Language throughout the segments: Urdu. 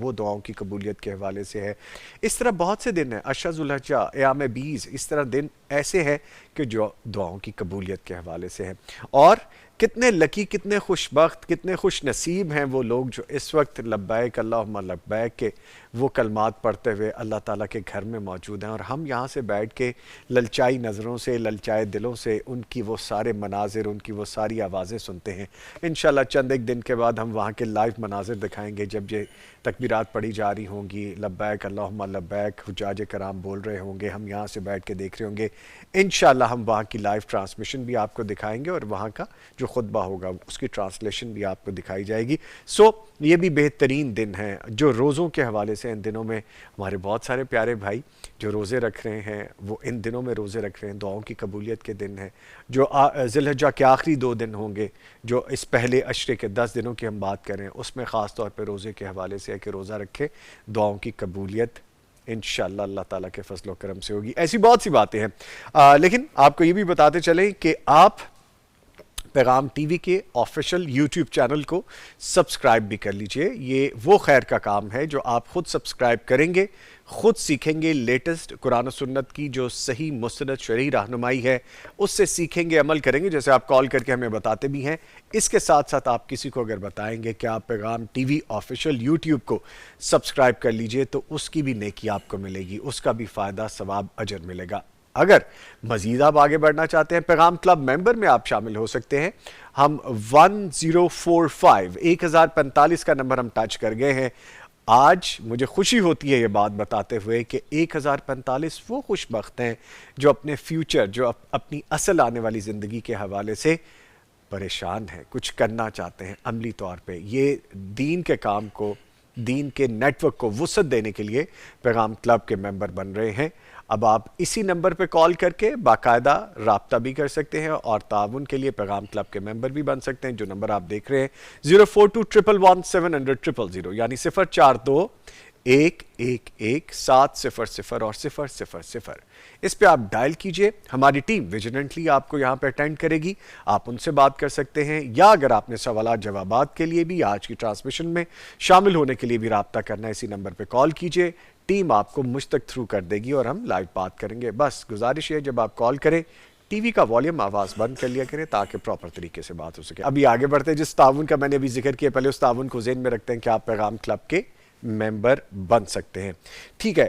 وہ دعاؤں کی قبولیت کے حوالے سے ہے. اس طرح بہت سے دن ہیں, عشرہ ذو الحجہ, ایام بیز, اس طرح دن ایسے ہیں کہ جو دعاؤں کی قبولیت کے حوالے سے ہیں. اور کتنے لکی, کتنے خوش بخت, کتنے خوش نصیب ہیں وہ لوگ جو اس وقت لبیک اللہم لبیک کے وہ کلمات پڑھتے ہوئے اللہ تعالیٰ کے گھر میں موجود ہیں, اور ہم یہاں سے بیٹھ کے للچائی نظروں سے, للچائے دلوں سے ان کی وہ سارے مناظر, ان کی وہ ساری آوازیں سنتے ہیں. انشاءاللہ چند ایک دن کے بعد ہم وہاں کے لائیو مناظر دکھائیں گے جب یہ تکبیرات پڑھی جا رہی ہوں گی, لبیک اللہم لبیک, حجاج کرام بول رہے ہوں گے, ہم یہاں سے بیٹھ کے دیکھ رہے ہوں گے. انشاءاللہ ہم وہاں کی لائیو ٹرانسمیشن بھی آپ کو دکھائیں گے, اور وہاں کا جو خطبہ ہوگا اس کی ٹرانسلیشن بھی آپ کو دکھائی جائے گی. سو یہ بھی بہترین دن ہیں جو روزوں کے حوالے سے. ان دنوں میں ہمارے بہت سارے پیارے بھائی جو روزے رکھ رہے ہیں وہ ان دنوں میں روزے رکھ رہے ہیں, دعاؤں کی قبولیت کے دن ہیں. جو ذی الحجہ کے آخری 2 دن ہوں گے, جو اس پہلے عشرے کے 10 دنوں کی ہم بات کریں, اس میں خاص طور پہ روزے کے حوالے سے ہے کہ روزہ رکھے, دعاؤں کی قبولیت انشاءاللہ اللہ تعالیٰ کے فضل و کرم سے ہوگی. ایسی بہت سی باتیں ہیں, لیکن آپ کو یہ بھی بتاتے چلیں کہ آپ پیغام ٹی وی کے آفیشیل یوٹیوب چینل کو سبسکرائب بھی کر لیجئے. یہ وہ خیر کا کام ہے جو آپ خود سبسکرائب کریں گے, خود سیکھیں گے لیٹسٹ قرآن و سنت کی جو صحیح مستند شرعی رہنمائی ہے, اس سے سیکھیں گے, عمل کریں گے, جیسے آپ کال کر کے ہمیں بتاتے بھی ہیں. اس کے ساتھ ساتھ آپ کسی کو اگر بتائیں گے کہ آپ پیغام ٹی وی آفیشیل یوٹیوب کو سبسکرائب کر لیجئے تو اس کی بھی نیکی آپ کو ملے گی, اس کا بھی فائدہ, ثواب, اجر ملے گا. اگر مزید آپ آگے بڑھنا چاہتے ہیں, پیغام کلب ممبر میں آپ شامل ہو سکتے ہیں. ہم 1045 کا نمبر ہم ٹچ کر گئے ہیں. آج مجھے خوشی ہوتی ہے یہ بات بتاتے ہوئے کہ 1045 وہ خوش بخت ہیں جو اپنے فیوچر, جو اپنی اصل آنے والی زندگی کے حوالے سے پریشان ہیں, کچھ کرنا چاہتے ہیں عملی طور پہ. یہ دین کے کام کو, دین کے نیٹ ورک کو وسعت دینے کے لیے پیغام کلب کے ممبر بن رہے ہیں. اب آپ اسی نمبر پہ کال کر کے باقاعدہ رابطہ بھی کر سکتے ہیں اور تعاون کے لیے پیغام کلب کے ممبر بھی بن سکتے ہیں. جو نمبر آپ دیکھ رہے ہیں 042111700 یعنی 042-111-700 اور 000. اس پہ آپ ڈائل کیجئے, ہماری ٹیم ویجیلنٹلی آپ کو یہاں پہ اٹینڈ کرے گی, آپ ان سے بات کر سکتے ہیں. یا اگر آپ نے سوالات جوابات کے لیے بھی آج کی ٹرانسمیشن میں شامل ہونے کے لیے بھی رابطہ کرنا ہے, اسی نمبر پہ کال کیجئے, ٹیم آپ کو مجھ تک تھرو کر دے گی اور ہم لائیو بات کریں گے. بس گزارش ہے جب آپ کال کریں ٹی وی کا والیوم آواز بند کر لیا کریں تاکہ پراپر طریقے سے بات ہو سکے. ابھی آگے بڑھتے ہیں, جس تعاون کا میں نے ابھی ذکر کیا, پہلے اس تعاون کو ذہن میں رکھتے ہیں کہ آپ پیغام کلب کے ممبر بن سکتے ہیں. ٹھیک ہے,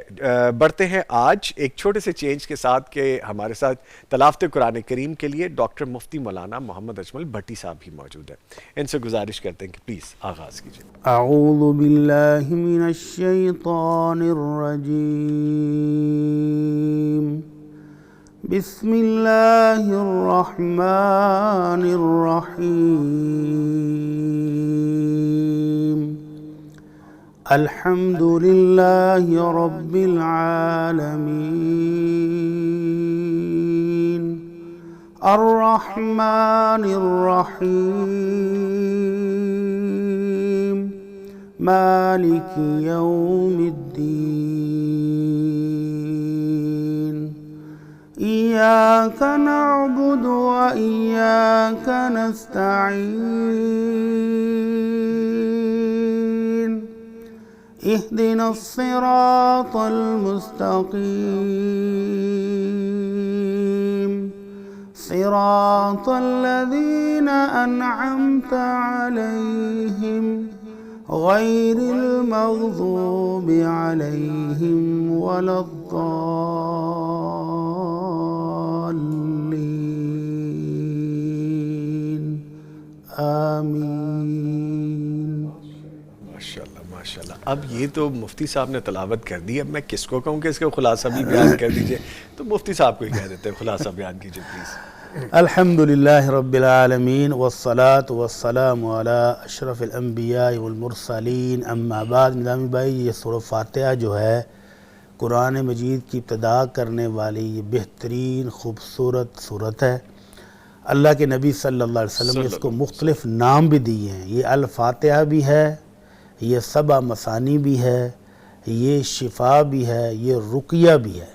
بڑھتے ہیں آج ایک چھوٹے سے چینج کے ساتھ کہ ہمارے ساتھ تلاوت قرآن کریم کے لیے ڈاکٹر مفتی مولانا محمد اجمل بھٹی صاحب بھی موجود ہیں. ان سے گزارش کرتے ہیں کہ پلیز آغاز کیجیے. اعوذ باللہ من الشیطان الرجیم, بسم اللہ الرحمن الرحیم, الحمد للہ رب العالمین, الرحمن الرحیم, مالک یوم الدین, ایاک نعبد و ایاک نستعین, اهدنا الصراط المستقيم, صراط الذين أنعمت عليهم غير المغضوب عليهم ولا الضالين, آمين. ماشاءاللہ. اب یہ تو مفتی صاحب نے تلاوت کر دی, اب میں کس کو کہوں کہ اس کا خلاصہ بھی بیان کر دیجئے, تو مفتی صاحب کو ہی کہہ دیتے ہیں, خلاصہ بیان کیجئے پلیز. الحمدللہ رب العالمین, والصلاة والسلام علی اشرف الانبیاء والمرسلین, اما بعد. نظامی بھائی, یہ سورہ فاتحہ جو ہے قرآن مجید کی ابتدا کرنے والی یہ بہترین خوبصورت سورت ہے. اللہ کے نبی صلی اللہ علیہ وسلم نے اس کو مختلف نام بھی دیے ہیں. یہ الفاتحہ بھی ہے, یہ سبع مثانی بھی ہے, یہ شفا بھی ہے, یہ رقیہ بھی ہے.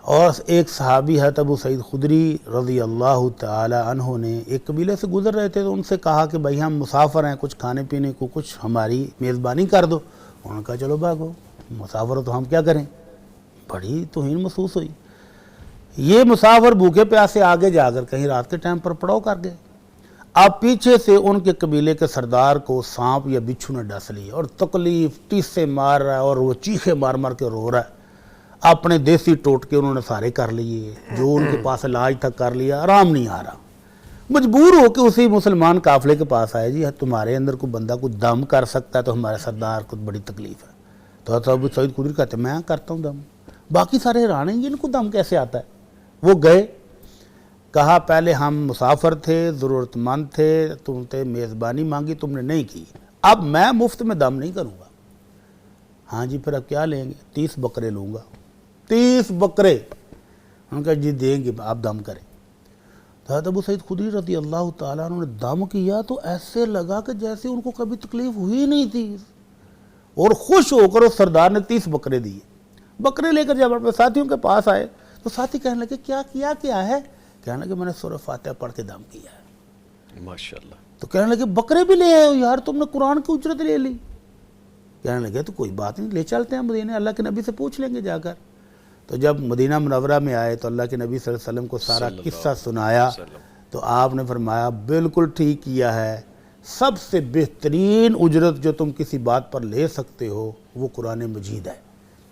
اور ایک صحابی ہے ابو سعید خدری رضی اللہ تعالی عنہ نے ایک قبیلے سے گزر رہے تھے تو ان سے کہا کہ بھائی ہم مسافر ہیں، کچھ کھانے پینے کو کچھ ہماری میزبانی کر دو۔ انہوں نے کہا چلو بھاگو، مسافر ہو تو ہم کیا کریں؟ بڑی توہین محسوس ہوئی۔ یہ مسافر بھوکے پیاسے آگے جا کر کہیں رات کے ٹائم پر پڑاؤ کر گئے۔ اب پیچھے سے ان کے قبیلے کے سردار کو سانپ یا بچھو نے ڈس لی اور تکلیف ٹیسے مار رہا ہے اور وہ چیخے مار مار کے رو رہا ہے۔ اپنے دیسی ٹوٹکے انہوں نے سارے کر لیے، جو ان کے پاس علاج تھا کر لیا، آرام نہیں آ رہا۔ مجبور ہو کے اسی مسلمان قافلے کے پاس آئے، جی تمہارے اندر کوئی بندہ کوئی دم کر سکتا ہے تو ہمارے سردار کو بڑی تکلیف ہے۔ تو حضرت ابو سعید خدری کہتے ہیں میں کرتا ہوں دم۔ باقی سارے حیران ہیں ان کو دم کیسے آتا ہے۔ وہ گئے، کہا پہلے ہم مسافر تھے، ضرورت مند تھے، تم نے میزبانی مانگی، تم نے نہیں کی، اب میں مفت میں دم نہیں کروں گا۔ ہاں جی پھر اب کیا لیں گے؟ 30 بکرے لوں گا۔ 30 بکرے انہوں نے کہا جی دیں گے، آپ دم کریں۔ تو حضرت ابو سعید خدری رضی اللہ تعالیٰ عنہ نے دم کیا تو ایسے لگا کہ جیسے ان کو کبھی تکلیف ہوئی نہیں تھی، اور خوش ہو کر اس سردار نے 30 بکرے دیے۔ بکرے لے کر جب اپنے ساتھیوں کے پاس آئے تو ساتھی کہنے لگے کیا ہے؟ کہنے لگے میں نے سورہ فاتحہ پڑھ کے دم کیا ہے۔ ماشاءاللہ۔ تو کہنے لگے بکرے بھی لے آئے ہو یار، تم نے قرآن کی اجرت لے لی۔ کہنے لگے تو کوئی بات نہیں، لے چلتے ہیں مدینہ، اللہ کے نبی سے پوچھ لیں گے جا کر۔ تو جب مدینہ منورہ میں آئے تو اللہ کے نبی صلی اللہ علیہ وسلم کو سارا قصہ سنایا تو آپ نے فرمایا بالکل ٹھیک کیا ہے، سب سے بہترین اجرت جو تم کسی بات پر لے سکتے ہو وہ قرآن مجید ہے،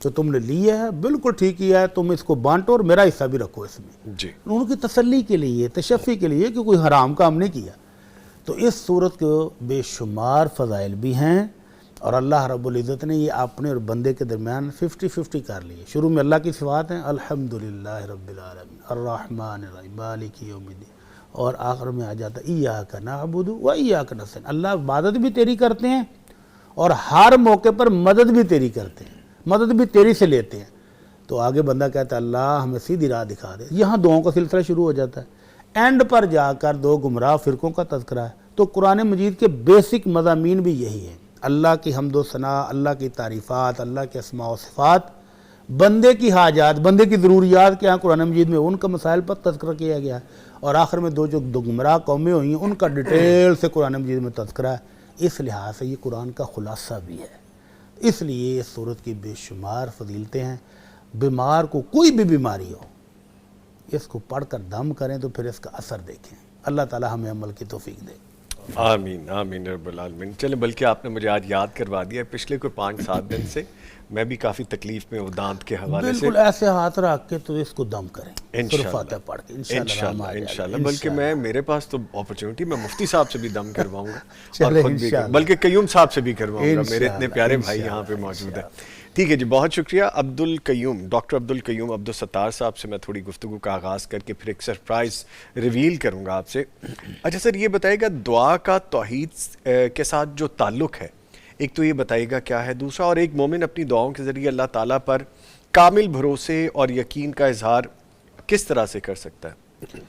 جو تم نے لیا ہے بالکل ٹھیک کیا ہے، تم اس کو بانٹو اور میرا حصہ بھی رکھو اس میں۔ جی ان کی تسلی کے لیے، تشفی کے لیے کہ کوئی حرام کام نہیں کیا۔ تو اس صورت کے بے شمار فضائل بھی ہیں، اور اللہ رب العزت نے یہ اپنے اور بندے کے درمیان 50-50 کر لیے۔ شروع میں اللہ کی صفات ہیں الحمدللہ رب العالمین الرحمن الرحیم مالک یوم الدین، اور آخر میں آ جاتا ایاک نعبد و ایاک نستعین، اللہ عبادت بھی تیری کرتے ہیں اور ہر موقع پر مدد بھی تیری کرتے ہیں، مدد بھی تیری سے لیتے ہیں۔ تو آگے بندہ کہتا ہے اللہ ہمیں سیدھی راہ دکھا دے، یہاں دعاؤں کا سلسلہ شروع ہو جاتا ہے۔ اینڈ پر جا کر 2 گمراہ فرقوں کا تذکرہ ہے۔ تو قرآن مجید کے بیسک مضامین بھی یہی ہیں، اللہ کی حمد و ثناء، اللہ کی تعریفات، اللہ کے اسماء و صفات، بندے کی حاجات، بندے کی ضروریات کیا ہیں قرآن مجید میں، ان کا مسائل پر تذکرہ کیا گیا ہے، اور آخر میں دو گمراہ قومیں ہوئی ہیں ان کا ڈیٹیل سے قرآن مجید میں تذکرہ ہے۔ اس لحاظ سے یہ قرآن کا خلاصہ بھی ہے، اس لیے اس صورت کی بے شمار فضیلتیں ہیں۔ بیمار کو کوئی بھی بیماری ہو اس کو پڑھ کر دم کریں تو پھر اس کا اثر دیکھیں۔ اللہ تعالی ہمیں عمل کی توفیق دے۔ آمین آمین رب العالمین۔ چلیں بلکہ آپ نے مجھے آج یاد کروا دیا، پچھلے کوئی 5-7 دن سے میں بھی کافی تکلیف میں ہوں دانت کے حوالے سے۔ بالکل ایسے ہاتھ رکھ کے تو اس کو دم کریں، سورہ فاتحہ پڑھ کے انشاءاللہ۔ بلکہ میرے پاس تو اپرچونٹی، میں مفتی صاحب سے بھی دم کرواؤں گا اور خود بھی، بلکہ قیوم صاحب سے بھی کرواؤں گا، میرے اتنے پیارے بھائی یہاں پہ موجود ہیں۔ ٹھیک ہے جی، بہت شکریہ ڈاکٹر عبدالقیوم عبدالستار صاحب سے میں تھوڑی گفتگو کا آغاز کر کے پھر ایک سرپرائز ریویل کروں گا آپ سے۔ اچھا سر، یہ بتائیے گا دعا کا توحید کے ساتھ جو تعلق ہے، ایک تو یہ بتائیے گا کیا ہے، دوسرا اور ایک مومن اپنی دعاؤں کے ذریعے اللہ تعالیٰ پر کامل بھروسے اور یقین کا اظہار کس طرح سے کر سکتا ہے؟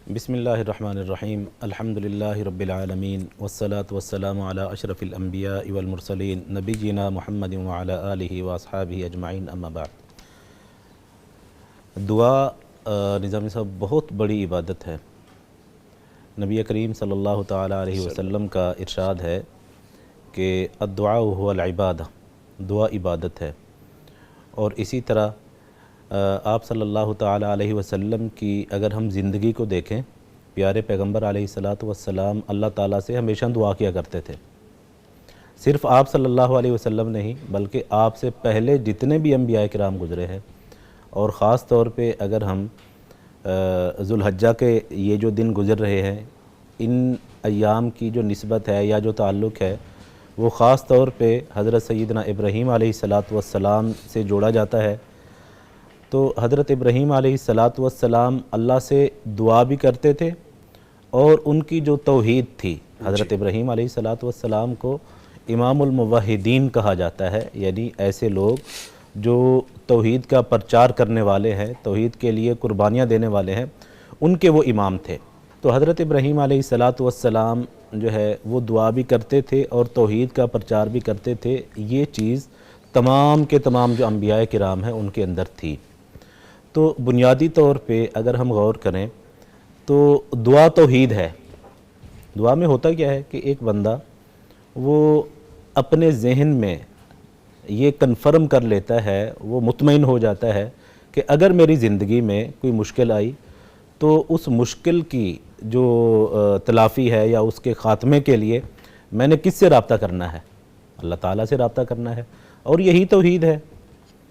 بسم اللہ الرحمن الرحیم، الحمدللہ رب العالمین، والصلاة والسلام علی اشرف الانبیاء والمرسلین، نبینا محمد وعلی آلہ واصحابہ اجمعین، اما بعد۔ دعا نظامی صاحب بہت بڑی عبادت ہے۔ نبی کریم صلی اللہ تعالیٰ علیہ وسلم کا ارشاد ہے کہ الدعاء هو العبادہ، دعا عبادت ہے، اور اسی طرح آپ صلی اللہ تعالیٰ علیہ وسلم کی اگر ہم زندگی کو دیکھیں، پیارے پیغمبر علیہ السلام اللہ تعالیٰ سے ہمیشہ دعا کیا کرتے تھے۔ صرف آپ صلی اللہ علیہ وسلم نہیں بلکہ آپ سے پہلے جتنے بھی انبیاء کرام گزرے ہیں، اور خاص طور پہ اگر ہم ذوالحجہ کے یہ جو دن گزر رہے ہیں، ان ایام کی جو نسبت ہے یا جو تعلق ہے وہ خاص طور پہ حضرت سیدنا ابراہیم علیہ السلام سے جوڑا جاتا ہے۔ تو حضرت ابراہیم علیہ السلام اللہ سے دعا بھی کرتے تھے، اور ان کی جو توحید تھی، حضرت ابراہیم علیہ السلام کو امام الموحدین کہا جاتا ہے، یعنی ایسے لوگ جو توحید کا پرچار کرنے والے ہیں، توحید کے لیے قربانیاں دینے والے ہیں، ان کے وہ امام تھے۔ تو حضرت ابراہیم علیہ السلام جو ہے وہ دعا بھی کرتے تھے اور توحید کا پرچار بھی کرتے تھے۔ یہ چیز تمام کے تمام جو انبیاء کرام ہیں ان کے اندر تھی۔ تو بنیادی طور پہ اگر ہم غور کریں تو دعا توحید ہے. دعا میں ہوتا کیا ہے کہ ایک بندہ وہ اپنے ذہن میں یہ کنفرم کر لیتا ہے، وہ مطمئن ہو جاتا ہے کہ اگر میری زندگی میں کوئی مشکل آئی تو اس مشکل کی جو تلافی ہے یا اس کے خاتمے کے لیے میں نے کس سے رابطہ کرنا ہے؟ اللہ تعالیٰ سے رابطہ کرنا ہے. اور یہی توحید ہے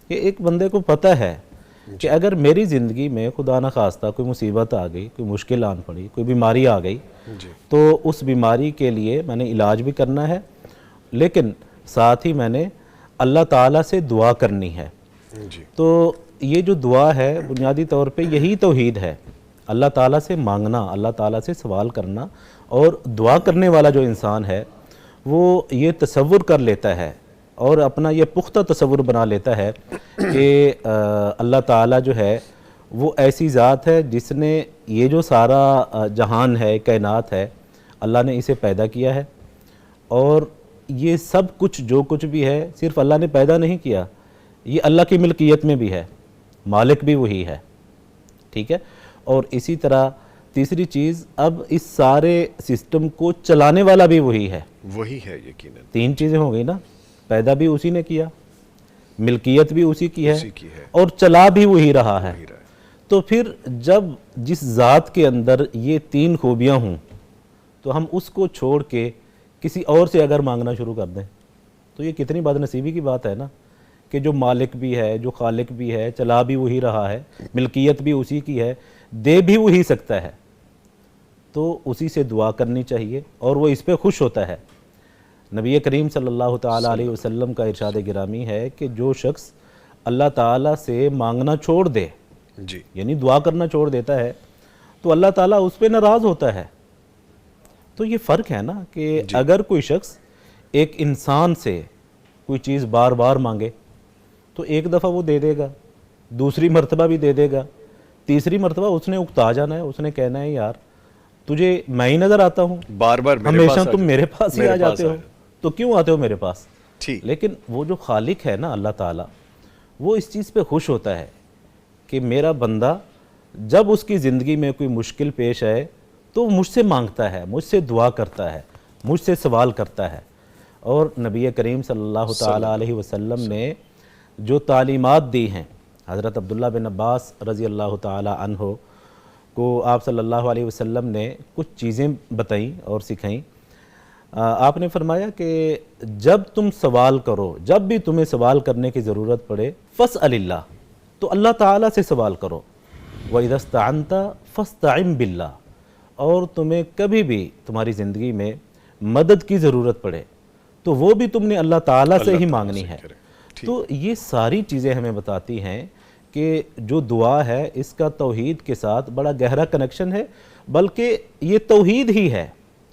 کہ ایک بندے کو پتہ ہے کہ اگر میری زندگی میں خدا نہ خواستہ کوئی مصیبت آ گئی، کوئی مشکل آن پڑی، کوئی بیماری آ گئی، تو اس بیماری کے لیے میں نے علاج بھی کرنا ہے، لیکن ساتھ ہی میں نے اللہ تعالیٰ سے دعا کرنی ہے. تو یہ جو دعا ہے بنیادی طور پہ یہی توحید ہے، اللہ تعالیٰ سے مانگنا، اللہ تعالیٰ سے سوال کرنا. اور دعا کرنے والا جو انسان ہے وہ یہ تصور کر لیتا ہے اور اپنا یہ پختہ تصور بنا لیتا ہے کہ اللہ تعالیٰ جو ہے وہ ایسی ذات ہے جس نے یہ جو سارا جہان ہے، کائنات ہے، اللہ نے اسے پیدا کیا ہے. اور یہ سب کچھ جو کچھ بھی ہے صرف اللہ نے پیدا نہیں کیا، یہ اللہ کی ملکیت میں بھی ہے، مالک بھی وہی ہے. ٹھیک ہے. اور اسی طرح تیسری چیز، اب اس سارے سسٹم کو چلانے والا بھی وہی ہے. وہی ہے یقیناً. 3 چیزیں ہو گئی نا، پیدا بھی اسی نے کیا، ملکیت بھی اسی کی ہے، اور چلا بھی وہی رہا ہے. تو پھر جب جس ذات کے اندر یہ 3 خوبیاں ہوں تو ہم اس کو چھوڑ کے کسی اور سے اگر مانگنا شروع کر دیں تو یہ کتنی بد نصیبی کی بات ہے نا، کہ جو مالک بھی ہے، جو خالق بھی ہے، چلا بھی وہی رہا ہے، ملکیت بھی اسی کی ہے، دے بھی وہی سکتا ہے. تو اسی سے دعا کرنی چاہیے اور وہ اس پہ خوش ہوتا ہے. نبی کریم صلی اللہ تعالیٰ علیہ وسلم کا ارشاد گرامی ہے کہ جو شخص اللہ تعالیٰ سے مانگنا چھوڑ دے، یعنی دعا کرنا چھوڑ دیتا ہے، تو اللہ تعالیٰ اس پہ ناراض ہوتا ہے. تو یہ فرق ہے نا کہ اگر کوئی شخص ایک انسان سے کوئی چیز بار بار مانگے تو ایک دفعہ وہ دے دے گا، دوسری مرتبہ بھی دے دے گا، تیسری مرتبہ اس نے اکتا جانا ہے، اس نے کہنا ہے یار تجھے میں ہی نظر آتا ہوں، بار بار ہمیشہ تم میرے پاس ہی آ جاتے ہو، تو کیوں آتے ہو میرے پاس؟ لیکن وہ جو خالق ہے نا اللہ تعالیٰ، وہ اس چیز پہ خوش ہوتا ہے کہ میرا بندہ جب اس کی زندگی میں کوئی مشکل پیش آئے تو مجھ سے مانگتا ہے، مجھ سے دعا کرتا ہے، مجھ سے سوال کرتا ہے. اور نبی کریم صلی اللہ تعالیٰ علیہ وسلم نے جو تعلیمات دی ہیں، حضرت عبداللہ بن عباس رضی اللہ تعالیٰ عنہ کو آپ صلی اللہ علیہ وسلم نے کچھ چیزیں بتائیں اور سکھائیں. آپ نے فرمایا کہ جب تم سوال کرو، جب بھی تمہیں سوال کرنے کی ضرورت پڑے، فاسأل اللہ، تو اللہ تعالیٰ سے سوال کرو. وَإِذَا اسْتَعَنْتَ فَاسْتَعِنْ بِاللَّهِ، اور تمہیں کبھی بھی تمہاری زندگی میں مدد کی ضرورت پڑے تو وہ بھی تم نے اللہ تعالیٰ سے ہی مانگنی ہے. تو یہ ساری چیزیں ہمیں بتاتی ہیں کہ جو دعا ہے اس کا توحید کے ساتھ بڑا گہرا کنیکشن ہے، بلکہ یہ توحید ہی ہے.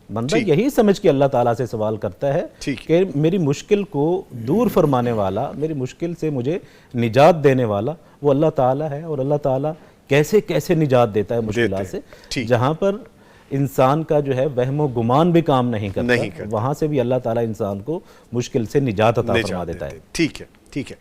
بندہ یہی سمجھ کے اللہ تعالیٰ سے سوال کرتا ہے کہ میری مشکل کو دور فرمانے والا، میری مشکل سے مجھے نجات دینے والا وہ اللہ تعالیٰ ہے. اور اللہ تعالیٰ کیسے کیسے نجات دیتا ہے مشکلات سے، جہاں پر انسان کا جو ہے وہم و گمان بھی کام نہیں کرتا، وہاں سے بھی اللہ تعالیٰ انسان کو مشکل سے نجات عطا فرما دیتا ہے. ٹھیک ہے، ٹھیک ہے.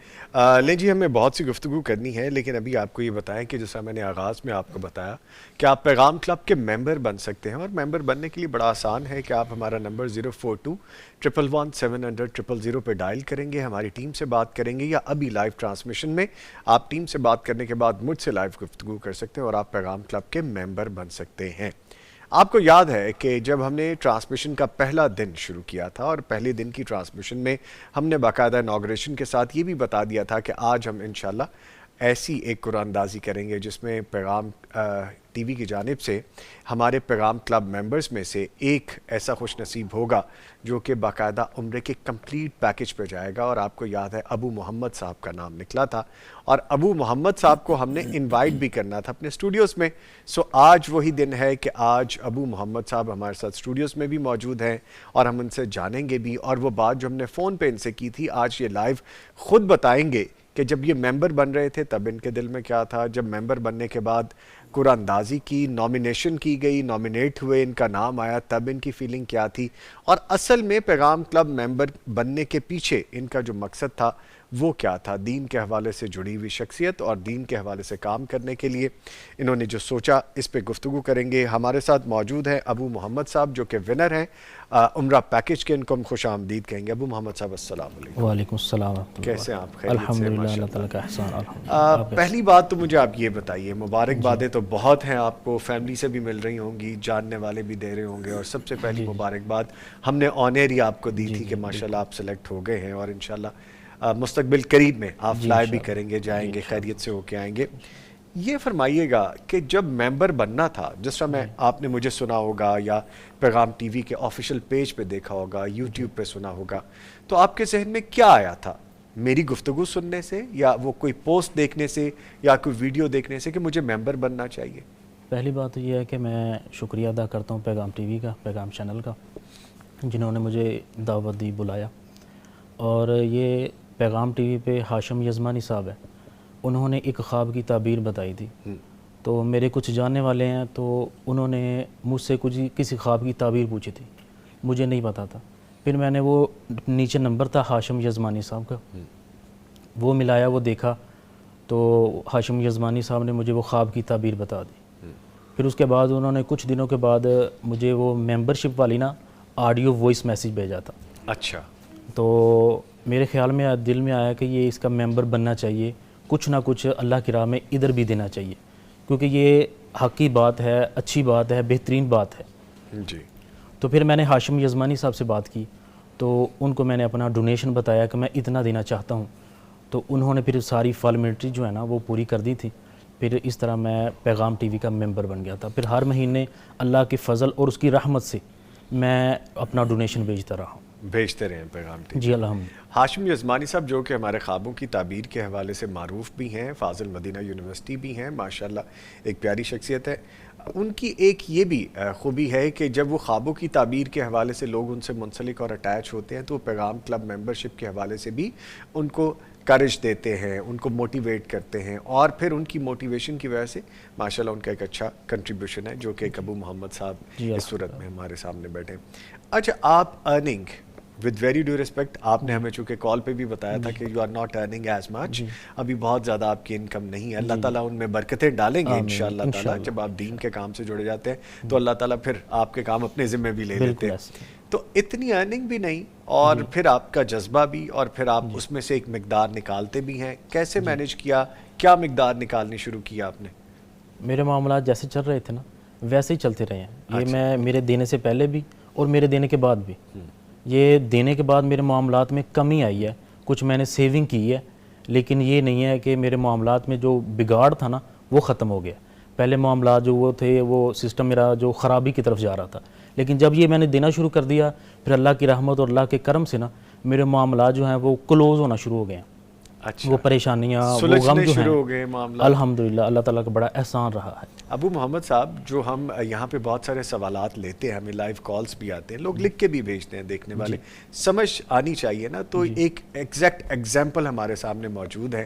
لیں جی، ہمیں بہت سی گفتگو کرنی ہے، لیکن ابھی آپ کو یہ بتائیں کہ جیسا میں نے آغاز میں آپ کو بتایا کہ آپ پیغام کلب کے ممبر بن سکتے ہیں. اور ممبر بننے کے لیے بڑا آسان ہے کہ آپ ہمارا نمبر 042-111-700 پہ ڈائل کریں گے، ہماری ٹیم سے بات کریں گے، یا ابھی لائیو ٹرانسمیشن میں آپ ٹیم سے بات کرنے کے بعد مجھ سے لائیو گفتگو کر سکتے ہیں اور آپ پیغام کلب کے ممبر بن سکتے ہیں. آپ کو یاد ہے کہ جب ہم نے ٹرانسمیشن کا پہلا دن شروع کیا تھا اور پہلے دن کی ٹرانسمیشن میں ہم نے باقاعدہ انوگریشن کے ساتھ یہ بھی بتا دیا تھا کہ آج ہم انشاءاللہ ایسی ایک قرآن اندازی کریں گے جس میں پیغام ٹی وی کی جانب سے ہمارے پیغام کلب ممبرز میں سے ایک ایسا خوش نصیب ہوگا جو کہ باقاعدہ عمرے کے کمپلیٹ پیکج پہ جائے گا. اور آپ کو یاد ہے ابو محمد صاحب کا نام نکلا تھا اور ابو محمد صاحب کو ہم نے انوائٹ بھی کرنا تھا اپنے اسٹوڈیوز میں. سو آج وہی دن ہے کہ آج ابو محمد صاحب ہمارے ساتھ اسٹوڈیوز میں بھی موجود ہیں اور ہم ان سے جانیں گے بھی. اور وہ بات جو ہم نے فون پہ ان سے کی تھی آج یہ لائیو خود بتائیں گے کہ جب یہ ممبر بن رہے تھے تب ان کے دل میں کیا تھا، جب ممبر بننے کے بعد قرآن اندازی کی، نامینیشن کی گئی، نامینیٹ ہوئے، ان کا نام آیا، تب ان کی فیلنگ کیا تھی، اور اصل میں پیغام کلب ممبر بننے کے پیچھے ان کا جو مقصد تھا وہ کیا تھا؟ دین کے حوالے سے جڑی ہوئی شخصیت اور دین کے حوالے سے کام کرنے کے لیے انہوں نے جو سوچا، اس پہ گفتگو کریں گے۔ ہمارے ساتھ موجود ہیں ابو محمد صاحب جو کہ ونر ہیں عمرہ پیکج کے، ان کو ہم خوش آمدید کہیں گے۔ ابو محمد صاحب السلام علیکم۔ وعلیکم السلام ورحمۃ اللہ۔ کیسے ہیں آپ؟ خیریت سے؟ الحمدللہ، اللہ تعالیٰ کا احسان۔ الحمدللہ۔ پہلی بات تو مجھے آپ یہ بتائیے، مبارکبادیں تو بہت ہیں آپ کو، فیملی سے بھی مل رہی ہوں گی، جاننے والے بھی دے رہے ہوں گے، اور سب سے پہلی مبارکباد ہم نے آن ایئر ہی آپ کو دی تھی کہ ماشاءاللہ آپ سلیکٹ ہو گئے ہیں، اور انشاءاللہ مستقبل قریب میں آپ فلائی بھی کریں گے، جائیں گے، خیریت سے ہو کے آئیں گے۔ یہ فرمائیے گا کہ جب ممبر بننا تھا، جس طرح آپ نے مجھے سنا ہوگا یا پیغام ٹی وی کے آفیشیل پیج پہ دیکھا ہوگا، یوٹیوب پہ سنا ہوگا، تو آپ کے ذہن میں کیا آیا تھا؟ میری گفتگو سننے سے، یا وہ کوئی پوسٹ دیکھنے سے، یا کوئی ویڈیو دیکھنے سے کہ مجھے ممبر بننا چاہیے؟ پہلی بات یہ ہے کہ میں شکریہ ادا کرتا ہوں پیغام ٹی وی کا، پیغام چینل کا، جنہوں نے مجھے دعوت دی، بلایا۔ اور یہ پیغام ٹی وی پہ ہاشم یزمانی صاحب ہے، انہوں نے ایک خواب کی تعبیر بتائی تھی، تو میرے کچھ جاننے والے ہیں، تو انہوں نے مجھ سے کسی خواب کی تعبیر پوچھی تھی، مجھے نہیں پتا تھا۔ پھر میں نے وہ نیچے نمبر تھا ہاشم یزمانی صاحب کا، وہ ملایا، وہ دیکھا، تو ہاشم یزمانی صاحب نے مجھے وہ خواب کی تعبیر بتا دی۔ پھر اس کے بعد انہوں نے کچھ دنوں کے بعد مجھے وہ ممبرشپ والی آڈیو وائس میسیج بھیجا تھا۔ اچھا۔ تو میرے خیال میں دل میں آیا کہ یہ اس کا ممبر بننا چاہیے، کچھ نہ کچھ اللہ کی راہ میں ادھر بھی دینا چاہیے، کیونکہ یہ حقی بات ہے، اچھی بات ہے، بہترین بات ہے۔ جی۔ تو پھر میں نے ہاشم یزمانی صاحب سے بات کی، تو ان کو میں نے اپنا ڈونیشن بتایا کہ میں اتنا دینا چاہتا ہوں، تو انہوں نے پھر ساری فارمیلٹی جو ہے وہ پوری کر دی تھی۔ پھر اس طرح میں پیغام ٹی وی کا ممبر بن گیا تھا۔ پھر ہر مہینے اللہ کے فضل اور اس کی رحمت سے میں اپنا ڈونیشن بھیجتا رہا ہوں۔ بھیجتے رہے ہیں پیغام ٹی وی۔ جی الحمدللہ۔ ہاشم یزمانی صاحب جو کہ ہمارے خوابوں کی تعبیر کے حوالے سے معروف بھی ہیں، فاضل مدینہ یونیورسٹی بھی ہیں، ماشاءاللہ ایک پیاری شخصیت ہے۔ ان کی ایک یہ بھی خوبی ہے کہ جب وہ خوابوں کی تعبیر کے حوالے سے لوگ ان سے منسلک اور اٹیچ ہوتے ہیں، تو وہ پیغام کلب ممبرشپ کے حوالے سے بھی ان کو کرج دیتے ہیں، ان کو موٹیویٹ کرتے ہیں، اور پھر ان کی موٹیویشن کی وجہ سے ماشاءاللہ ان کا ایک اچھا کنٹریبیوشن ہے، جو کہ ابو محمد صاحب اس صورت میں ہمارے سامنے بیٹھے ہیں۔ اچھا، آپ earning with very due respect, آپ نے ہمیں چونکہ کال پہ بھی بتایا تھا کہ you are not earning as much, ابھی بہت زیادہ آپ کی انکم نہیں ہے، اللہ تعالیٰ ان میں برکتیں ڈالیں گے انشاءاللہ تعالیٰ۔ جب آپ دین کے کام سے جڑے جاتے ہیں تو اللہ تعالیٰ پھر آپ کے کام اپنے ذمہ بھی لے لیتے ہیں۔ تو اتنی ارننگ بھی نہیں، اور پھر آپ کا جذبہ بھی، اور پھر آپ اس میں سے ایک مقدار نکالتے بھی ہیں، کیسے مینیج کیا؟ کیا مقدار نکالنی شروع کیا آپ نے؟ میرے معاملات جیسے چل رہے تھے ویسے ہی چلتے رہے ہیں، یہ میں میرے دینے سے پہلے بھی اور میرے دینے کے بعد بھی، یہ دینے کے بعد میرے معاملات میں کمی آئی ہے، کچھ میں نے سیونگ کی ہے، لیکن یہ نہیں ہے کہ میرے معاملات میں جو بگاڑ تھا وہ ختم ہو گیا۔ پہلے معاملات جو وہ تھے، وہ سسٹم میرا جو خرابی کی طرف جا رہا تھا، لیکن جب یہ میں نے دینا شروع کر دیا، پھر اللہ کی رحمت اور اللہ کے کرم سے میرے معاملات جو ہیں وہ کلوز ہونا شروع ہو گئے ہیں۔ وہ پریشانیاں، وہ غم جو ہیں، الحمدللہ اللہ تعالیٰ کا بڑا احسان رہا ہے۔ ابو محمد صاحب، جو ہم یہاں پہ بہت سارے سوالات لیتے ہیں، ہمیں لائیو کالز بھی آتے ہیں، لوگ لکھ کے بھی بھیجتے ہیں دیکھنے والے، سمجھ آنی چاہیے نا، تو ایک ایگزیکٹ ایگزامپل ہمارے سامنے موجود ہے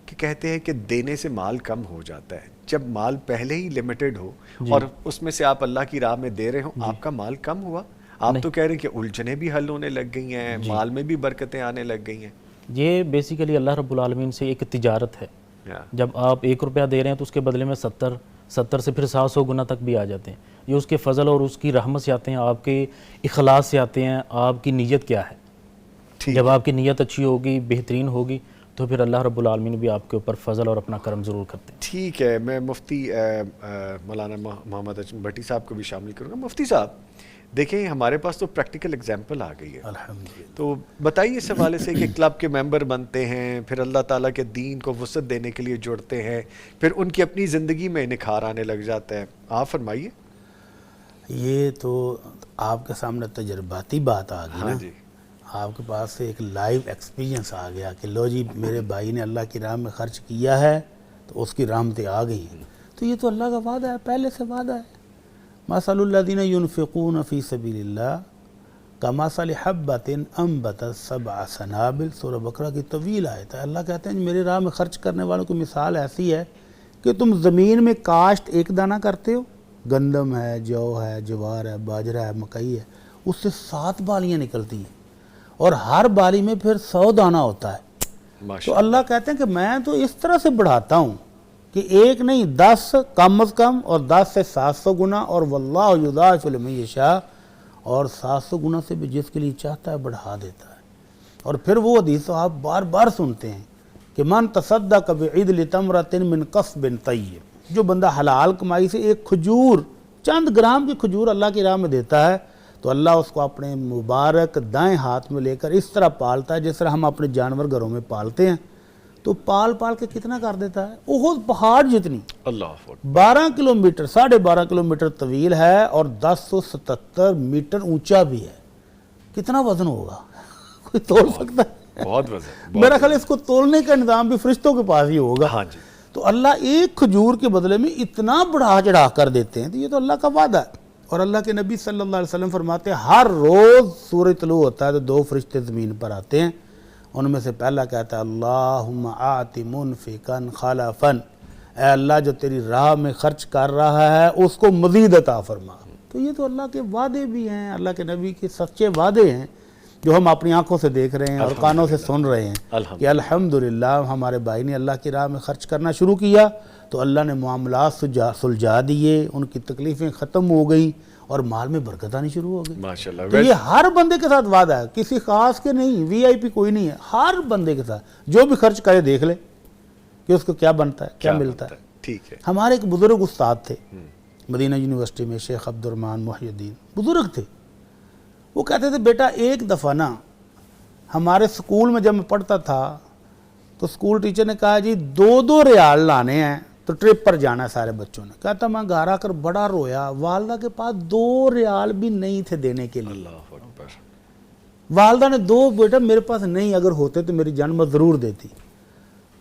کہ کہتے ہیں کہ دینے سے مال کم ہو جاتا ہے۔ جب مال پہلے ہی لمیٹڈ ہو اور اس میں سے آپ اللہ کی راہ میں دے رہے ہوں، آپ کا مال کم ہوا؟ آپ تو کہہ رہے ہیں کہ الجھنیں بھی حل ہونے لگ گئی ہیں، مال میں بھی برکتیں آنے لگ گئی ہیں۔ یہ بیسیکلی اللہ رب العالمین سے ایک تجارت ہے، جب آپ 1 روپیہ دے رہے ہیں تو اس کے بدلے میں 70 سے پھر 100 گنا تک بھی آ جاتے ہیں۔ یہ اس کے فضل اور اس کی رحمت سے آتے ہیں، آپ کے اخلاص سے آتے ہیں، آپ کی نیت کیا ہے۔ جب آپ کی نیت اچھی ہوگی، بہترین ہوگی، تو پھر اللہ رب العالمین بھی آپ کے اوپر فضل اور اپنا کرم ضرور کرتے ہیں۔ ٹھیک ہے، میں مفتی مولانا محمد اچن بھٹی صاحب کو بھی شامل کروں گا۔ مفتی صاحب دیکھیں، ہمارے پاس تو پریکٹیکل ایگزامپل آ گئی ہے، الحمدللہ۔ تو بتائیے اس حوالے سے کہ کلب کے ممبر بنتے ہیں، پھر اللہ تعالیٰ کے دین کو وسعت دینے کے لیے جڑتے ہیں، پھر ان کی اپنی زندگی میں نکھار آنے لگ جاتا ہے، آپ فرمائیے۔ یہ تو آپ کے سامنے تجرباتی بات آ گئی نا، جی، آپ کے پاس سے ایک لائیو ایکسپیرینس آ گیا کہ لو جی میرے بھائی نے اللہ کی راہ میں خرچ کیا ہے تو اس کی رحمتیں آ گئی ہیں۔ تو یہ تو اللہ کا وعدہ ہے، پہلے سے وعدہ ہے۔ مثل الذین ينفقون فی سبیل اللہ کمثل حبۃ انبتت 7 سنابل، سورہ بقرہ کی طویل آیت ہے۔ اللہ کہتے ہیں میرے راہ میں خرچ کرنے والوں کی مثال ایسی ہے کہ تم زمین میں کاشت ایک دانہ کرتے ہو، گندم ہے، جو ہے، جوار ہے، باجرہ ہے، مکئی ہے، اس سے 7 بالیاں نکلتی ہیں، اور ہر بالی میں پھر 100 دانہ ہوتا ہے۔ تو اللہ کہتے ہیں کہ میں تو اس طرح سے بڑھاتا ہوں کہ ایک نہیں 10 کم از کم اور 10 سے 700 گنا، اور واللہ یضاعف لمن یشاء، اور 700 گنا سے بھی جس کے لیے چاہتا ہے بڑھا دیتا ہے۔ اور پھر وہ حدیث آپ بار بار سنتے ہیں کہ من تصدق بعدل تمرۃ من قصب طیب، جو بندہ حلال کمائی سے ایک کھجور، چند گرام کی کھجور اللہ کی راہ میں دیتا ہے تو اللہ اس کو اپنے مبارک دائیں ہاتھ میں لے کر اس طرح پالتا ہے جس طرح ہم اپنے جانور گھروں میں پالتے ہیں، تو پال پال کے کتنا کر دیتا ہے، احد پہاڑ جتنی، اللہ 12 کلومیٹر 12.5 کلومیٹر طویل ہے اور 1077 میٹر اونچا بھی ہے۔ کتنا وزن ہوگا، کوئی تول سکتا ہے؟ بہت وزن، میرا خیال اس کو تولنے کا نظام بھی فرشتوں کے پاس ہی ہوگا۔ ہاں جی، تو اللہ ایک کھجور کے بدلے میں اتنا بڑھا چڑھا کر دیتے ہیں، تو یہ تو اللہ کا وعدہ ہے۔ اور اللہ کے نبی صلی اللہ علیہ وسلم فرماتے ہیں ہر روز سورج طلوع ہوتا ہے تو 2 فرشتے زمین پر آتے ہیں، ان میں سے پہلا کہتا ہے اللہم آت منفقا خلفا، اے اللہ جو تیری راہ میں خرچ کر رہا ہے اس کو مزید عطا فرما۔ تو یہ تو اللہ کے وعدے بھی ہیں، اللہ کے نبی کے سچے وعدے ہیں جو ہم اپنی آنکھوں سے دیکھ رہے ہیں اور کانوں سے سن رہے ہیں کہ الحمدللہ ہمارے بھائی نے اللہ کی راہ میں خرچ کرنا شروع کیا تو اللہ نے معاملات سلجھا دیے، ان کی تکلیفیں ختم ہو گئیں اور مال میں برکت آنی شروع ہو گئی۔ ماشاءاللہ۔ تو یہ ہر بندے کے ساتھ وعدہ ہے، کسی خاص کے نہیں، وی آئی پی کوئی نہیں ہے، ہر بندے کے ساتھ جو بھی خرچ کرے دیکھ لے کہ اس کو کیا بنتا ہے، کیا ملتا ہے۔ ٹھیک ہے۔ ہمارے ایک بزرگ استاد تھے مدینہ یونیورسٹی میں، شیخ عبد الرحمن محی الدین، بزرگ تھے، وہ کہتے تھے بیٹا ایک دفعہ نا ہمارے سکول میں جب میں پڑھتا تھا تو سکول ٹیچر نے کہا جی 2 ریال لانے ہیں تو ٹرپ پر جانا ہے سارے بچوں نے۔ کہتا میں گھر آ کر بڑا رویا، والدہ کے پاس 2 ریال بھی نہیں تھے دینے کے لیے۔ اللہ اکبر۔ والدہ نے 2 بیٹا میرے پاس نہیں، اگر ہوتے تو میری جان میں ضرور دیتی۔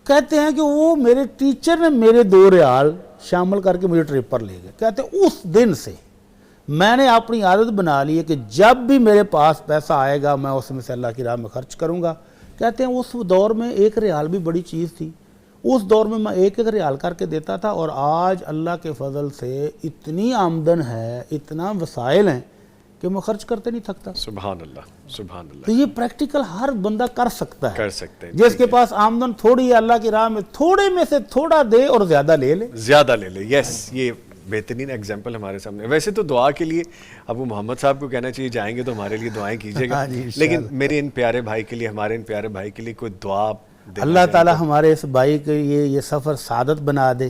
کہتے ہیں کہ وہ میرے ٹیچر نے میرے 2 ریال شامل کر کے مجھے ٹرپ پر لے گئے۔ کہتے ہیں اس دن سے میں نے اپنی عادت بنا لی ہے کہ جب بھی میرے پاس پیسہ آئے گا میں اس میں سے اللہ کی راہ میں خرچ کروں گا۔ کہتے ہیں اس دور میں 1 ریال بھی بڑی چیز تھی، اس دور میں میں 1 ریال کر کے دیتا تھا، اور آج اللہ کے فضل سے اتنی آمدن ہے، اتنا وسائل ہیں کہ میں خرچ کرتے نہیں تھکتا۔ سبحان اللہ، سبحان اللہ۔ تو یہ پریکٹیکل ہر بندہ کر سکتا ہے، کر سکتے ہیں۔ جس کے پاس آمدن تھوڑی ہے اللہ کی راہ میں تھوڑے میں سے تھوڑا دے اور زیادہ لے لے، زیادہ لے لے۔ یس، یہ بہترین ایگزامپل ہمارے سامنے۔ ویسے تو دعا کے لیے ابو محمد صاحب کو کہنا چاہیے جائیں گے تو ہمارے لیے دعائیں کیجیے گا، لیکن میرے ان پیارے بھائی کے لیے، ہمارے ان پیارے بھائی کے لیے کوئی دعا اللہ تعالی ہمارے اس بھائی کے یہ سفر سعادت بنا دے،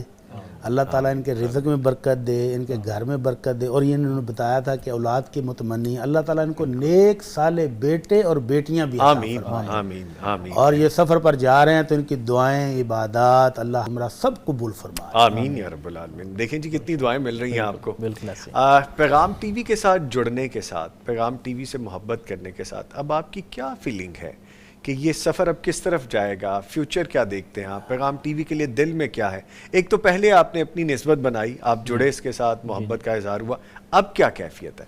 اللہ تعالیٰ ان کے رزق میں برکت دے، ان کے گھر میں برکت دے، اور یہ انہوں نے بتایا تھا کہ اولاد کی متمنی، اللہ تعالیٰ ان کو نیک صالح بیٹے اور بیٹیاں بھی عطا آمین فرمائے۔ آمین آمین۔ اور یہ سفر پر جا رہے ہیں تو ان کی دعائیں، عبادات اللہ ہمارا سب قبول فرمائے۔ آمین یا رب العالمین۔ دیکھیں جی کتنی دعائیں مل رہی ہیں آپ کو۔ بالکل ایسے۔ پیغام ٹی وی کے ساتھ جڑنے کے ساتھ، پیغام ٹی وی سے محبت کرنے کے ساتھ اب آپ کی کیا فیلنگ ہے کہ یہ سفر اب کس طرف جائے گا، فیوچر کیا دیکھتے ہیں آپ؟ پیغام ٹی وی کے لیے دل میں کیا ہے؟ ایک تو پہلے آپ نے اپنی نسبت بنائی، آپ جڑے اس کے ساتھ، محبت کا اظہار ہوا، اب کیا کیفیت ہے؟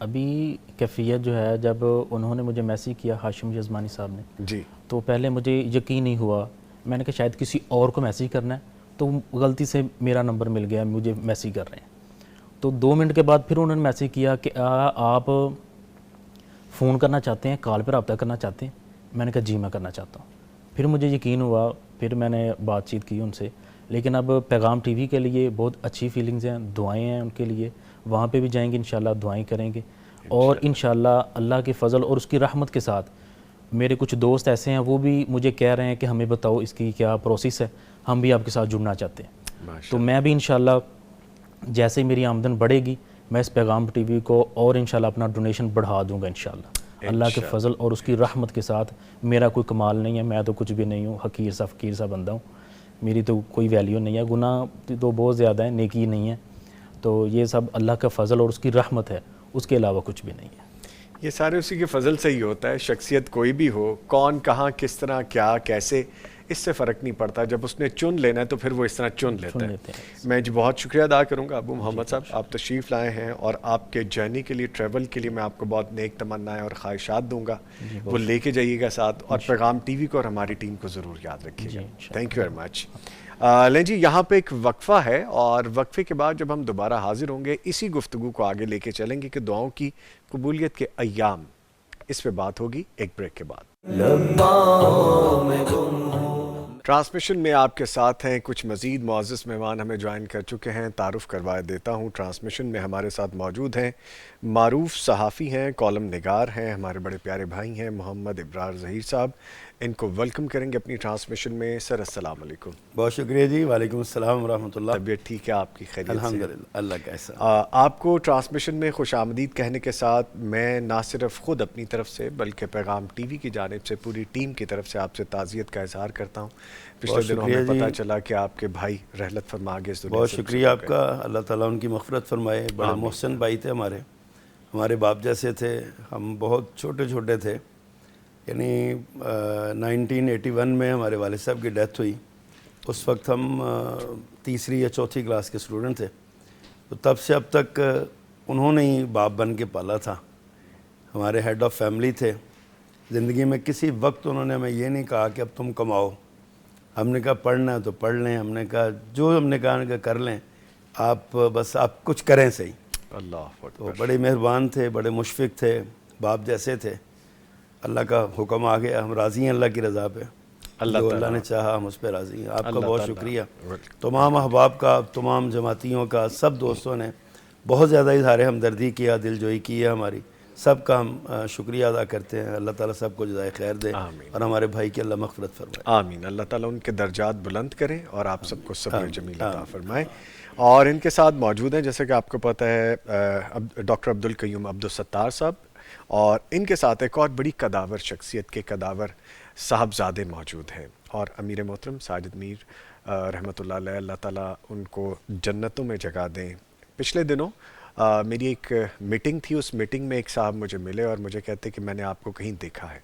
ابھی کیفیت جو ہے، جب انہوں نے مجھے میسیج کیا ہاشم یزمانی صاحب نے، جی، تو پہلے مجھے یقین نہیں ہوا، میں نے کہا شاید کسی اور کو میسیج کرنا ہے، تو غلطی سے میرا نمبر مل گیا، مجھے میسیج کر رہے ہیں۔ تو 2 منٹ کے بعد پھر انہوں نے میسیج کیا کہ آپ فون کرنا چاہتے ہیں، کال پر رابطہ کرنا چاہتے ہیں؟ میں نے کہا جی میں کرنا چاہتا ہوں۔ پھر مجھے یقین ہوا، پھر میں نے بات چیت کی ان سے، لیکن اب پیغام ٹی وی کے لیے بہت اچھی فیلنگز ہیں، دعائیں ہیں ان کے لیے، وہاں پہ بھی جائیں گے انشاءاللہ، دعائیں کریں گے، اور انشاءاللہ اللہ کے فضل اور اس کی رحمت کے ساتھ میرے کچھ دوست ایسے ہیں وہ بھی مجھے کہہ رہے ہیں کہ ہمیں بتاؤ اس کی کیا پروسیس ہے، ہم بھی آپ کے ساتھ جڑنا چاہتے ہیں۔ تو میں بھی انشاءاللہ جیسے میری آمدن بڑھے گی میں اس پیغام ٹی وی کو اور انشاءاللہ اپنا ڈونیشن بڑھا دوں گا انشاءاللہ، اللہ کے فضل اور اس کی رحمت کے ساتھ۔ میرا کوئی کمال نہیں ہے، میں تو کچھ بھی نہیں ہوں، حقیر سا فقیر سا بندہ ہوں، میری تو کوئی ویلیو نہیں ہے، گناہ تو بہت زیادہ ہے، نیکی نہیں ہے، تو یہ سب اللہ کا فضل اور اس کی رحمت ہے، اس کے علاوہ کچھ بھی نہیں ہے۔ یہ سارے اسی کے فضل سے ہی ہوتا ہے۔ شخصیت کوئی بھی ہو، کون کہاں کس طرح کیا کیسے، اس سے فرق نہیں پڑتا، جب اس نے چن لینا ہے تو پھر وہ اس طرح چن لیتا ہے۔ میں جی بہت شکریہ ادا کروں گا ابو محمد صاحب، آپ تشریف لائے ہیں، اور آپ کے جرنی کے لیے، ٹریول کے لیے میں آپ کو بہت نیک تمنائیں اور خواہشات دوں گا، وہ لے کے جائیے گا ساتھ، اور پیغام ٹی وی کو اور ہماری ٹیم کو ضرور یاد رکھیے گا۔ Thank you very much. لیں جی یہاں پہ ایک وقفہ ہے، اور وقفے کے بعد جب ہم دوبارہ حاضر ہوں گے اسی گفتگو کو آگے لے کے چلیں گے کہ دعاؤں کی قبولیت کے ایام، اس پہ بات ہوگی ایک بریک کے بعد۔ ٹرانسمیشن میں آپ کے ساتھ ہیں کچھ مزید معزز مہمان ہمیں جوائن کر چکے ہیں. تعارف کروا دیتا ہوں. ٹرانسمیشن میں ہمارے ساتھ موجود ہیں معروف صحافی ہیں, کالم نگار ہیں, ہمارے بڑے پیارے بھائی ہیں محمد ابرار ظہیر صاحب. ان کو ویلکم کریں گے اپنی ٹرانسمیشن میں. سر السلام علیکم. بہت شکریہ جی. وعلیکم السلام ورحمۃ اللہ. طبیعت ٹھیک ہے آپ کی؟ خیریت سے؟ الحمدللہ, اللہ کا احسان. آپ کو ٹرانسمیشن میں خوش آمدید کہنے کے ساتھ میں نہ صرف خود اپنی طرف سے بلکہ پیغام ٹی وی کی جانب سے پوری ٹیم کی طرف سے آپ سے تعزیت کا اظہار کرتا ہوں. پچھلے دنوں ہمیں پتہ چلا کہ آپ کے بھائی رحلت فرما گئے اس دنیا سے. بہت شکریہ آپ کا, اللہ تعالیٰ ان کی مغفرت فرمائے. بڑے محسن بھائی تھے ہمارے باپ جیسے تھے. ہم بہت چھوٹے چھوٹے تھے, یعنی 1981 میں ہمارے والد صاحب کی ڈیتھ ہوئی. اس وقت ہم تیسری یا چوتھی کلاس کے اسٹوڈنٹ تھے. تو تب سے اب تک انہوں نے ہی باپ بن کے پالا تھا. ہمارے ہیڈ آف فیملی تھے. زندگی میں کسی وقت انہوں نے ہمیں یہ نہیں کہا کہ اب تم کماؤ. ہم نے کہا پڑھنا ہے تو پڑھ لیں, ہم نے کہا جو ہم نے کہا کہ کر لیں, آپ بس آپ کچھ کریں صحیح. اللہ تو بڑے مہربان تھے, بڑے مشفق تھے, باپ جیسے تھے. اللہ کا حکم آ گیا, ہم راضی ہیں اللہ کی رضا پہ. جو اللہ نے چاہا ہم اس پہ راضی ہیں. آپ کا بہت شکریہ. تمام احباب کا, تمام جماعتیوں کا, سب دوستوں نے بہت زیادہ اظہار ہمدردی کیا, دل جوئی کی ہے ہماری. سب کا ہم شکریہ ادا کرتے ہیں. اللہ تعالیٰ سب کو جزائے خیر دے اور ہمارے بھائی کی اللہ مغفرت فرمائے. آمین. اللہ تعالیٰ ان کے درجات بلند کرے اور آپ سب کو صبر جمیل عطا فرمائے. اور ان کے ساتھ موجود ہیں جیسے کہ آپ کو پتہ ہے ڈاکٹر عبدالقیوم عبدالستار صاحب, اور ان کے ساتھ ایک اور بڑی قداور شخصیت کے قداور صاحبزادے موجود ہیں, اور امیر محترم ساجد میر رحمۃ اللہ علیہ, اللہ تعالیٰ ان کو جنتوں میں جگہ دیں. پچھلے دنوں میری ایک میٹنگ تھی. اس میٹنگ میں ایک صاحب مجھے ملے اور مجھے کہتے کہ میں نے آپ کو کہیں دیکھا ہے,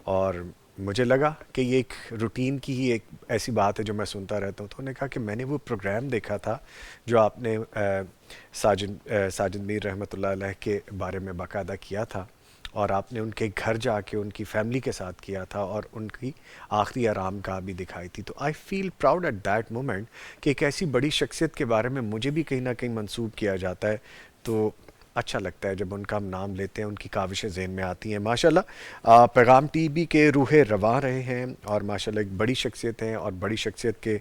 اور مجھے لگا کہ یہ ایک روٹین کی ہی ایک ایسی بات ہے جو میں سنتا رہتا ہوں. تو انہوں نے کہا کہ میں نے وہ پروگرام دیکھا تھا جو آپ نے ساجد میر رحمۃ اللہ علیہ کے بارے میں باقاعدہ کیا تھا, اور آپ نے ان کے گھر جا کے ان کی فیملی کے ساتھ کیا تھا اور ان کی آخری آرام گاہ بھی دکھائی تھی. تو آئی فیل پراؤڈ ایٹ دیٹ مومنٹ کہ ایک ایسی بڑی شخصیت کے بارے میں مجھے بھی کہیں نہ کہیں منسوب کیا جاتا ہے. تو اچھا لگتا ہے جب ان کا ہم نام لیتے ہیں, ان کی کاوشیں ذہن میں آتی ہیں. ماشاءاللہ پیغام ٹی وی کے روح رواں رہے ہیں, اور ماشاءاللہ ایک بڑی شخصیت ہیں, اور بڑی شخصیت کے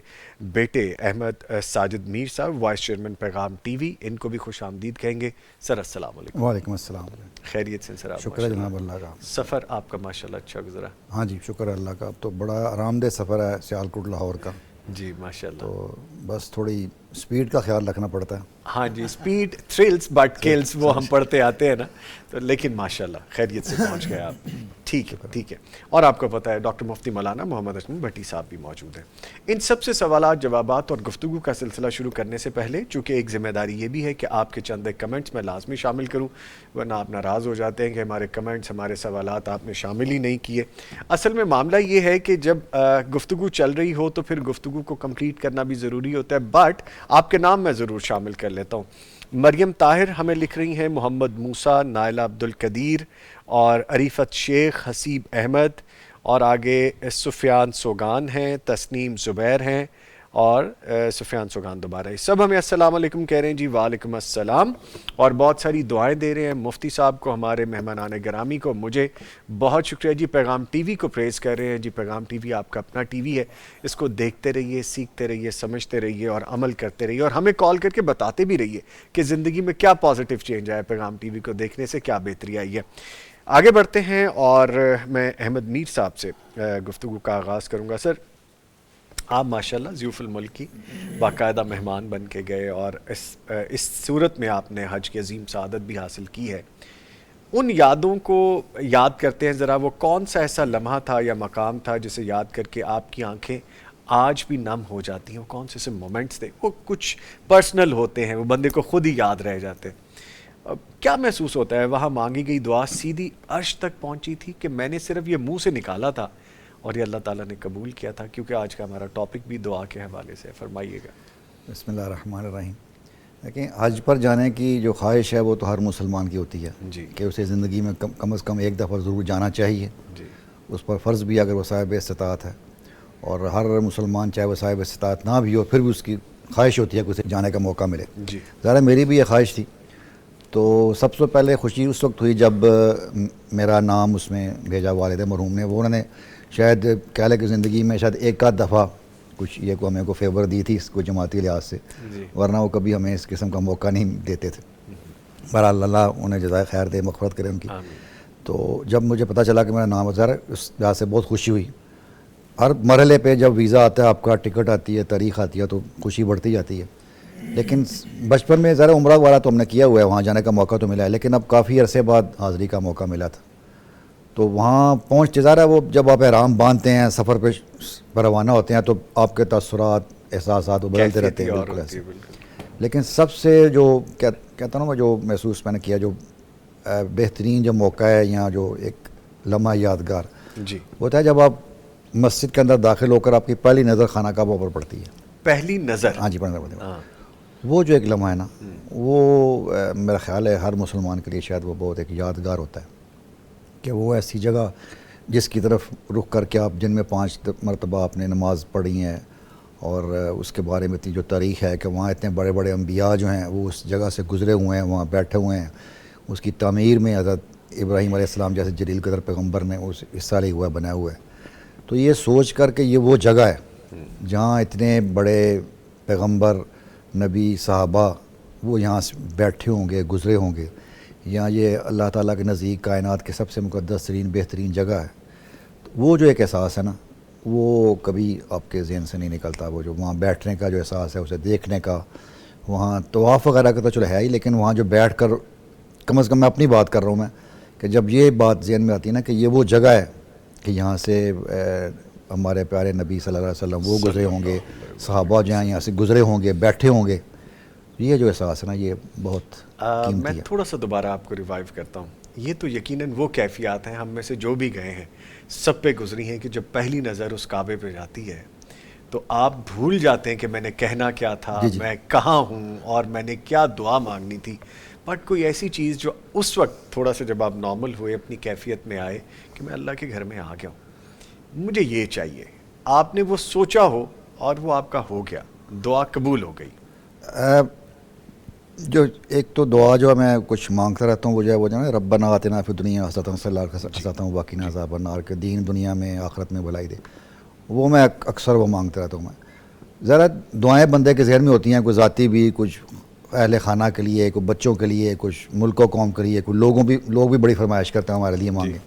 بیٹے احمد ساجد میر صاحب وائس چیئرمین پیغام ٹی وی, ان کو بھی خوش آمدید کہیں گے. سر السلام علیکم. وعلیکم السلام. خیریت سے سر؟ شکر ہے جناب اللہ کا. سفر آپ کا ماشاءاللہ اچھا گزرا؟ ہاں جی شکر ہے اللہ کا. اب تو بڑا آرام دہ سفر ہے سیالکوٹ لاہور کا. جی ماشاءاللہ. تو بس تھوڑی سپیڈ کا خیال رکھنا پڑتا ہے. ہاں جی, سپیڈ تھرلز بٹ کلز, وہ ہم پڑھتے آتے ہیں نا. تو لیکن ماشاءاللہ خیریت سے پہنچ گئے آپ. ٹھیک ہے ٹھیک ہے. اور آپ کو پتہ ہے ڈاکٹر مفتی مولانا محمد اشرف بھٹی صاحب بھی موجود ہیں. ان سب سے سوالات, جوابات اور گفتگو کا سلسلہ شروع کرنے سے پہلے چونکہ ایک ذمہ داری یہ بھی ہے کہ آپ کے چند ایک کمنٹس میں لازمی شامل کروں, ورنہ آپ ناراض ہو جاتے ہیں کہ ہمارے کمنٹس, ہمارے سوالات آپ نے شامل ہی نہیں کیے. اصل میں معاملہ یہ ہے کہ جب گفتگو چل رہی ہو تو پھر گفتگو کو کمپلیٹ کرنا بھی ضروری ہوتا ہے. بٹ آپ کے نام میں ضرور شامل کر لیتا ہوں. مریم طاہر ہمیں لکھ رہی ہیں, محمد موسیٰ, نائلہ عبدالقدیر اور عریفت شیخ, حسیب احمد, اور آگے سفیان سوگان ہیں, تسنیم زبیر ہیں, اور سفیان سوگان دوبارہ. سب ہمیں السلام علیکم کہہ رہے ہیں. جی وعلیکم السلام, اور بہت ساری دعائیں دے رہے ہیں مفتی صاحب کو, ہمارے مہمانان گرامی کو. مجھے بہت شکریہ جی. پیغام ٹی وی کو پریز کر رہے ہیں. جی پیغام ٹی وی آپ کا اپنا ٹی وی ہے, اس کو دیکھتے رہیے, سیکھتے رہیے, سمجھتے رہیے اور عمل کرتے رہیے, اور ہمیں کال کر کے بتاتے بھی رہیے کہ زندگی میں کیا پازیٹیو چینج آیا, پیغام ٹی وی کو دیکھنے سے کیا بہتری آئی ہے. آگے بڑھتے ہیں اور میں احمد میر صاحب سے گفتگو کا آغاز کروں گا. سر آپ ماشاءاللہ ضیوف الملک کی باقاعدہ مہمان بن کے گئے, اور اس صورت میں آپ نے حج کی عظیم سعادت بھی حاصل کی ہے. ان یادوں کو یاد کرتے ہیں ذرا, وہ کون سا ایسا لمحہ تھا یا مقام تھا جسے یاد کر کے آپ کی آنکھیں آج بھی نم ہو جاتی ہیں؟ کون سے مومنٹس تھے؟ وہ کچھ پرسنل ہوتے ہیں, وہ بندے کو خود ہی یاد رہ جاتے ہیں. کیا محسوس ہوتا ہے؟ وہاں مانگی گئی دعا سیدھی عرش تک پہنچی تھی کہ میں نے صرف یہ منہ سے نکالا تھا اور یہ اللہ تعالیٰ نے قبول کیا تھا؟ کیونکہ آج کا ہمارا ٹاپک بھی دعا کے حوالے سے. فرمائیے گا. بسم اللہ الرحمن الرحیم. دیکھیں, حج پر جانے کی جو خواہش ہے وہ تو ہر مسلمان کی ہوتی ہے جی, کہ اسے زندگی میں کم از کم ایک دفعہ ضرور جانا چاہیے. جی, اس پر فرض بھی اگر وہ صاحب استطاعت ہے, اور ہر مسلمان چاہے وہ صاحب استطاعت نہ بھی ہو پھر بھی اس کی خواہش ہوتی ہے کہ اسے جانے کا موقع ملے. جی, ظاہر میری بھی یہ خواہش تھی. تو سب سے پہلے خوشی اس وقت ہوئی جب میرا نام اس میں بھیجا والد مرحوم نے. وہ انہوں نے شاید کہہ لے کہ زندگی میں شاید ایک آدھ دفعہ کچھ یہ کو ہمیں کو فیور دی تھی اس کو جماعتی لحاظ سے, ورنہ وہ کبھی ہمیں اس قسم کا موقع نہیں دیتے تھے. بہرحال اللہ انہیں جزائے خیر دے, مغفرت کرے ان کی. تو جب مجھے پتہ چلا کہ میرا نام ظاہر ہے, اس لحاظ سے بہت خوشی ہوئی. ہر مرحلے پہ جب ویزا آتا ہے, آپ کا ٹکٹ آتی ہے, تاریخ آتی ہے, تو خوشی بڑھتی جاتی ہے. لیکن بچپن میں ذرا عمرہ والا تو ہم نے کیا ہوا ہے, وہاں جانے کا موقع تو ملا ہے, لیکن اب کافی عرصے بعد حاضری کا موقع ملا تھا. تو وہاں پہنچ ظاہر ہے وہ جب آپ احرام باندھتے ہیں, سفر پہ روانہ ہوتے ہیں, تو آپ کے تاثرات, احساسات وہ بدلتے رہتے ہیں. بالکل ایسے. لیکن سب سے جو کہتا ہوں میں, جو محسوس میں نے کیا, جو بہترین جو موقع ہے یا جو ایک لمحہ یادگار جی وہ ہوتا ہے جب آپ مسجد کے اندر داخل ہو کر آپ کی پہلی نظر خانہ کعبہ پر پڑتی ہے. پہلی نظر, ہاں جی, وہ جو ایک لمحہ ہے نا, وہ میرا خیال ہے ہر مسلمان کے لیے شاید وہ بہت ایک یادگار ہوتا ہے, کہ وہ ایسی جگہ جس کی طرف رخ کر کے آپ جن میں 5 مرتبہ آپ نے نماز پڑھی ہیں, اور اس کے بارے میں اتنی جو تاریخ ہے کہ وہاں اتنے بڑے بڑے انبیاء جو ہیں وہ اس جگہ سے گزرے ہوئے ہیں, وہاں بیٹھے ہوئے ہیں. اس کی تعمیر میں حضرت ابراہیم علیہ السلام جیسے جلیل قدر پیغمبر نے اس حصہ لیا ہوا ہے, بنایا ہوا ہے. تو یہ سوچ کر کہ یہ وہ جگہ ہے جہاں اتنے بڑے پیغمبر, نبی, صحابہ وہ یہاں سے بیٹھے ہوں گے, گزرے ہوں گے, یا یہ اللہ تعالیٰ کے نزدیک کائنات کے سب سے مقدس ترین بہترین جگہ ہے. وہ جو ایک احساس ہے نا, وہ کبھی آپ کے ذہن سے نہیں نکلتا. وہ جو وہاں بیٹھنے کا جو احساس ہے, اسے دیکھنے کا, وہاں طواف وغیرہ کا تو چلو ہے ہی, لیکن وہاں جو بیٹھ کر, کم از کم میں اپنی بات کر رہا ہوں میں, کہ جب یہ بات ذہن میں آتی ہے نا کہ یہ وہ جگہ ہے کہ یہاں سے ہمارے پیارے نبی صلی اللہ علیہ وسلم وہ گزرے ہوں گے, صحابہ جو ہیں یہاں سے گزرے ہوں گے, بیٹھے ہوں گے, یہ جو احساس ہے نا, یہ بہت میں قیمتی ہے. تھوڑا سا دوبارہ آپ کو ریوائیو کرتا ہوں. یہ تو یقیناً وہ کیفیات ہیں, ہم میں سے جو بھی گئے ہیں سب پہ گزری ہیں, کہ جب پہلی نظر اس کعبے پہ جاتی ہے تو آپ بھول جاتے ہیں کہ میں نے کہنا کیا تھا, میں کہاں ہوں, اور میں نے کیا دعا مانگنی تھی. بٹ کوئی ایسی چیز جو اس وقت تھوڑا سا جب آپ نارمل ہوئے, اپنی کیفیت میں آئے کہ میں اللہ کے گھر میں آ گیا ہوں, مجھے یہ چاہیے, آپ نے وہ سوچا ہو اور وہ آپ کا ہو گیا, دعا قبول ہو گئی. جو ایک تو دعا جو میں کچھ مانگتا رہتا ہوں, وہ جو ہے وہ جو ہے ربنا آتنا فی الدنیا حسنۃ صلی اللہ حسنۃ وقنا عذاب النار, کہ دین دنیا میں آخرت میں بھلائی دے. وہ میں اکثر وہ مانگتا رہتا ہوں. میں ذرا دعائیں بندے کے ذہن میں ہوتی ہیں, کوئی ذاتی بھی, کچھ اہل خانہ کے لیے, کوئی بچوں کے لیے, کچھ ملک و قوم کے لیے, کوئی لوگ بھی بڑی فرمائش کرتے ہیں ہمارے لیے مانگیں.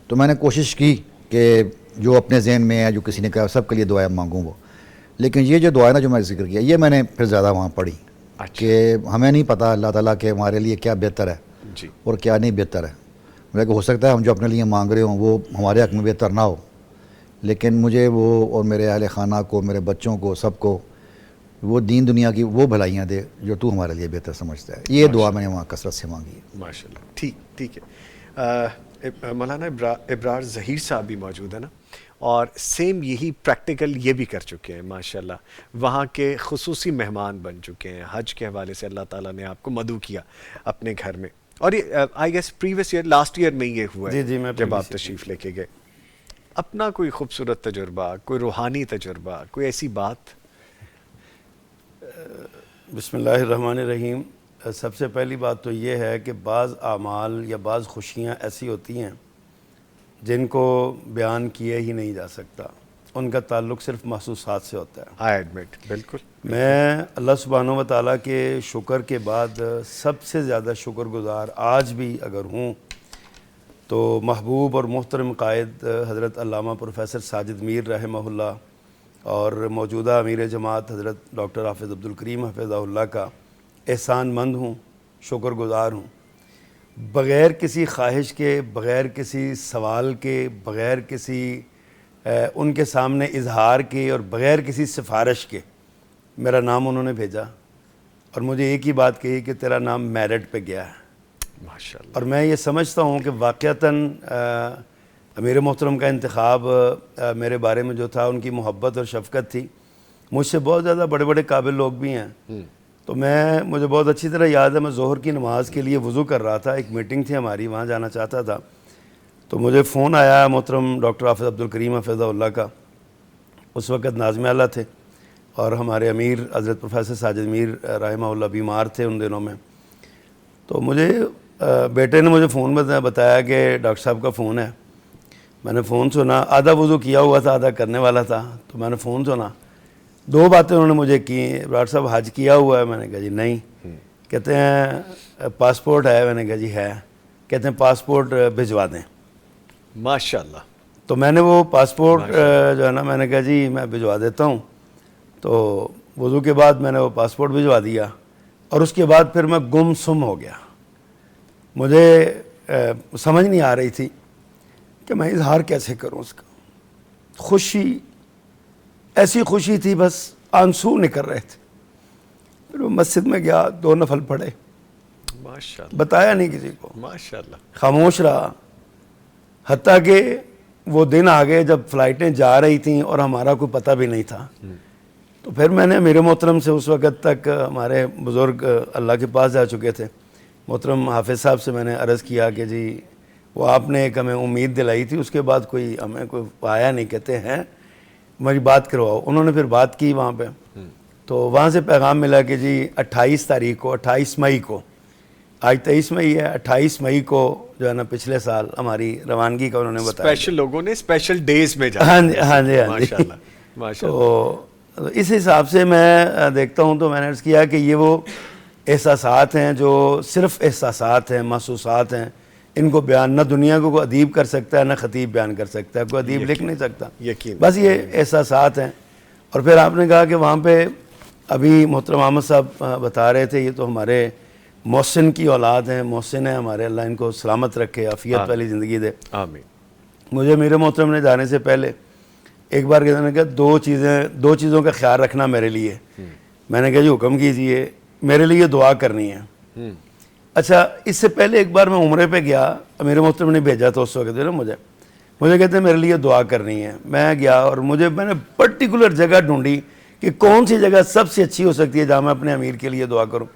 تو میں نے کوشش کی کہ جو اپنے ذہن میں ہے, جو کسی نے کہا, سب کے لیے دعائیں مانگوں وہ. لیکن یہ جو دعائیں نا جو میں نے ذکر کیا, یہ میں نے پھر زیادہ وہاں پڑھی, کہ ہمیں نہیں پتہ اللہ تعالیٰ کہ ہمارے لیے کیا بہتر ہے اور کیا نہیں بہتر ہے. میرے کو ہو سکتا ہے ہم جو اپنے لیے مانگ رہے ہوں وہ ہمارے حق میں بہتر نہ ہو, لیکن مجھے وہ اور میرے اہل خانہ کو, میرے بچوں کو, سب کو وہ دین دنیا کی وہ بھلائیاں دے جو تو ہمارے لیے بہتر سمجھتا ہے. یہ دعا میں نے وہاں کثرت سے مانگی ہے. ماشاء اللہ. ٹھیک ہے. مولانا ابرار ظہیر صاحب بھی موجود ہے نا, اور سیم یہی پریکٹیکل یہ بھی کر چکے ہیں ماشاءاللہ, وہاں کے خصوصی مہمان بن چکے ہیں. حج کے حوالے سے اللہ تعالیٰ نے آپ کو مدعو کیا اپنے گھر میں, اور یہ I guess previous year, last year میں یہ ہوا ہے جب آپ تشریف لے کے گئے. اپنا کوئی خوبصورت تجربہ, کوئی روحانی تجربہ, کوئی ایسی بات؟ بسم اللہ الرحمن الرحیم. سب سے پہلی بات تو یہ ہے کہ بعض اعمال یا بعض خوشیاں ایسی ہوتی ہیں جن کو بیان کیے ہی نہیں جا سکتا, ان کا تعلق صرف محسوسات سے ہوتا ہے. آئی ایڈمٹ, بالکل. میں اللہ سبحانہ و تعالیٰ کے شکر کے بعد سب سے زیادہ شکر گزار آج بھی اگر ہوں تو محبوب اور محترم قائد حضرت علامہ پروفیسر ساجد میر رحمہ اللہ اور موجودہ امیر جماعت حضرت ڈاکٹر حافظ عبدالکریم حفظہ اللہ کا احسان مند ہوں, شکر گزار ہوں. بغیر کسی خواہش کے, بغیر کسی سوال کے, بغیر کسی ان کے سامنے اظہار کے, اور بغیر کسی سفارش کے میرا نام انہوں نے بھیجا, اور مجھے ایک ہی بات کہی کہ تیرا نام میرٹ پہ گیا ہے. ماشاءاللہ. اور میں یہ سمجھتا ہوں کہ واقعتاً امیر محترم کا انتخاب میرے بارے میں جو تھا, ان کی محبت اور شفقت تھی. مجھ سے بہت زیادہ بڑے بڑے قابل لوگ بھی ہیں, تو مجھے بہت اچھی طرح یاد ہے, میں ظہر کی نماز کے لیے وضو کر رہا تھا, ایک میٹنگ تھی ہماری, وہاں جانا چاہتا تھا. تو مجھے فون آیا محترم ڈاکٹر حافظ عبدالکریم حفظہ اللہ کا. اس وقت ناظم اعلیٰ تھے اور ہمارے امیر حضرت پروفیسر ساجد میر رحمہ اللہ بیمار تھے ان دنوں میں. تو مجھے بیٹے نے مجھے فون بتایا کہ ڈاکٹر صاحب کا فون ہے. میں نے فون سنا, آدھا وضو کیا ہوا تھا, آدھا کرنے والا تھا, تو میں نے فون سنا. 2 باتیں انہوں نے مجھے کی. ڈاکٹر صاحب حج کیا ہوا ہے؟ میں نے کہا جی نہیں. کہتے ہیں پاسپورٹ ہے؟ میں نے کہا جی ہے. کہتے ہیں پاسپورٹ بھجوا دیں. ماشاءاللہ. تو میں نے وہ پاسپورٹ جو ہے نا, میں نے کہا جی میں بھجوا دیتا ہوں. تو وضو کے بعد میں نے وہ پاسپورٹ بھجوا دیا, اور اس کے بعد پھر میں گم سم ہو گیا. مجھے سمجھ نہیں آ رہی تھی کہ میں اظہار کیسے کروں اس کا. خوشی, ایسی خوشی تھی بس آنسو نکل رہے تھے. پھر وہ مسجد میں گیا, 2 نفل پڑھے, ماشاءاللہ. بتایا نہیں کسی کو, ماشاءاللہ. خاموش رہا. حتیٰ کہ وہ دن آ گئے جب فلائٹیں جا رہی تھیں اور ہمارا کوئی پتہ بھی نہیں تھا. تو پھر میں نے میرے محترم سے, اس وقت تک ہمارے بزرگ اللہ کے پاس جا چکے تھے, محترم حافظ صاحب سے میں نے عرض کیا کہ جی وہ آپ نے ایک ہمیں امید دلائی تھی, اس کے بعد کوئی ہمیں کوئی آیا نہیں. کہتے ہیں میری بات کرواؤ. انہوں نے پھر بات کی وہاں پہ, تو وہاں سے پیغام ملا کہ جی 28 تاریخ کو, 28 مئی کو, آج 23 مئی ہے, 28 مئی کو جو ہے نا پچھلے سال ہماری روانگی کا انہوں نے بتایا. اسپیشل لوگوں نے اسپیشل ڈیز میں جانا. ہاں جی ہاں جی ہاں جی. ماشاءاللہ. ماشاءاللہ. تو اس حساب سے میں دیکھتا ہوں, تو میں نے عرض کیا کہ یہ وہ احساسات ہیں جو صرف احساسات ہیں, محسوسات ہیں. ان کو بیان نہ دنیا کو کوئی ادیب کر سکتا ہے, نہ خطیب بیان کر سکتا ہے, کوئی ادیب لکھ نہیں سکتا. یقین. بس یہ احساسات ہیں. اور پھر آپ نے کہا کہ وہاں پہ ابھی محترم احمد صاحب بتا رہے تھے, یہ تو ہمارے محسن کی اولاد ہیں, محسن ہیں ہمارے, اللہ ان کو سلامت رکھے, عافیت والی زندگی دے. آمین. مجھے میرے محترم نے جانے سے پہلے ایک بار کہنے نے کہا 2 چیزوں کا خیال رکھنا میرے لیے. میں نے کہا جی حکم کیجئے. میرے لیے دعا کرنی ہے. اچھا, اس سے پہلے ایک بار میں عمرے پہ گیا, میرے محترم نے بھیجا تھا اس وقت نا مجھے کہتے ہیں میرے لیے دعا کرنی ہے. میں گیا اور میں نے پرٹیکولر جگہ ڈھونڈی کہ کون سی جگہ سب سے اچھی ہو سکتی ہے جہاں میں اپنے امیر کے لیے دعا کروں.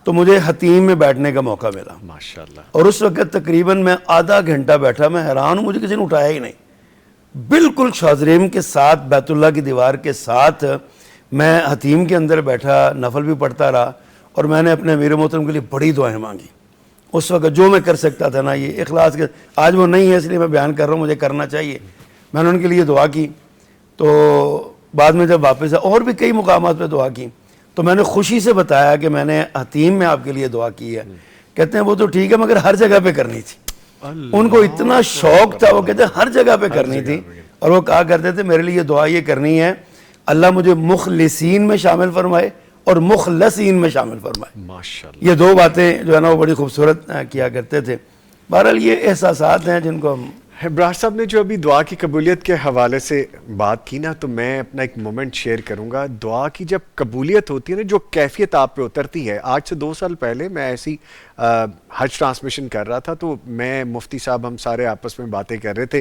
تو مجھے حتیم میں بیٹھنے کا موقع ملا. ماشاءاللہ. اور اس وقت تقریباً میں آدھا گھنٹہ بیٹھا. میں حیران ہوں, مجھے کسی نے اٹھایا ہی نہیں. بالکل شازریم کے ساتھ, بیت اللہ کی دیوار کے ساتھ میں حتیم کے اندر بیٹھا, نفل بھی پڑھتا رہا. اور میں نے اپنے امیر محترم کے لیے بڑی دعائیں مانگی. اس وقت جو میں کر سکتا تھا نا, یہ اخلاص کے, آج وہ نہیں ہے اس لیے میں بیان کر رہا ہوں, مجھے کرنا چاہیے. میں نے ان کے لیے دعا کی. تو بعد میں جب واپس اور بھی کئی مقامات پہ دعا کی, تو میں نے خوشی سے بتایا کہ میں نے حتیم میں آپ کے لیے دعا کی ہے. کہتے ہیں وہ تو ٹھیک ہے مگر ہر جگہ پہ کرنی تھی. ان کو اتنا شوق تھا, وہ کہتے ہیں ہر جگہ پہ کرنی تھی. اور وہ کہا کرتے تھے میرے لیے دعا یہ کرنی ہے, اللہ مجھے مخلصین میں شامل فرمائے اور مخلصین میں شامل فرمائے. ماشاءاللہ. یہ 2 باتیں جو ہے نا وہ بڑی خوبصورت کیا کرتے تھے. بہرحال یہ احساسات ہیں جن کو ہم. براڑ صاحب نے جو ابھی دعا کی قبولیت کے حوالے سے بات کی نا, تو میں اپنا ایک مومنٹ شیئر کروں گا. دعا کی جب قبولیت ہوتی ہے نا, جو کیفیت آپ پہ اترتی ہے. آج سے 2 سال پہلے میں ایسی حج ٹرانسمیشن کر رہا تھا, تو میں مفتی صاحب ہم سارے آپس میں باتیں کر رہے تھے.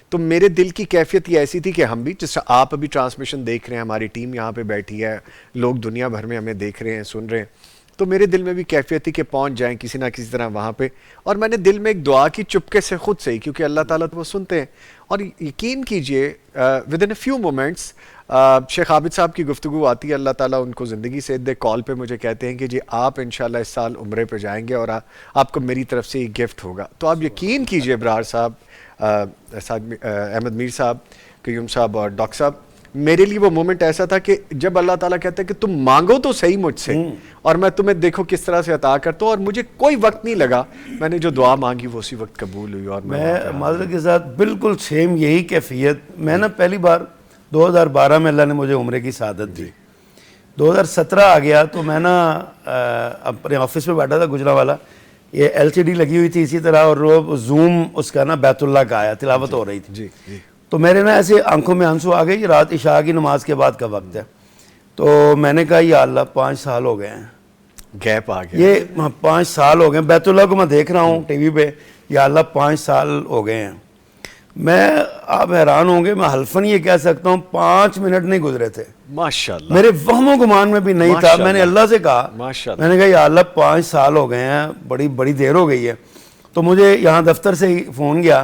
تو میرے دل کی کیفیت یہ ایسی تھی کہ ہم بھی, جس آپ ابھی ٹرانسمیشن دیکھ رہے ہیں, ہماری ٹیم یہاں پہ بیٹھی ہے, لوگ دنیا بھر میں ہمیں دیکھ رہے ہیں, سن رہے ہیں, تو میرے دل میں بھی کیفیت تھی کہ پہنچ جائیں کسی نہ کسی طرح وہاں پہ. اور میں نے دل میں ایک دعا کی چپکے سے خود سے ہی, کیونکہ اللہ تعالیٰ تو وہ سنتے ہیں. اور یقین کیجئے with in a few moments شیخ عابد صاحب کی گفتگو آتی ہے, اللہ تعالیٰ ان کو زندگی سے دے. کال پہ مجھے کہتے ہیں کہ جی آپ انشاءاللہ اس سال عمرے پہ جائیں گے اور آپ کو میری طرف سے یہ گفٹ ہوگا. تو آپ یقین کیجئے براڑ صاحب, احمد میر صاحب, قیوم صاحب اور ڈاکٹر صاحب, میرے لیے وہ مومنٹ ایسا تھا کہ جب اللہ تعالیٰ کہتا ہے کہ تم مانگو تو صحیح مجھ سے, اور میں تمہیں دیکھو کس طرح سے عطا کرتا ہوں. اور مجھے کوئی وقت نہیں لگا, میں نے جو دعا مانگی وہ اسی وقت قبول ہوئی. اور میں معذرت کے ساتھ بالکل سیم یہی کیفیت. میں نا پہلی بار 2012 میں اللہ نے مجھے عمرے کی سعادت دی. 2017 آ گیا تو میں نا اپنے آفس میں بیٹھا تھا گجرانوالا, یہ LCD لگی ہوئی تھی اسی طرح, اور وہ زوم اس کا نا بیت اللہ کا آیا, تلاوت ہو رہی تھی. جی جی. تو میرے نا ایسے آنکھوں میں آنسو آ گئے. یہ رات عشاء کی نماز کے بعد کا وقت ہے. تو میں نے کہا یا اللہ 5 سال ہو گئے ہیں, گیپ آ گیا. یہ 5 سال ہو گئے. بیت اللہ کو میں دیکھ رہا ہوں ٹی وی پہ, یا اللہ 5 سال ہو گئے ہیں. میں, آپ حیران ہوں گے, میں حلفاً یہ کہہ سکتا ہوں 5 منٹ نہیں گزرے تھے. ماشاءاللہ. میرے وہم و گمان میں بھی نہیں تھا. میں نے اللہ سے کہا, میں نے کہا یا اللہ 5 سال ہو گئے ہیں, بڑی دیر ہو گئی ہے. تو مجھے یہاں دفتر سے ہی فون گیا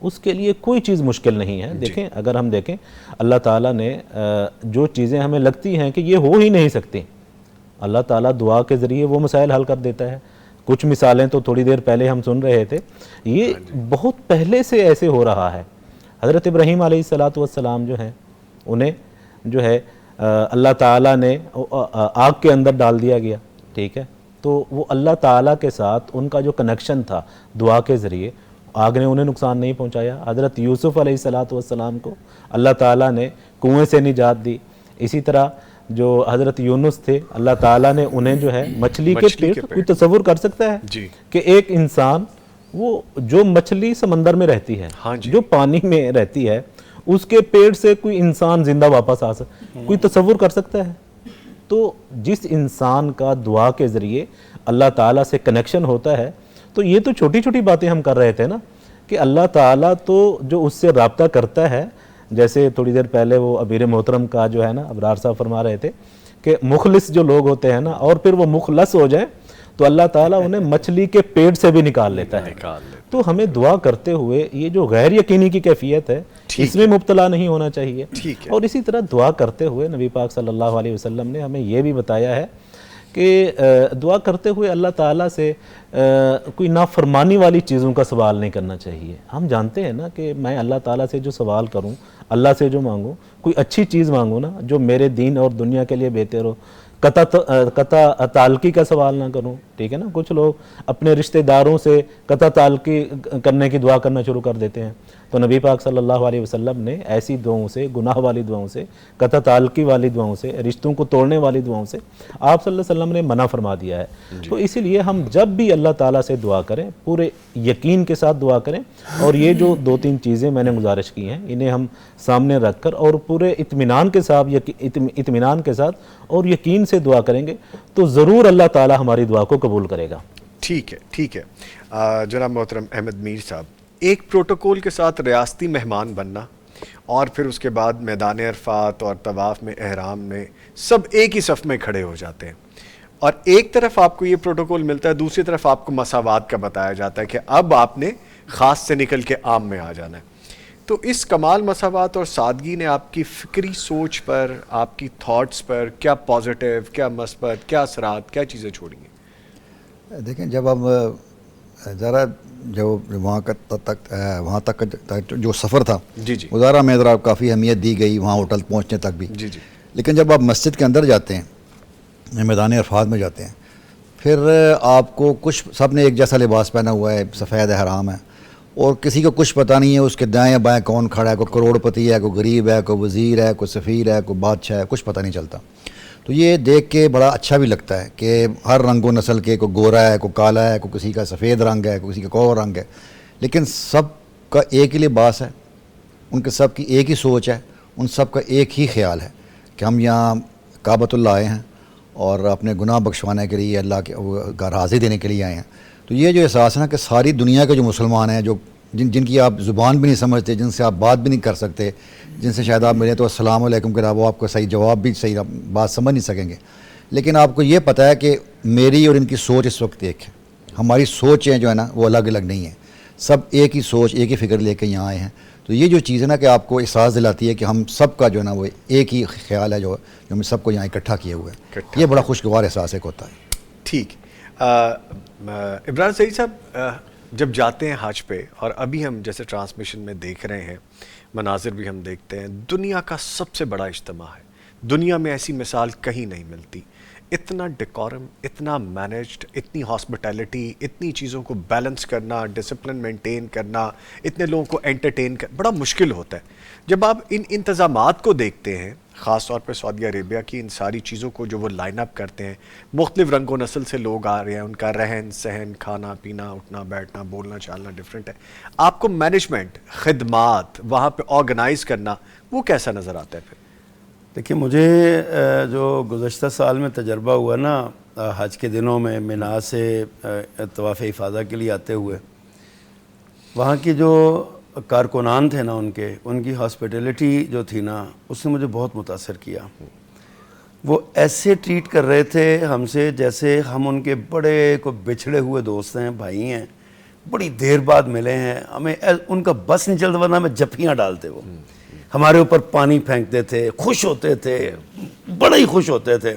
اس کے لیے کوئی چیز مشکل نہیں ہے. دیکھیں اگر ہم دیکھیں اللہ تعالیٰ نے جو چیزیں ہمیں لگتی ہیں کہ یہ ہو ہی نہیں سکتی, اللہ تعالیٰ دعا کے ذریعے وہ مسائل حل کر دیتا ہے. کچھ مثالیں تو تھوڑی دیر پہلے ہم سن رہے تھے, یہ بہت پہلے سے ایسے ہو رہا ہے. حضرت ابراہیم علیہ السلام جو ہیں, انہیں جو ہے اللہ تعالیٰ نے آگ کے اندر ڈال دیا گیا, ٹھیک ہے, تو وہ اللہ تعالیٰ کے ساتھ ان کا جو کنیکشن تھا دعا کے ذریعے, آگ نے انہیں نقصان نہیں پہنچایا. حضرت یوسف علیہ السلام کو اللہ تعالیٰ نے کنویں سے نجات دی. اسی طرح جو حضرت یونس تھے, اللہ تعالیٰ نے انہیں جو ہے مچھلی کے پیٹ, کوئی تصور کر سکتا ہے کہ ایک انسان وہ جو مچھلی سمندر میں رہتی ہے, جو پانی میں رہتی ہے, اس کے پیٹ سے کوئی انسان زندہ واپس آ سکتا, کوئی تصور کر سکتا ہے؟ تو جس انسان کا دعا کے ذریعے اللہ تعالیٰ سے کنیکشن ہوتا ہے, تو یہ تو چھوٹی چھوٹی باتیں ہم کر رہے تھے نا, کہ اللہ تعالیٰ تو جو اس سے رابطہ کرتا ہے, جیسے تھوڑی دیر پہلے وہ امیر محترم کا جو ہے نا ابرار صاحب فرما رہے تھے کہ مخلص جو لوگ ہوتے ہیں نا, اور پھر وہ مخلص ہو جائیں تو اللہ تعالیٰ انہیں مچھلی کے پیٹ سے بھی نکال لیتا ہے. تو ہمیں دعا کرتے ہوئے یہ جو غیر یقینی کی کیفیت ہے, اس میں مبتلا نہیں ہونا چاہیے. اور اسی طرح دعا کرتے ہوئے نبی پاک صلی اللہ علیہ وسلم نے ہمیں یہ بھی بتایا ہے کہ دعا کرتے ہوئے اللہ تعالیٰ سے کوئی نافرمانی والی چیزوں کا سوال نہیں کرنا چاہیے. ہم جانتے ہیں نا کہ میں اللہ تعالیٰ سے جو سوال کروں, اللہ سے جو مانگوں, کوئی اچھی چیز مانگوں نا جو میرے دین اور دنیا کے لیے بہتر ہو, قطع تعلقی کا سوال نہ کروں, ٹھیک ہے نا. کچھ لوگ اپنے رشتہ داروں سے قطع تعلقی کرنے کی دعا کرنا شروع کر دیتے ہیں. تو نبی پاک صلی اللہ علیہ وسلم نے ایسی دعاؤں سے, گناہ والی دعاؤں سے, قطع تعلقی والی دعاؤں سے, رشتوں کو توڑنے والی دعاؤں سے آپ صلی اللہ علیہ وسلم نے منع فرما دیا ہے. تو اسی لیے ہم جب بھی اللہ تعالیٰ سے دعا کریں پورے یقین کے ساتھ دعا کریں, اور یہ جو 2-3 چیزیں میں نے گزارش کی ہیں انہیں ہم سامنے رکھ کر اور پورے اطمینان کے ساتھ اور یقین سے دعا کریں گے تو ضرور اللہ تعالیٰ ہماری دعا کو قبول کرے گا. ٹھیک ہے. جناب محترم احمد میر صاحب, ایک پروٹوکول کے ساتھ ریاستی مہمان بننا اور پھر اس کے بعد میدان عرفات اور طواف میں احرام میں سب ایک ہی صف میں کھڑے ہو جاتے ہیں, اور ایک طرف آپ کو یہ پروٹوکول ملتا ہے, دوسری طرف آپ کو مساوات کا بتایا جاتا ہے کہ اب آپ نے خاص سے نکل کے عام میں آ جانا ہے. تو اس کمال مساوات اور سادگی نے آپ کی فکری سوچ پر, آپ کی تھاٹس پر کیا پازیٹیو, کیا مثبت, کیا اثرات, کیا چیزیں چھوڑی ہیں؟ دیکھیں جب ہم ذرا جو وہاں تک جو سفر تھا, وہ ذرا میں ذرا کافی اہمیت دی گئی وہاں ہوٹل پہنچنے تک بھی. لیکن جب آپ مسجد کے اندر جاتے ہیں, میدان عرفات میں جاتے ہیں, پھر آپ کو کچھ سب نے ایک جیسا لباس پہنا ہوا ہے, سفید احرام ہے, اور کسی کو کچھ پتہ نہیں ہے اس کے دائیں بائیں کون کھڑا ہے, کوئی کروڑ پتی ہے, کوئی غریب ہے, کوئی وزیر ہے, کوئی سفیر ہے, کوئی بادشاہ ہے, کچھ پتہ نہیں چلتا. تو یہ دیکھ کے بڑا اچھا بھی لگتا ہے کہ ہر رنگ و نسل کے, کوئی گورا ہے, کوئی کالا ہے, کوئی کسی کا سفید رنگ ہے, کوئی کسی کا اور رنگ ہے, لیکن سب کا ایک ہی لباس ہے, ان کے سب کی ایک ہی سوچ ہے, ان سب کا ایک ہی خیال ہے کہ ہم یہاں کعبۃ اللہ آئے ہیں اور اپنے گناہ بخشوانے کے لیے, اللہ کے کا راضی دینے کے لیے آئے ہیں. تو یہ جو احساس ہے نا کہ ساری دنیا کے جو مسلمان ہیں, جو جن کی آپ زبان بھی نہیں سمجھتے, جن سے آپ بات بھی نہیں کر سکتے, جن سے شاید آپ ملیں تو السلام علیکم کے علاوہ آپ کو صحیح جواب بھی, صحیح بات سمجھ نہیں سکیں گے, لیکن آپ کو یہ پتہ ہے کہ میری اور ان کی سوچ اس وقت ایک ہے. ہماری سوچیں جو ہے نا وہ الگ الگ نہیں ہیں, سب ایک ہی سوچ, ایک ہی فکر لے کے یہاں آئے ہیں. تو یہ جو چیز ہے نا کہ آپ کو احساس دلاتی ہے کہ ہم سب کا جو ہے نا وہ ایک ہی خیال ہے, جو ہم سب کو یہاں اکٹھا کیے ہوئے ہیں. یہ بڑا خوشگوار احساس ایک ہوتا ہے. ٹھیک. ابراہیم سعید صاحب, جب جاتے ہیں حج پہ, اور ابھی ہم جیسے ٹرانسمیشن میں دیکھ رہے ہیں, مناظر بھی ہم دیکھتے ہیں, دنیا کا سب سے بڑا اجتماع ہے, دنیا میں ایسی مثال کہیں نہیں ملتی. اتنا ڈیکورم, اتنا مینجڈ, اتنی ہاسپٹیلٹی, اتنی چیزوں کو بیلنس کرنا, ڈسپلن مینٹین کرنا, اتنے لوگوں کو انٹرٹین کرنا بڑا مشکل ہوتا ہے. جب آپ ان انتظامات کو دیکھتے ہیں, خاص طور پہ سعودی عربیہ کی ان ساری چیزوں کو جو وہ لائن اپ کرتے ہیں, مختلف رنگ و نسل سے لوگ آ رہے ہیں, ان کا رہن سہن, کھانا پینا, اٹھنا بیٹھنا, بولنا چالنا ڈفرینٹ ہے, آپ کو مینجمنٹ, خدمات وہاں پہ آرگنائز کرنا وہ کیسا نظر آتا ہے پھر؟ دیکھیے, مجھے جو گزشتہ سال میں تجربہ ہوا نا حج کے دنوں میں منا سے طواف افاضہ کے لیے آتے ہوئے, وہاں کی جو کارکنان تھے نا ان کی ہاسپٹیلٹی جو تھی نا, اس نے مجھے بہت متاثر کیا. وہ ایسے ٹریٹ کر رہے تھے ہم سے جیسے ہم ان کے بڑے کو بچھڑے ہوئے دوست ہیں, بھائی ہیں. بڑی دیر بعد ملے ہیں, ہمیں ان کا بس نہیں چلتا, ورنہ ہمیں جپیاں ڈالتے, وہ ہمارے اوپر پانی پھینکتے تھے, خوش ہوتے تھے, بڑے ہی خوش ہوتے تھے.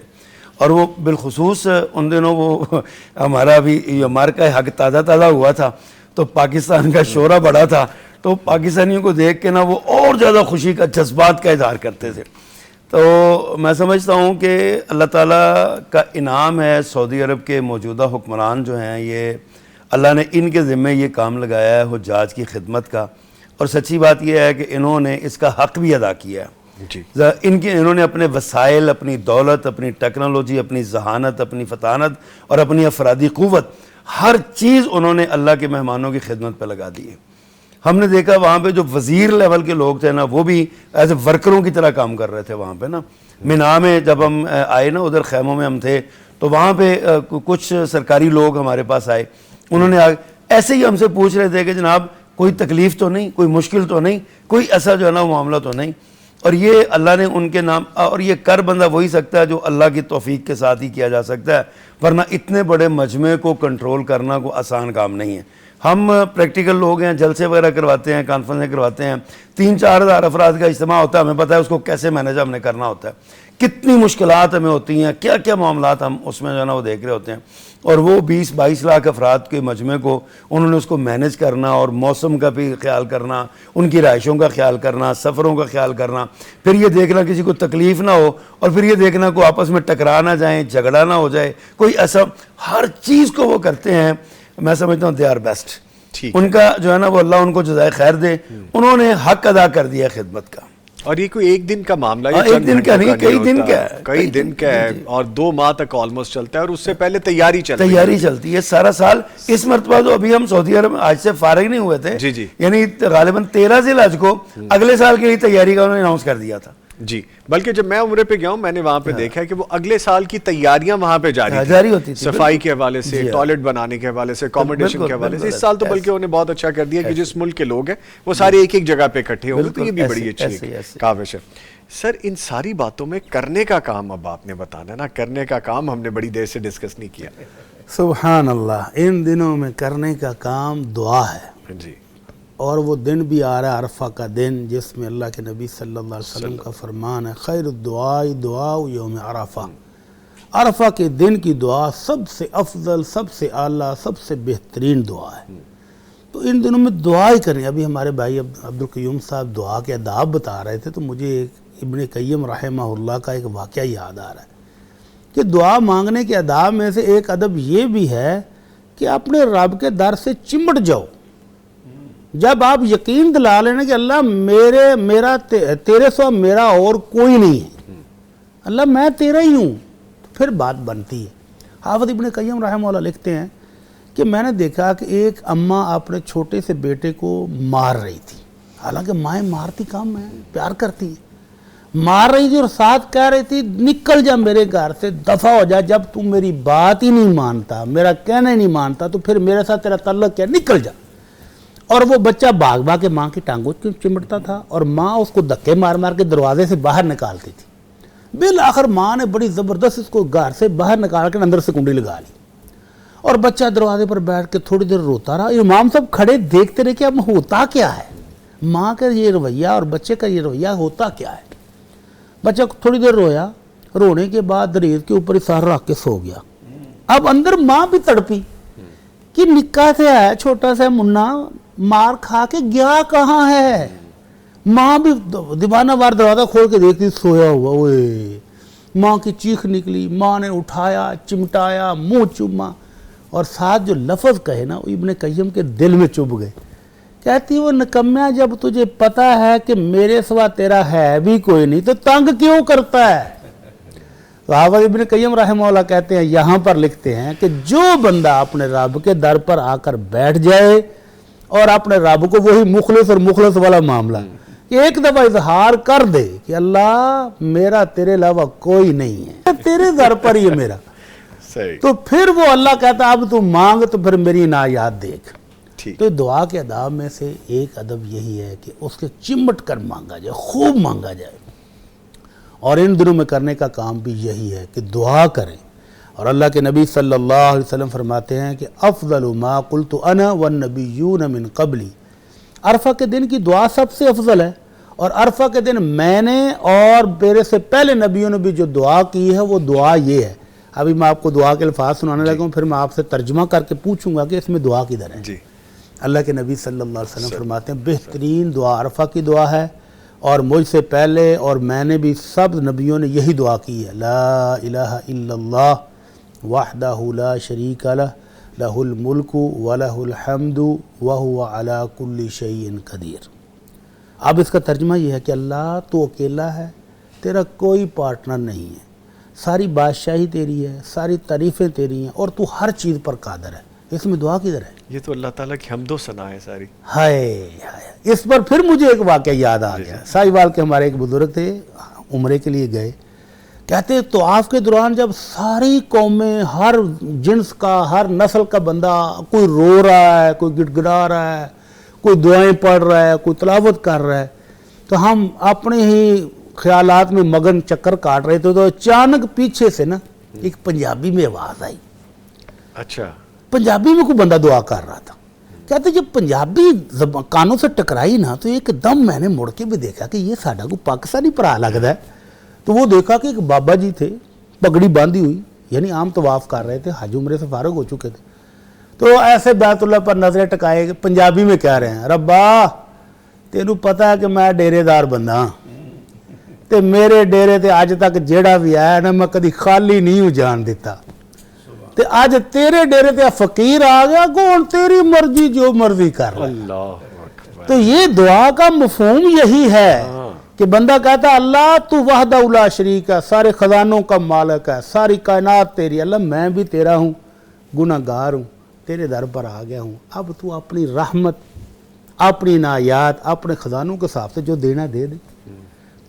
اور وہ بالخصوص ان دنوں وہ ہمارا بھی ہمارا حق تازہ تازہ ہوا تھا, تو پاکستان کا شورا بڑا تھا, تو پاکستانیوں کو دیکھ کے نا وہ اور زیادہ خوشی کا جذبات کا اظہار کرتے تھے. تو میں سمجھتا ہوں کہ اللہ تعالیٰ کا انعام ہے, سعودی عرب کے موجودہ حکمران جو ہیں, یہ اللہ نے ان کے ذمے یہ کام لگایا ہے حجاج کی خدمت کا, اور سچی بات یہ ہے کہ انہوں نے اس کا حق بھی ادا کیا ہے. جی انہوں نے اپنے وسائل, اپنی دولت, اپنی ٹیکنالوجی, اپنی ذہانت, اپنی فطانت اور اپنی افرادی قوت, ہر چیز انہوں نے اللہ کے مہمانوں کی خدمت پہ لگا دی ہے. ہم نے دیکھا وہاں پہ جو وزیر لیول کے لوگ تھے نا, وہ بھی ایز اے ورکروں کی طرح کام کر رہے تھے وہاں پہ نا. مینا میں جب ہم آئے نا, ادھر خیموں میں ہم تھے, تو وہاں پہ کچھ سرکاری لوگ ہمارے پاس آئے, انہوں نے ایسے ہی ہم سے پوچھ رہے تھے کہ جناب کوئی تکلیف تو نہیں, کوئی مشکل تو نہیں, کوئی ایسا جو ہے نا معاملہ تو نہیں. اور یہ اللہ نے ان کے نام, اور یہ کر بندہ وہی سکتا ہے جو اللہ کی توفیق کے ساتھ ہی کیا جا سکتا ہے, ورنہ اتنے بڑے مجمع کو کنٹرول کرنا کوئی آسان کام نہیں ہے. ہم پریکٹیکل لوگ ہیں, جلسے وغیرہ کرواتے ہیں, کانفرنسیں کرواتے ہیں, 3-4 ہزار افراد کا اجتماع ہوتا ہے, ہمیں پتہ ہے اس کو کیسے مینیج ہم نے کرنا ہوتا ہے, کتنی مشکلات ہمیں ہوتی ہیں, کیا کیا معاملات ہم اس میں جو ہے نا وہ دیکھ رہے ہوتے ہیں. اور وہ 20-22 لاکھ افراد کے مجمع کو انہوں نے اس کو مینیج کرنا, اور موسم کا بھی خیال کرنا, ان کی رہائشوں کا خیال کرنا, سفروں کا خیال کرنا, پھر یہ دیکھنا کسی کو تکلیف نہ ہو, اور پھر یہ دیکھنا کوئی آپس میں ٹکرا نہ جائیں, جھگڑا نہ ہو جائے, کوئی ایسا, ہر چیز کو وہ کرتے ہیں. میں سمجھتا ہوں دے آر بیسٹ. ان کا جو ہے نا وہ اللہ ان کو جزائے خیر دے, انہوں نے حق ادا کر دیا خدمت کا. اور یہ کوئی ایک دن کا معاملہ ہے, ایک دن کا نہیں, کئی دن کا ہے, کئی دن کا ہے, اور 2 ماہ تک آلموسٹ چلتا ہے, اور اس سے پہلے تیاری چلتی ہے سارا سال. اس مرتبہ تو ابھی ہم سعودی عرب آج سے فارغ نہیں ہوئے تھے, جی یعنی غالباً 13 ذی الحج کو اگلے سال کے لیے تیاری کا انہوں نے اناؤنس کر دیا تھا. جی, بلکہ جب میں عمرے پہ گیا ہوں, میں نے وہاں پہ دیکھا ہے کہ وہ اگلے سال کی تیاریاں وہاں پہ جاری ہوتی تھی, صفائی کے حوالے سے, ٹوائلٹ بنانے کے حوالے سے, اکوموڈیشن کے حوالے سے. اس سال تو بلکہ انہوں نے بہت اچھا کر دیا کہ جس ملک کے لوگ ہیں وہ سارے ایک جگہ پہ اکٹھے ہو گئے, تو یہ بھی بڑی اچھی کاوش ہے. سر, ان ساری باتوں میں کرنے کا کام اب آپ نے بتانا نا, کرنے کا کام ہم نے بڑی دیر سے ڈسکس نہیں کیا. سبحان اللہ, ان دنوں میں کرنے کا کام دعا ہے. جی, اور وہ دن بھی آ رہا ہے عرفہ کا دن, جس میں اللہ کے نبی صلی اللہ علیہ وسلم کا فرمان ہے, خیر الدعاء دعاء یوم عرفہ. عرفہ کے دن کی دعا سب سے افضل, سب سے اعلیٰ, سب سے بہترین دعا ہے. تو ان دنوں میں دعا ہی کریں. ابھی ہمارے بھائی عبدالقیوم صاحب دعا کے آداب بتا رہے تھے, تو مجھے ابن قیم رحمہ اللہ کا ایک واقعہ یاد آ رہا ہے کہ دعا مانگنے کے آداب میں سے ایک ادب یہ بھی ہے کہ اپنے رب کے در سے چمٹ جاؤ. جب آپ یقین دلا لینا کہ اللہ میرا تیرے سوا میرا اور کوئی نہیں ہے, اللہ میں تیرا ہی ہوں, تو پھر بات بنتی ہے. حافظ ابن قیم رحمہ اللہ لکھتے ہیں کہ میں نے دیکھا کہ ایک اماں اپنے چھوٹے سے بیٹے کو مار رہی تھی, حالانکہ مائیں مارتی کام ہے, پیار کرتی ہیں, مار رہی تھی اور ساتھ کہہ رہی تھی نکل جا میرے گھر سے, دفع ہو جا, جب تم میری بات ہی نہیں مانتا, میرا کہنا ہی نہیں مانتا, تو پھر میرے ساتھ تیرا تعلق کیا, نکل جا. اور وہ بچہ بھاگ بھاگ کے ماں کی ٹانگوں چمٹتا تھا, اور ماں اس کو دھکے مار مار کے دروازے سے باہر نکالتی تھی. بالآخر ماں نے بڑی زبردست اس کو گھر سے باہر نکال کے اندر سے کنڈی لگا لی, اور بچہ دروازے پر بیٹھ کے تھوڑی دیر روتا رہا. امام صاحب کھڑے دیکھتے رہے کہ اب ہوتا کیا ہے, ماں کا یہ رویہ اور بچے کا یہ رویہ ہوتا کیا ہے. بچہ تھوڑی دیر رویا, رونے کے بعد دریز کے اوپر ہی سر رکھ کے سو گیا. اب اندر ماں بھی تڑپی کہ نکاح سے آیا چھوٹا سا منا, مار کھا کے گیا کہاں ہے. ماں بھی دیوانہ وار دروازہ کھول کے دیکھتی, سویا ہوا. اوے, ماں کی چیخ نکلی, ماں نے اٹھایا, چمٹایا, منہ چوما, اور ساتھ جو لفظ کہے نا وہ ابن قیم کے دل میں چبھ گئے. کہتی وہ نکمیا, جب تجھے پتا ہے کہ میرے سوا تیرا ہے بھی کوئی نہیں تو تنگ کیوں کرتا ہے. حافظ ابن قیم رحمہ اللہ کہتے ہیں, یہاں پر لکھتے ہیں کہ جو بندہ اپنے رب کے در پر آ کر بیٹھ جائے اور اپنے رب کو وہی مخلص اور مخلص والا معاملہ ایک دفعہ اظہار کر دے کہ اللہ میرا تیرے علاوہ کوئی نہیں ہے, تیرے در پر ہی ہے میرا, تو پھر وہ اللہ کہتا اب تو مانگ, تو پھر میری عنایات دیکھ. تو دعا کے اداب میں سے ایک ادب یہی ہے کہ اس کے چمٹ کر مانگا جائے, خوب مانگا جائے. اور ان دنوں میں کرنے کا کام بھی یہی ہے کہ دعا کریں, اور اللہ کے نبی صلی اللہ علیہ وسلم فرماتے ہیں کہ افضل ما قلت انا والنبیون من قبلی، عرفہ کے دن کی دعا سب سے افضل ہے، اور عرفہ کے دن میں نے اور میرے سے پہلے نبیوں نے بھی جو دعا کی ہے وہ دعا یہ ہے. ابھی میں آپ کو دعا کے الفاظ سنانے لگا ہوں، پھر میں آپ سے ترجمہ کر کے پوچھوں گا کہ اس میں دعا کدھر ہے. جی. اللہ کے نبی صلی اللہ علیہ وسلم فرماتے ہیں بہترین دعا عرفہ کی دعا ہے، اور مجھ سے پہلے اور میں نے بھی سب نبیوں نے یہی دعا کی ہے. لا الہ الا اللہ وحدہ لا شریک لہ لہ الملک ولہ الحمد وہو علی کل شیء قدیر. اب اس کا ترجمہ یہ ہے کہ اللہ تو اکیلا ہے، تیرا کوئی پارٹنر نہیں ہے، ساری بادشاہی تیری ہے، ساری تعریفیں تیری ہیں، اور تو ہر چیز پر قادر ہے. اس میں دعا کدھر ہے؟ یہ تو اللہ تعالیٰ کی حمد و ثنا ہے ساری. ہائے ہائے. اس پر پھر مجھے ایک واقعہ یاد آ گیا. ساہیوال کے ہمارے ایک بزرگ تھے، عمرے کے لیے گئے، کہتے طواف کے دوران جب ساری قومیں، ہر جنس کا، ہر نسل کا بندہ، کوئی رو رہا ہے، کوئی گڑ گڑا رہا ہے، کوئی دعائیں پڑھ رہا ہے، کوئی تلاوت کر رہا ہے، تو ہم اپنے ہی خیالات میں مگن چکر کاٹ رہے تھے، تو اچانک پیچھے سے نا ایک پنجابی میں آواز آئی. اچھا. پنجابی میں کوئی بندہ دعا کر رہا تھا. کہتے جب پنجابی کانوں سے ٹکرائی نا تو ایک دم میں نے مڑ کے بھی دیکھا کہ یہ ساڈا کوئی پاکستانی پرا لگتا ہے. تو وہ دیکھا کہ ایک بابا جی تھے، پگڑی باندھی ہوئی، یعنی عام طواف کر رہے تھے، حج عمرے سے فارغ ہو چکے تھے. تو ایسے بیت اللہ پر نظریں ٹکائے کہ پنجابی میں کہہ رہے ہیں ربا تینوں پتا ہے کہ میں ڈیرے دار بندہ ہاں، تے میرے ڈیرے تے اج تک جیڑا بھی آیا نا میں کدی خالی نہیں ہوں جان دیتا، تے آج تیرے ڈیرے تے فقیر آ گیا، کون تیری مرضی جو مرضی کر رہا ہے. اللہ اکبر. تو یہ دعا کا مفہوم یہی ہے کہ بندہ کہتا ہے اللہ تو وحدہ لا شریک ہے، سارے خزانوں کا مالک ہے، ساری کائنات تیری. اللہ میں بھی تیرا ہوں، گناہ گار ہوں، تیرے در پر آ گیا ہوں، اب تو اپنی رحمت، اپنی عنایات، اپنے خزانوں کے حساب سے جو دینا دے دے.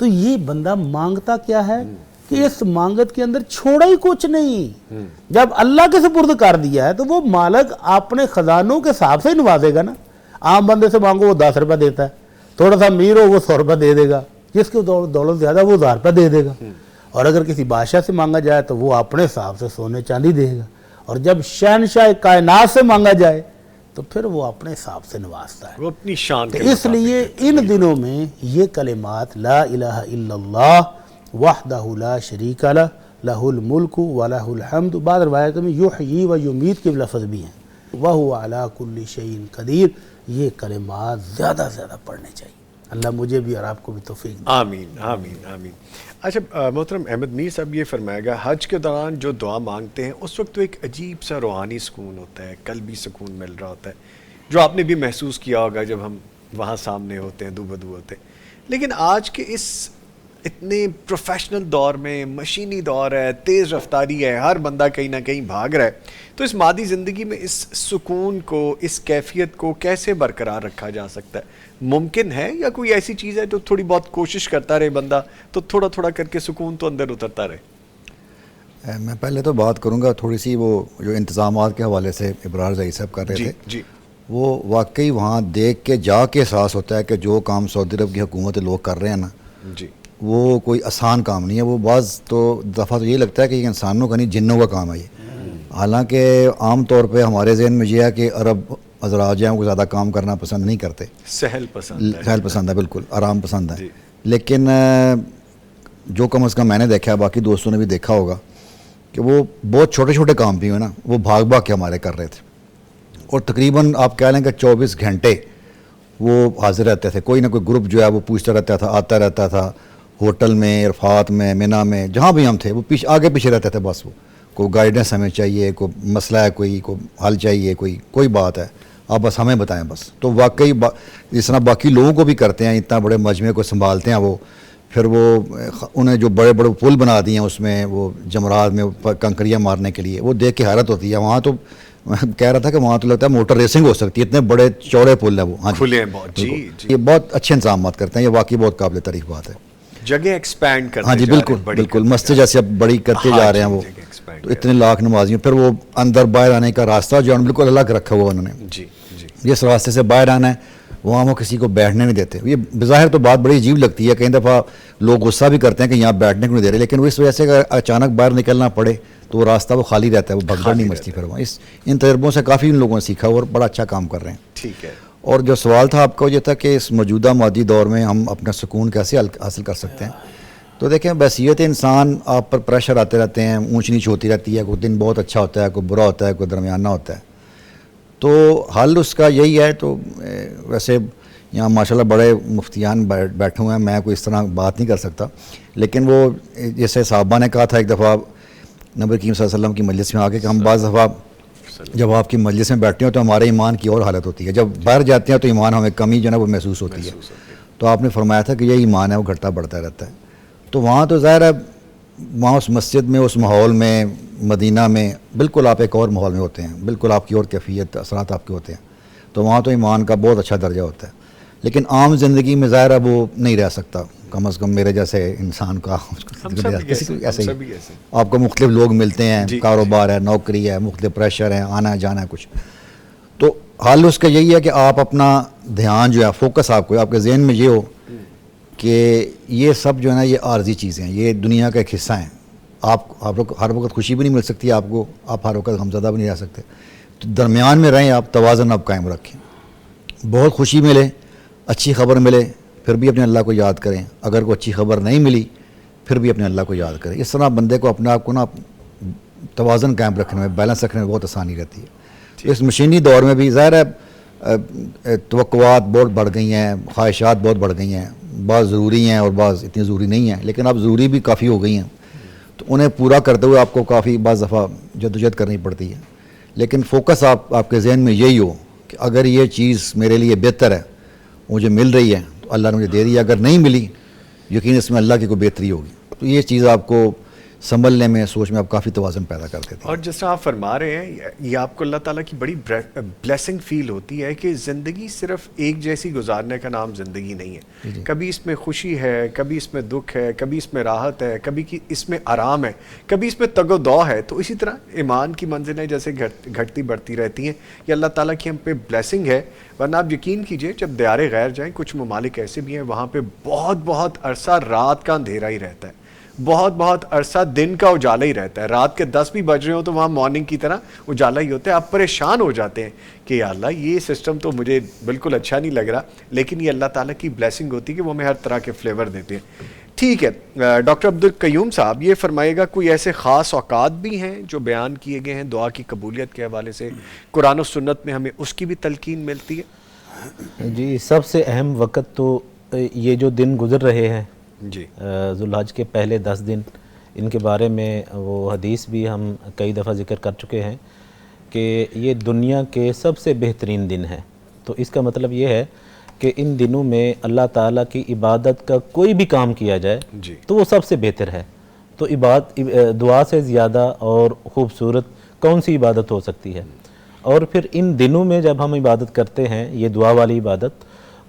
تو یہ بندہ مانگتا کیا ہے کہ اس مانگت کے اندر چھوڑا ہی کچھ نہیں. جب اللہ کے سپرد کر دیا ہے تو وہ مالک اپنے خزانوں کے حساب سے نوازے گا نا. عام بندے سے مانگو وہ 10 روپے دیتا ہے، تھوڑا سا امیر ہو وہ 100 روپے دے دے گا، جس کی دولت زیادہ وہ 1000 روپے دے دے گا. اور اگر کسی بادشاہ سے مانگا جائے تو وہ اپنے حساب سے سونے چاندی دے گا. اور جب شہنشاہ کائنات سے مانگا جائے تو پھر وہ اپنے حساب سے نوازتا ہے. وہ اپنی شان کے اس لیے ان دنوں میں یہ کلمات لا الہ الا اللہ وحدہ لا شریک لہ لہ الملک ولہ الحمد، بعض روایتوں میں یحیی و یمیت کے لفظ بھی ہیں، وہو علی کل شیء قدیر، یہ کلمات زیادہ زیادہ پڑھنے چاہیے. اللہ مجھے بھی اور آپ کو بھی توفیق دے. آمین آمین آمین. اچھا محترم احمد میر صاحب یہ فرمائے گا، حج کے دوران جو دعا مانگتے ہیں اس وقت تو ایک عجیب سا روحانی سکون ہوتا ہے، قلبی سکون مل رہا ہوتا ہے، جو آپ نے بھی محسوس کیا ہوگا جب ہم وہاں سامنے ہوتے ہیں، دو بدو ہوتے ہیں. لیکن آج کے اس اتنے پروفیشنل دور میں، مشینی دور ہے، تیز رفتاری ہے، ہر بندہ کہیں نہ کہیں بھاگ رہا ہے، تو اس مادی زندگی میں اس سکون کو، اس کیفیت کو کیسے برقرار رکھا جا سکتا ہے؟ ممکن ہے یا کوئی ایسی چیز ہے جو تھوڑی بہت کوشش کرتا رہے بندہ تو تھوڑا تھوڑا کر کے سکون تو اندر اترتا رہے؟ میں پہلے تو بات کروں گا تھوڑی سی وہ جو انتظامات کے حوالے سے ابرار زئی صاحب کر رہے تھے. جی. وہ واقعی وہاں دیکھ کے جا کے احساس ہوتا ہے کہ جو کام سعودی عرب کی حکومت لوگ کر رہے ہیں نا، جی وہ کوئی آسان کام نہیں ہے. وہ بعض تو دفعہ تو یہ لگتا ہے کہ یہ انسانوں کا نہیں جنوں کا کام ہے یہ. حالانکہ عام طور پہ ہمارے ذہن میں یہ ہے کہ عرب حضرات جو ہیں وہ زیادہ کام کرنا پسند نہیں کرتے، سہل پسند ہے، بالکل آرام پسند ہے. لیکن جو کم از کم میں نے دیکھا ہے، باقی دوستوں نے بھی دیکھا ہوگا کہ وہ بہت چھوٹے چھوٹے کام بھی ہیں نا، وہ بھاگ بھاگ کے ہمارے کر رہے تھے، اور تقریباً آپ کہہ لیں کہ 24 گھنٹے وہ حاضر رہتے تھے. کوئی نہ کوئی گروپ جو ہے وہ پوچھتا رہتا تھا، آتا رہتا تھا، ہوٹل میں، عرفات میں، مینا میں، جہاں بھی ہم تھے وہ آگے پیچھے رہتے تھے. بس وہ کوئی گائیڈنس ہمیں چاہیے، کوئی مسئلہ ہے، کوئی حل چاہیے، کوئی بات ہے، آپ بس ہمیں بتائیں بس. تو واقعی جس طرح باقی لوگوں کو بھی کرتے ہیں، اتنا بڑے مجمع کو سنبھالتے ہیں وہ، پھر وہ انہیں جو بڑے بڑے پل بنا دیے ہیں اس میں وہ جمرات میں کنکریاں مارنے کے لیے، وہ دیکھ کے حیرت ہوتی ہے. وہاں تو میں کہہ رہا تھا کہ وہاں تو لگتا ہے موٹر ریسنگ ہو سکتی ہے، اتنے بڑے چوڑے پل ہیں وہ. ہاں کھلے ہیں بہت. جی یہ بہت اچھے انتظامات کرتے ہیں، یہ واقعی بہت قابل تعریف بات ہے. جگہ ایکسپینڈ کرتے ہاں جی بالکل مسجد جیسے اب بڑی کرتے جا رہے ہیں وہ، تو اتنے لاکھ نمازیوں، پھر وہ اندر باہر آنے کا راستہ جو ہے بالکل الگ رکھا ہوا انہوں نے. جی جس راستے سے باہر آنا ہے وہاں وہ کسی کو بیٹھنے نہیں دیتے. یہ بظاہر تو بات بڑی عجیب لگتی ہے، کئی دفعہ لوگ غصہ بھی کرتے ہیں کہ یہاں بیٹھنے کو نہیں دے رہے، لیکن وہ اس وجہ سے اگر اچانک باہر نکلنا پڑے تو وہ راستہ وہ خالی رہتا ہے, وہ بھگدڑ نہیں مچتی پھر وہاں. ان تجربوں سے کافی ان لوگوں نے سیکھا اور بڑا اچھا کام کر رہے ہیں. ٹھیک ہے. اور جو سوال تھا آپ کا یہ تھا کہ اس موجودہ مادی دور میں ہم اپنا سکون کیسے حاصل کر سکتے ہیں. تو دیکھیں, بحیثیت انسان آپ پر پریشر آتے رہتے ہیں, اونچ نیچ ہوتی رہتی ہے, کوئی دن بہت اچھا ہوتا ہے, کوئی برا ہوتا ہے, کوئی درمیانہ ہوتا ہے. تو حل اس کا یہی ہے. تو ویسے یہاں ماشاءاللہ بڑے مفتیان بیٹھے ہوئے ہیں, میں کوئی اس طرح بات نہیں کر سکتا, لیکن وہ جیسے صحابہ نے کہا تھا ایک دفعہ نبی کریم صلی اللہ علیہ وسلم کی مجلس میں آ کے کہ ہم بعض دفعہ جب آپ کی مجلس میں بیٹھتے ہیں تو ہمارے ایمان کی اور حالت ہوتی ہے, جب باہر جاتے ہیں تو ایمان ہمیں کمی جو ہے وہ محسوس ہوتی ہے. تو آپ نے فرمایا تھا کہ یہ ایمان ہے وہ گھٹتا بڑھتا رہتا ہے. تو وہاں تو ظاہر ہے وہاں اس مسجد میں, اس ماحول میں, مدینہ میں بالکل آپ ایک اور ماحول میں ہوتے ہیں, بالکل آپ کی اور کیفیت اثرات آپ کے ہوتے ہیں. تو وہاں تو ایمان کا بہت اچھا درجہ ہوتا ہے. لیکن عام زندگی میں ظاہر ہے وہ نہیں رہ سکتا, کم از کم میرے جیسے انسان کا ایسے ہی آپ کو مختلف لوگ ملتے ہیں, کاروبار ہے, نوکری ہے, مختلف پریشر ہے, آنا جانا ہے کچھ. تو حال اس کا یہی ہے کہ آپ اپنا دھیان جو ہے, فوکس آپ کو, آپ کے ذہن میں یہ ہو کہ یہ سب جو ہے نا یہ عارضی چیزیں ہیں, یہ دنیا کا ایک حصہ ہیں. آپ ہر وقت خوشی بھی نہیں مل سکتی آپ کو, آپ ہر وقت غمزدہ بھی نہیں رہ سکتے. تو درمیان میں رہیں آپ, توازن آپ قائم رکھیں. بہت خوشی ملے, اچھی خبر ملے, پھر بھی اپنے اللہ کو یاد کریں. اگر کوئی اچھی خبر نہیں ملی پھر بھی اپنے اللہ کو یاد کریں. اس طرح بندے کو اپنے آپ کو نا توازن قائم رکھنے میں, بیلنس رکھنے میں بہت آسانی رہتی ہے. اس مشینی دور میں بھی ظاہر ہے توقعات بہت بڑھ گئی ہیں, خواہشات بہت بڑھ گئی ہیں, بعض ضروری ہیں اور بعض اتنی ضروری نہیں ہیں, لیکن اب ضروری بھی کافی ہو گئی ہیں. تو انہیں پورا کرتے ہوئے آپ کو کافی بعض دفعہ جدوجہد کرنی پڑتی ہے. لیکن فوکس آپ کے ذہن میں یہی ہو کہ اگر یہ چیز میرے لیے بہتر ہے, مجھے مل رہی ہے تو اللہ نے مجھے دے دی, اگر نہیں ملی یقین اس میں اللہ کی کوئی بہتری ہوگی. تو یہ چیز آپ کو سنبھلنے میں, سوچ میں آپ کافی توازن پیدا کرتے تھے. اور جس طرح آپ فرما رہے ہیں, یہ آپ کو اللہ تعالیٰ کی بڑی بلیسنگ فیل ہوتی ہے کہ زندگی صرف ایک جیسی گزارنے کا نام زندگی نہیں ہے. کبھی اس میں خوشی ہے, کبھی اس میں دکھ ہے, کبھی اس میں راحت ہے, کبھی اس میں آرام ہے, کبھی اس میں تگ و دو ہے. تو اسی طرح ایمان کی منزلیں جیسے گھٹتی بڑھتی رہتی ہیں, یہ اللہ تعالیٰ کی ہم پہ بلیسنگ ہے. ورنہ آپ یقین کیجئے جب دیار غیر جائیں, کچھ ممالک ایسے بھی ہیں وہاں پہ بہت عرصہ رات کا اندھیرا ہی رہتا ہے, بہت عرصہ دن کا اجالا ہی رہتا ہے. رات کے 10 بھی بج رہے ہوں تو وہاں مارننگ کی طرح اجالا ہی ہوتا ہے. آپ پریشان ہو جاتے ہیں کہ یا اللہ یہ سسٹم تو مجھے بالکل اچھا نہیں لگ رہا, لیکن یہ اللہ تعالیٰ کی بلیسنگ ہوتی ہے کہ وہ ہمیں ہر طرح کے فلیور دیتے ہیں. ٹھیک ہے ڈاکٹر عبدالقیوم صاحب, یہ فرمائے گا کوئی ایسے خاص اوقات بھی ہیں جو بیان کیے گئے ہیں دعا کی قبولیت کے حوالے سے, قرآن و سنت میں ہمیں اس کی بھی تلقین ملتی ہے؟ جی, سب سے اہم وقت تو یہ جو دن گزر رہے ہیں جی, ذو الحج کے پہلے 10 دن, ان کے بارے میں وہ حدیث بھی ہم کئی دفعہ ذکر کر چکے ہیں کہ یہ دنیا کے سب سے بہترین دن ہیں. تو اس کا مطلب یہ ہے کہ ان دنوں میں اللہ تعالیٰ کی عبادت کا کوئی بھی کام کیا جائے جی, تو وہ سب سے بہتر ہے. تو دعا سے زیادہ اور خوبصورت کون سی عبادت ہو سکتی ہے. اور پھر ان دنوں میں جب ہم عبادت کرتے ہیں, یہ دعا والی عبادت,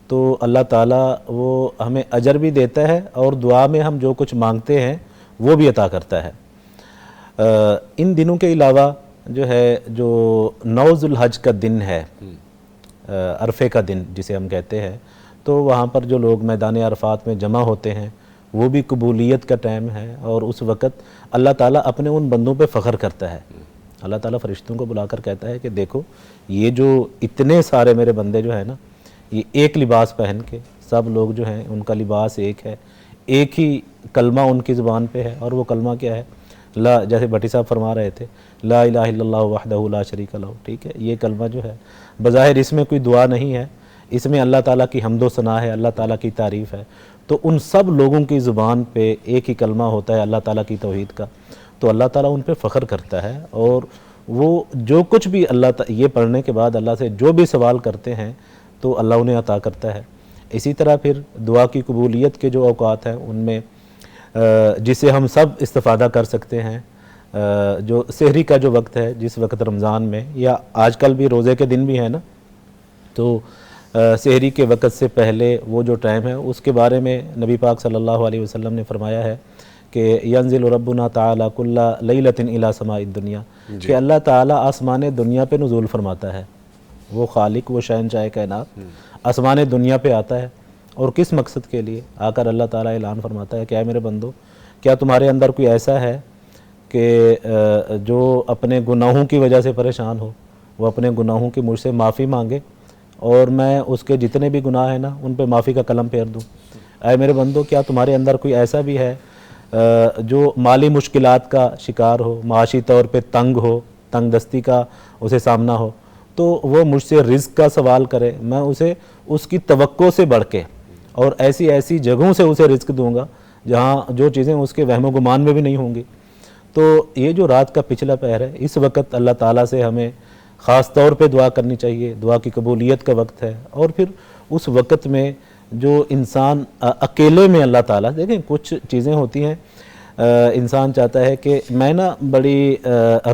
تو اللہ تعالیٰ وہ ہمیں اجر بھی دیتا ہے اور دعا میں ہم جو کچھ مانگتے ہیں وہ بھی عطا کرتا ہے. ان دنوں کے علاوہ جو ہے, جو 9 ذو الحج کا دن ہے, عرفے کا دن جسے ہم کہتے ہیں, تو وہاں پر جو لوگ میدان عرفات میں جمع ہوتے ہیں وہ بھی قبولیت کا ٹائم ہے. اور اس وقت اللہ تعالیٰ اپنے ان بندوں پہ فخر کرتا ہے. اللہ تعالیٰ فرشتوں کو بلا کر کہتا ہے کہ دیکھو یہ جو اتنے سارے میرے بندے جو ہیں نا, یہ ایک لباس پہن کے, سب لوگ جو ہیں ان کا لباس ایک ہے, ایک ہی کلمہ ان کی زبان پہ ہے, اور وہ کلمہ کیا ہے, لا, جیسے بھٹی صاحب فرما رہے تھے, لا الہ الا اللہ وحدہ لا شریک لہ. ٹھیک ہے, یہ کلمہ جو ہے بظاہر اس میں کوئی دعا نہیں ہے, اس میں اللہ تعالیٰ کی حمد و ثنا ہے, اللہ تعالیٰ کی تعریف ہے. تو ان سب لوگوں کی زبان پہ ایک ہی کلمہ ہوتا ہے اللہ تعالیٰ کی توحید کا, تو اللہ تعالیٰ ان پہ فخر کرتا ہے. اور وہ جو کچھ بھی یہ پڑھنے کے بعد اللہ سے جو بھی سوال کرتے ہیں تو اللہ انہیں عطا کرتا ہے. اسی طرح پھر دعا کی قبولیت کے جو اوقات ہیں ان میں جسے ہم سب استفادہ کر سکتے ہیں, جو سحری کا جو وقت ہے, جس وقت رمضان میں یا آج کل بھی روزے کے دن بھی ہیں نا, تو سحری کے وقت سے پہلے وہ جو ٹائم ہے اس کے بارے میں نبی پاک صلی اللہ علیہ وسلم نے فرمایا ہے کہ ینزل ربنا تعالی کل لیلۃ الی سماء الدنیا, کہ اللہ تعالیٰ آسمان دنیا پہ نزول فرماتا ہے. وہ خالق, وہ شہنشاہ کائنات آسمان دنیا پہ آتا ہے, اور کس مقصد کے لیے؟ آ کر اللہ تعالیٰ اعلان فرماتا ہے کہ اے میرے بندو, کیا تمہارے اندر کوئی ایسا ہے کہ جو اپنے گناہوں کی وجہ سے پریشان ہو وہ اپنے گناہوں کی مجھ سے معافی مانگے اور میں اس کے جتنے بھی گناہ ہیں نا ان پہ معافی کا قلم پھیر دوں۔ اے میرے بندو، کیا تمہارے اندر کوئی ایسا بھی ہے جو مالی مشکلات کا شکار ہو، معاشی طور پہ تنگ ہو، تنگ دستی کا اسے سامنا ہو، تو وہ مجھ سے رزق کا سوال کرے، میں اسے اس کی توقع سے بڑھ کے اور ایسی جگہوں سے اسے رزق دوں گا جہاں جو چیزیں اس کے وہم و گمان میں بھی نہیں ہوں گی۔ تو یہ جو رات کا پچھلا پہر ہے، اس وقت اللہ تعالیٰ سے ہمیں خاص طور پہ دعا کرنی چاہیے، دعا کی قبولیت کا وقت ہے۔ اور پھر اس وقت میں جو انسان اکیلے میں اللہ تعالیٰ، دیکھیں کچھ چیزیں ہوتی ہیں، انسان چاہتا ہے کہ میں نا بڑی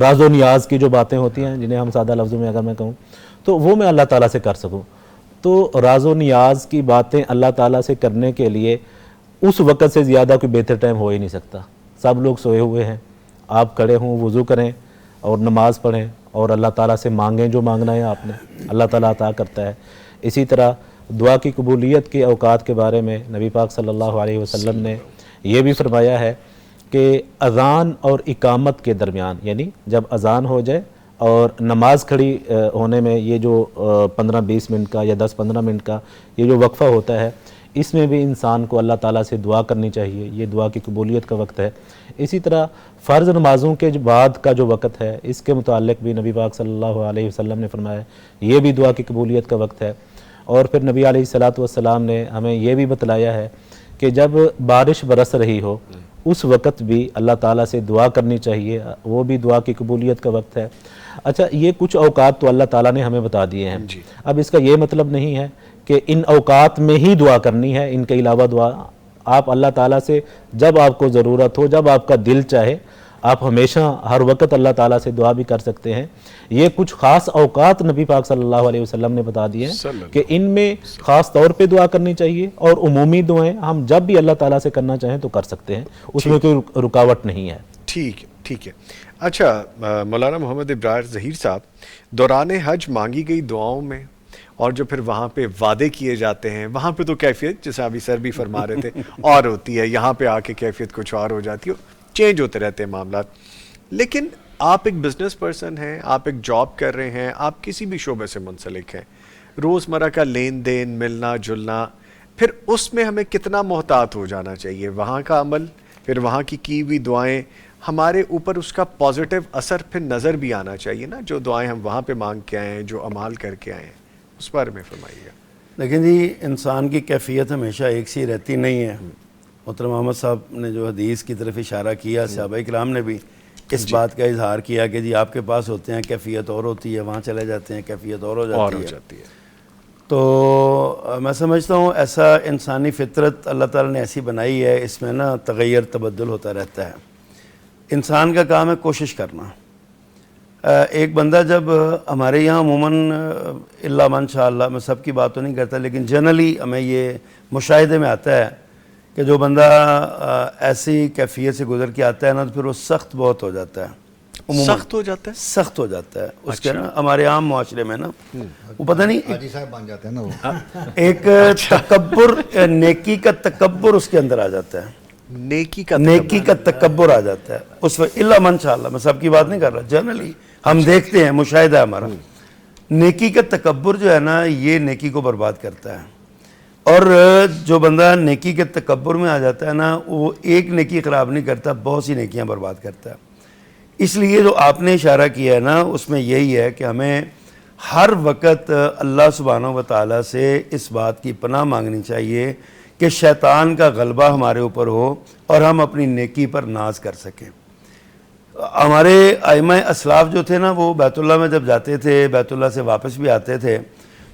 راز و نیاز کی جو باتیں ہوتی ہیں جنہیں ہم سادہ لفظوں میں اگر میں کہوں تو وہ میں اللہ تعالیٰ سے کر سکوں، تو راز و نیاز کی باتیں اللہ تعالیٰ سے کرنے کے لیے اس وقت سے زیادہ کوئی بہتر ٹائم ہو ہی نہیں سکتا۔ سب لوگ سوئے ہوئے ہیں، آپ کھڑے ہوں، وضو کریں اور نماز پڑھیں اور اللہ تعالیٰ سے مانگیں جو مانگنا ہے آپ نے، اللہ تعالیٰ عطا کرتا ہے۔ اسی طرح دعا کی قبولیت کے اوقات کے بارے میں نبی پاک صلی اللہ علیہ وسلم نے یہ بھی فرمایا ہے کہ اذان اور اقامت کے درمیان، یعنی جب اذان ہو جائے اور نماز کھڑی ہونے میں یہ جو 15-20 منٹ کا یا 10-15 منٹ کا یہ جو وقفہ ہوتا ہے، اس میں بھی انسان کو اللہ تعالیٰ سے دعا کرنی چاہیے، یہ دعا کی قبولیت کا وقت ہے۔ اسی طرح فرض نمازوں کے بعد کا جو وقت ہے، اس کے متعلق بھی نبی پاک صلی اللہ علیہ وسلم نے فرمایا یہ بھی دعا کی قبولیت کا وقت ہے۔ اور پھر نبی علیہ الصلوۃ والسلام نے ہمیں یہ بھی بتلایا ہے کہ جب بارش برس رہی ہو اس وقت بھی اللہ تعالیٰ سے دعا کرنی چاہیے، وہ بھی دعا کی قبولیت کا وقت ہے۔ اچھا، یہ کچھ اوقات تو اللہ تعالیٰ نے ہمیں بتا دیے ہیں، اب اس کا یہ مطلب نہیں ہے کہ ان اوقات میں ہی دعا کرنی ہے، ان کے علاوہ دعا آپ اللہ تعالیٰ سے جب آپ کو ضرورت ہو، جب آپ کا دل چاہے، آپ ہمیشہ ہر وقت اللہ تعالیٰ سے دعا بھی کر سکتے ہیں۔ یہ کچھ خاص اوقات نبی پاک صلی اللہ علیہ وسلم نے بتا دیے ہیں کہ ان میں خاص طور پہ دعا کرنی چاہیے، اور عمومی دعائیں ہم جب بھی اللہ تعالیٰ سے کرنا چاہیں تو کر سکتے ہیں، اس میں کوئی رکاوٹ نہیں ہے۔ ٹھیک ہے۔ اچھا مولانا محمد ابرار ظہیر صاحب، دوران حج مانگی گئی دعاؤں میں اور جو پھر وہاں پہ وعدے کیے جاتے ہیں، وہاں پہ تو کیفیت جیسے ابھی سر بھی فرما رہے تھے اور ہوتی ہے، یہاں پہ آ کے کیفیت کچھ اور ہو جاتی ہے، چینج ہوتے رہتے ہیں معاملات۔ لیکن آپ ایک بزنس پرسن ہیں، آپ ایک جاب کر رہے ہیں، آپ کسی بھی شعبے سے منسلک ہیں، روزمرہ کا لین دین، ملنا جلنا، پھر اس میں ہمیں کتنا محتاط ہو جانا چاہیے؟ وہاں کا عمل، پھر وہاں کی ہوئی دعائیں، ہمارے اوپر اس کا پازیٹیو اثر پھر نظر بھی آنا چاہیے نا، جو دعائیں ہم وہاں پہ مانگ کے آئے ہیں، جو عمال کر کے آئے ہیں، اس بارے میں فرمائیے گا۔ لیکن جی، انسان کی کیفیت ہمیشہ ایک سی رہتی نہیں ہے۔ محترم محمد صاحب نے جو حدیث کی طرف اشارہ کیا، صحابہ کرام نے بھی اس بات کا اظہار کیا کہ جی آپ کے پاس ہوتے ہیں کیفیت اور ہوتی ہے، وہاں چلے جاتے ہیں کیفیت اور ہو جاتی ہے۔ تو میں سمجھتا ہوں ایسا انسانی فطرت اللہ تعالیٰ نے ایسی بنائی ہے، اس میں نا تغیر تبدل ہوتا رہتا ہے۔ انسان کا کام ہے کوشش کرنا۔ ایک بندہ جب ہمارے یہاں عموماً اللہ من شاء اللہ، میں سب کی بات تو نہیں کرتا لیکن جنرلی ہمیں یہ مشاہدے میں آتا ہے کہ جو بندہ ایسی کیفیت سے گزر کے آتا ہے نا، تو پھر وہ سخت بہت ہو جاتا ہے، سخت ہو جاتا ہے، سخت ہو جاتا ہے اس کے نا، ہمارے عام معاشرے میں نا وہ پتہ نہیں حاجی صاحب بن جاتے ہیں نا وہ، ایک تکبر، نیکی کا تکبر اس کے اندر آ جاتا ہے، نیکی کا تکبر آ جاتا ہے اس وقت۔ اللہ من شاء اللہ، میں سب کی بات نہیں کر رہا، جنرلی ہم دیکھتے ہیں، مشاہدہ ہمارا، نیکی کا تکبر جو ہے نا یہ نیکی کو برباد کرتا ہے۔ اور جو بندہ نیکی کے تکبر میں آ جاتا ہے نا، وہ ایک نیکی خراب نہیں کرتا، بہت سی نیکیاں برباد کرتا ہے۔ اس لیے جو آپ نے اشارہ کیا ہے نا، اس میں یہی ہے کہ ہمیں ہر وقت اللہ سبحانہ و تعالیٰ سے اس بات کی پناہ مانگنی چاہیے کہ شیطان کا غلبہ ہمارے اوپر ہو اور ہم اپنی نیکی پر ناز کر سکیں۔ ہمارے ائمہ اسلاف جو تھے نا، وہ بیت اللہ میں جب جاتے تھے، بیت اللہ سے واپس بھی آتے تھے،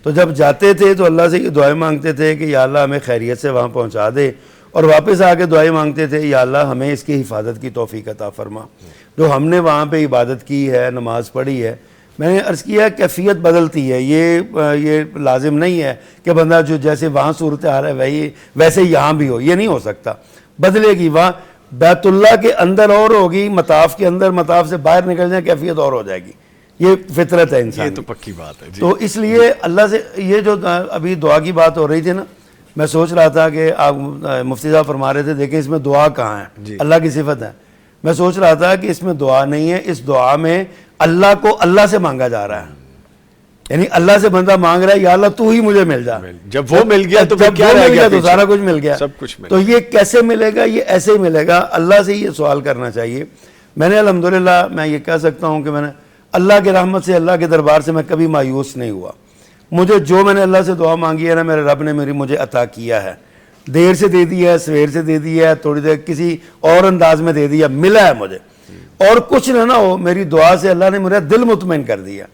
تو جب جاتے تھے تو اللہ سے یہ دعائیں مانگتے تھے کہ یا اللہ ہمیں خیریت سے وہاں پہنچا دے، اور واپس آ کے دعائیں مانگتے تھے یا اللہ ہمیں اس کی حفاظت کی توفیق عطا فرما۔ جو ہم نے وہاں پہ عبادت کی ہے، نماز پڑھی ہے، میں نے عرض کیا کیفیت بدلتی ہے، یہ لازم نہیں ہے کہ بندہ جو جیسے وہاں صورتحال ہے ویسے یہاں بھی ہو، یہ نہیں ہو سکتا، بدلے گی۔ وہاں بیت اللہ کے اندر اور ہوگی، مطاف کے اندر، مطاف سے باہر نکل جائیں کیفیت اور ہو جائے گی، یہ فطرت ہے انسان، یہ تو پکی بات ہے۔ تو اس لیے اللہ سے یہ جو ابھی دعا کی بات ہو رہی تھی نا، میں سوچ رہا تھا کہ آپ مفتی صاحب فرما رہے تھے دیکھیں اس میں دعا کہاں ہے، اللہ کی صفت ہے۔ میں سوچ رہا تھا کہ اس میں دعا نہیں ہے, اس دعا میں اللہ کو اللہ سے مانگا جا رہا ہے. یعنی اللہ سے بندہ مانگ رہا ہے یا اللہ تو ہی مجھے مل جا. جب وہ مل گیا تو جب کیا وہ رہ مل گیا تو پیچھے؟ سارا کچھ مل گیا. سب کچھ مل تو یہ کیسے ملے گا؟ یہ ایسے ہی ملے گا. اللہ سے یہ سوال کرنا چاہیے. میں نے الحمدللہ میں یہ کہہ سکتا ہوں کہ میں نے اللہ کے رحمت سے, اللہ کے دربار سے میں کبھی مایوس نہیں ہوا. مجھے جو میں نے اللہ سے دعا مانگی ہے نا, میرے رب نے مجھے عطا کیا ہے. دیر سے دے دیا ہے, سویر سے دے دیا ہے, تھوڑی دیر کسی اور انداز میں دے دیا, ملا ہے مجھے. اور کچھ نہ ہو, میری دعا سے اللہ نے میرا دل مطمئن کر دیا.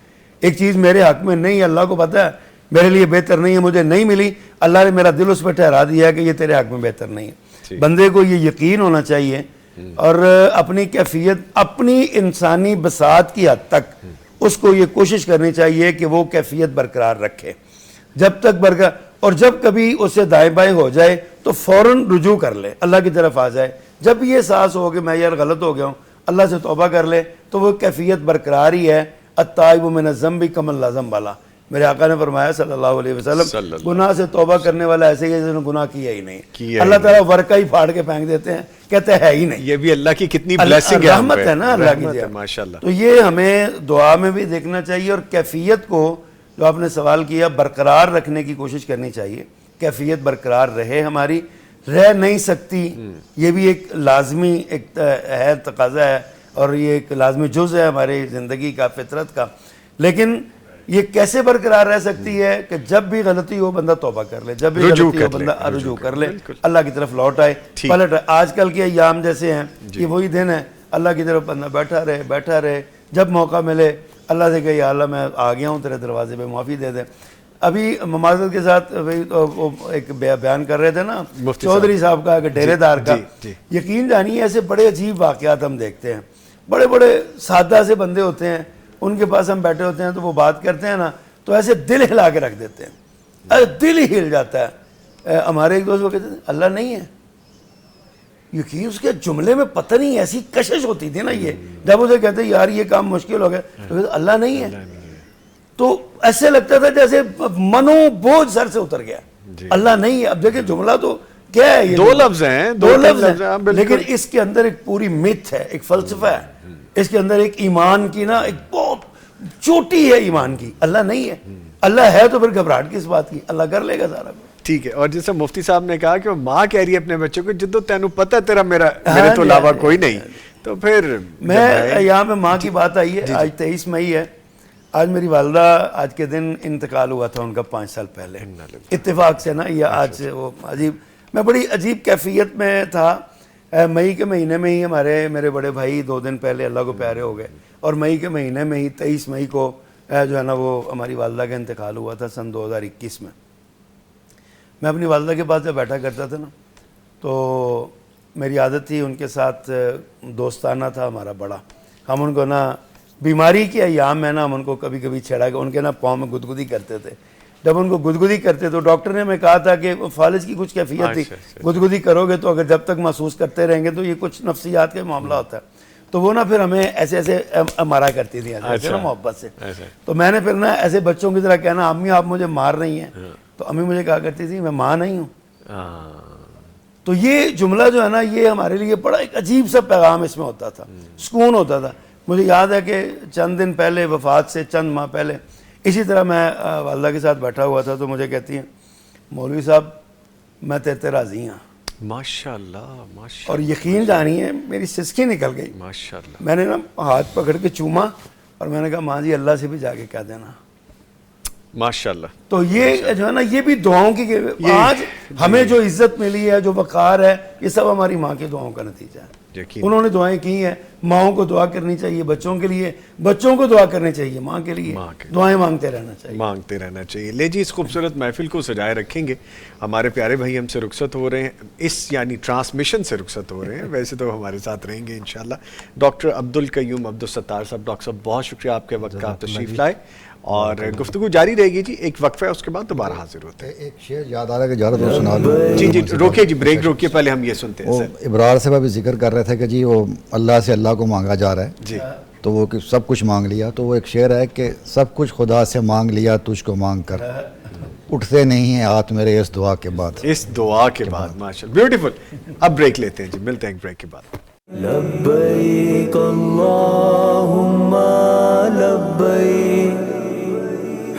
ایک چیز میرے حق میں نہیں, اللہ کو پتہ ہے میرے لیے بہتر نہیں ہے, مجھے نہیں ملی, اللہ نے میرا دل اس پہ ٹھہرا دیا ہے کہ یہ تیرے حق میں بہتر نہیں ہے. بندے کو یہ یقین ہونا چاہیے اور اپنی کیفیت, اپنی انسانی بساط کی حد تک اس کو یہ کوشش کرنی چاہیے کہ وہ کیفیت برقرار رکھے. جب تک برقرار, اور جب کبھی اس سے دائیں بائیں ہو جائے تو فوراً رجوع کر لے, اللہ کی طرف آ جائے. جب یہ احساس ہو کہ میں یار غلط ہو گیا ہوں, اللہ سے توبہ کر لے, تو وہ کیفیت برقرار ہی ہے. التائب من الذنب کمن لا ذنب لہ. میرے آقا نے فرمایا صلی اللہ علیہ وسلم, گناہ سے توبہ کرنے والا ایسے ہی ہے جس نے گناہ کیا ہی نہیں. اللہ تعالیٰ ورقہ ہی پھاڑ کے پھینک دیتے ہیں, کہتے ہے ہی نہیں. یہ بھی اللہ کی کتنی بلیسنگ ہے, رحمت ہے نا اللہ کی. ماشاءاللہ. تو یہ ہمیں دعا میں بھی دیکھنا چاہیے, اور کیفیت کو جو آپ نے سوال کیا برقرار رکھنے کی کوشش کرنی چاہیے. کیفیت برقرار رہے ہماری, رہ نہیں سکتی, یہ بھی ایک لازمی ایک ہے, تقاضا ہے, اور یہ ایک لازمی جز ہے ہماری زندگی کا, فطرت کا. لیکن یہ کیسے برقرار رہ سکتی ہے کہ جب بھی غلطی ہو بندہ توبہ کر لے, جب بھی غلطی ہو بندہ رجوع کر لے, اللہ کی طرف لوٹ آئے, پلٹ آئے. آج کل کے ایام جیسے ہیں, یہ وہی دن ہے, اللہ کی طرف بندہ بیٹھا رہے, جب موقع ملے اللہ سے کہ یا اللہ میں آ گیا ہوں تیرے دروازے پہ, معافی دے دے. ابھی معذرت کے ساتھ ایک بیان کر رہے تھے نا چودھری صاحب کا, کہ ڈیرے دار کا, یقین جانیے ایسے بڑے عجیب واقعات ہم دیکھتے ہیں. بڑے بڑے سادہ سے بندے ہوتے ہیں, ان کے پاس ہم بیٹھے ہوتے ہیں تو وہ بات کرتے ہیں نا, تو ایسے دل ہلا کے رکھ دیتے ہیں, ایسے دل ہی ہل جاتا ہے. ہمارے ایک دوست وہ کہتے ہیں اللہ نہیں ہے. یقین اس کے جملے میں پتہ نہیں ایسی کشش ہوتی تھی نا, یہ جب اسے کہتے ہیں یار یہ کام مشکل ہو گیا, تو کہتے اللہ نہیں ہے, تو ایسے لگتا تھا جیسے منو بوجھ سر سے اتر گیا. اللہ نہیں ہے. اب دیکھیں جملہ تو کیا ہے, یہ دو لفظ ہیں, دو لفظ ہیں, لیکن اس کے اندر ایک پوری میتھ ہے, ایک فلسفہ ہے, اس کے اندر ایک ایمان کی نا ایک بہت چوٹی ہے ایمان کی. اللہ نہیں ہے, اللہ ہے تو پھر گھبراہٹ کس بات کی, اللہ کر لے گا سارا کچھ. ٹھیک ہے. اور جیسے مفتی صاحب نے کہا کہ ماں کہہ رہی ہے اپنے بچوں کو جدو تینوں پتہ ہے تیرا میرے تو علاوہ کوئی نہیں, تو پھر میں یہاں پہ ماں کی بات آئی ہے. آج 23 مئی ہے, آج میری والدہ آج کے دن انتقال ہوا تھا ان کا 5 سال پہلے, اتفاق سے نا. یہ آج وہ عجیب, میں بڑی عجیب کیفیت میں تھا. مئی کے مہینے میں ہی میرے بڑے بھائی 2 دن پہلے اللہ کو پیارے ہو گئے, اور مئی کے مہینے میں ہی 23 مئی کو جو ہے نا وہ ہماری والدہ کا انتقال ہوا تھا سن 2021 میں. میں اپنی والدہ کے پاس جب بیٹھا کرتا تھا نا, تو میری عادت تھی ان کے ساتھ دوستانہ تھا ہمارا بڑا. ہم ان کو نا بیماری کے ایام میں نا ہم ان کو کبھی کبھی چھیڑا کہ ان کے نا پاؤں میں گدگدی کرتے تھے. جب ان کو گدگدی کرتے تو ڈاکٹر نے ہمیں کہا تھا کہ فالج کی کچھ کیفیت تھی, گدگدی کرو گے تو اگر جب تک محسوس کرتے رہیں گے تو یہ کچھ نفسیات کا معاملہ ہوتا ہے. تو وہ نا پھر ہمیں ایسے مارا کرتی تھی ایسے نا محبت سے. تو میں نے پھر نا ایسے بچوں کی طرح کہنا امی آپ مجھے مار رہی ہیں, تو امی مجھے کہا کرتی تھی میں ماں نہیں ہوں. تو یہ جملہ جو ہے نا یہ ہمارے لیے بڑا ایک عجیب سا پیغام اس میں ہوتا تھا, سکون ہوتا تھا. مجھے یاد ہے کہ چند دن پہلے, وفات سے چند ماہ پہلے, اسی طرح میں والدہ کے ساتھ بیٹھا ہوا تھا, تو مجھے کہتی ہیں مولوی صاحب میں تیرے راضی ہوں. ماشاءاللہ. اور یقین جانیے میری سسکی نکل گئی. ماشاءاللہ. میں نے نا ہاتھ پکڑ کے چوما, اور میں نے کہا ماں جی اللہ سے بھی جا کے کہہ دینا. ماشاءاللہ. تو یہ جو ہے نا یہ بھی دعاؤں کی, آج ہمیں جو عزت ملی ہے, جو وقار ہے, یہ سب ہماری ماں کی دعاؤں کا نتیجہ ہے. انہوں نے دعائیں کی ہیں. ماؤں کو دعا کرنی چاہیے بچوں کے لیے, بچوں کو دعا کرنی چاہیے ماں کے لیے, دعائیں مانگتے رہنا چاہیے. لے جی, اس خوبصورت محفل کو سجائے رکھیں گے. ہمارے پیارے بھائی ہم سے رخصت ہو رہے ہیں, اس یعنی ٹرانسمیشن سے رخصت ہو رہے ہیں, ویسے تو ہمارے ساتھ رہیں گے انشاءاللہ. ڈاکٹر عبدالقیوم عبدالستار صاحب, ڈاکٹر صاحب بہت شکریہ آپ کے وقت کا, آپ تشریف لائے, اور گفتگو جاری رہے گی. جی ایک وقفہ ہے, اس کے بعد دوبارہ حاضر ہوتے ہیں. ایک شعر یاد آ رہا ہے کہ زیادہ تو سنا دوں. جی روکیے, جی بریک روکیے, پہلے ہم یہ سنتے ہیں. ابرار صاحب ابھی ذکر کر رہے تھے کہ جی وہ اللہ سے اللہ کو مانگا جا رہا ہے, جی تو وہ سب کچھ مانگ لیا. تو وہ ایک شعر ہے کہ سب کچھ خدا سے مانگ لیا تجھ کو مانگ کر, اٹھتے نہیں ہیں ہاتھ میرے اس دعا کے بعد. اس دعا کے بعد. ماشاءاللہ, بیوٹیفل. اب بریک لیتے ہیں جی, ملتے ہیں ایک بریک کے بعد. لبیک اللہم لبیک،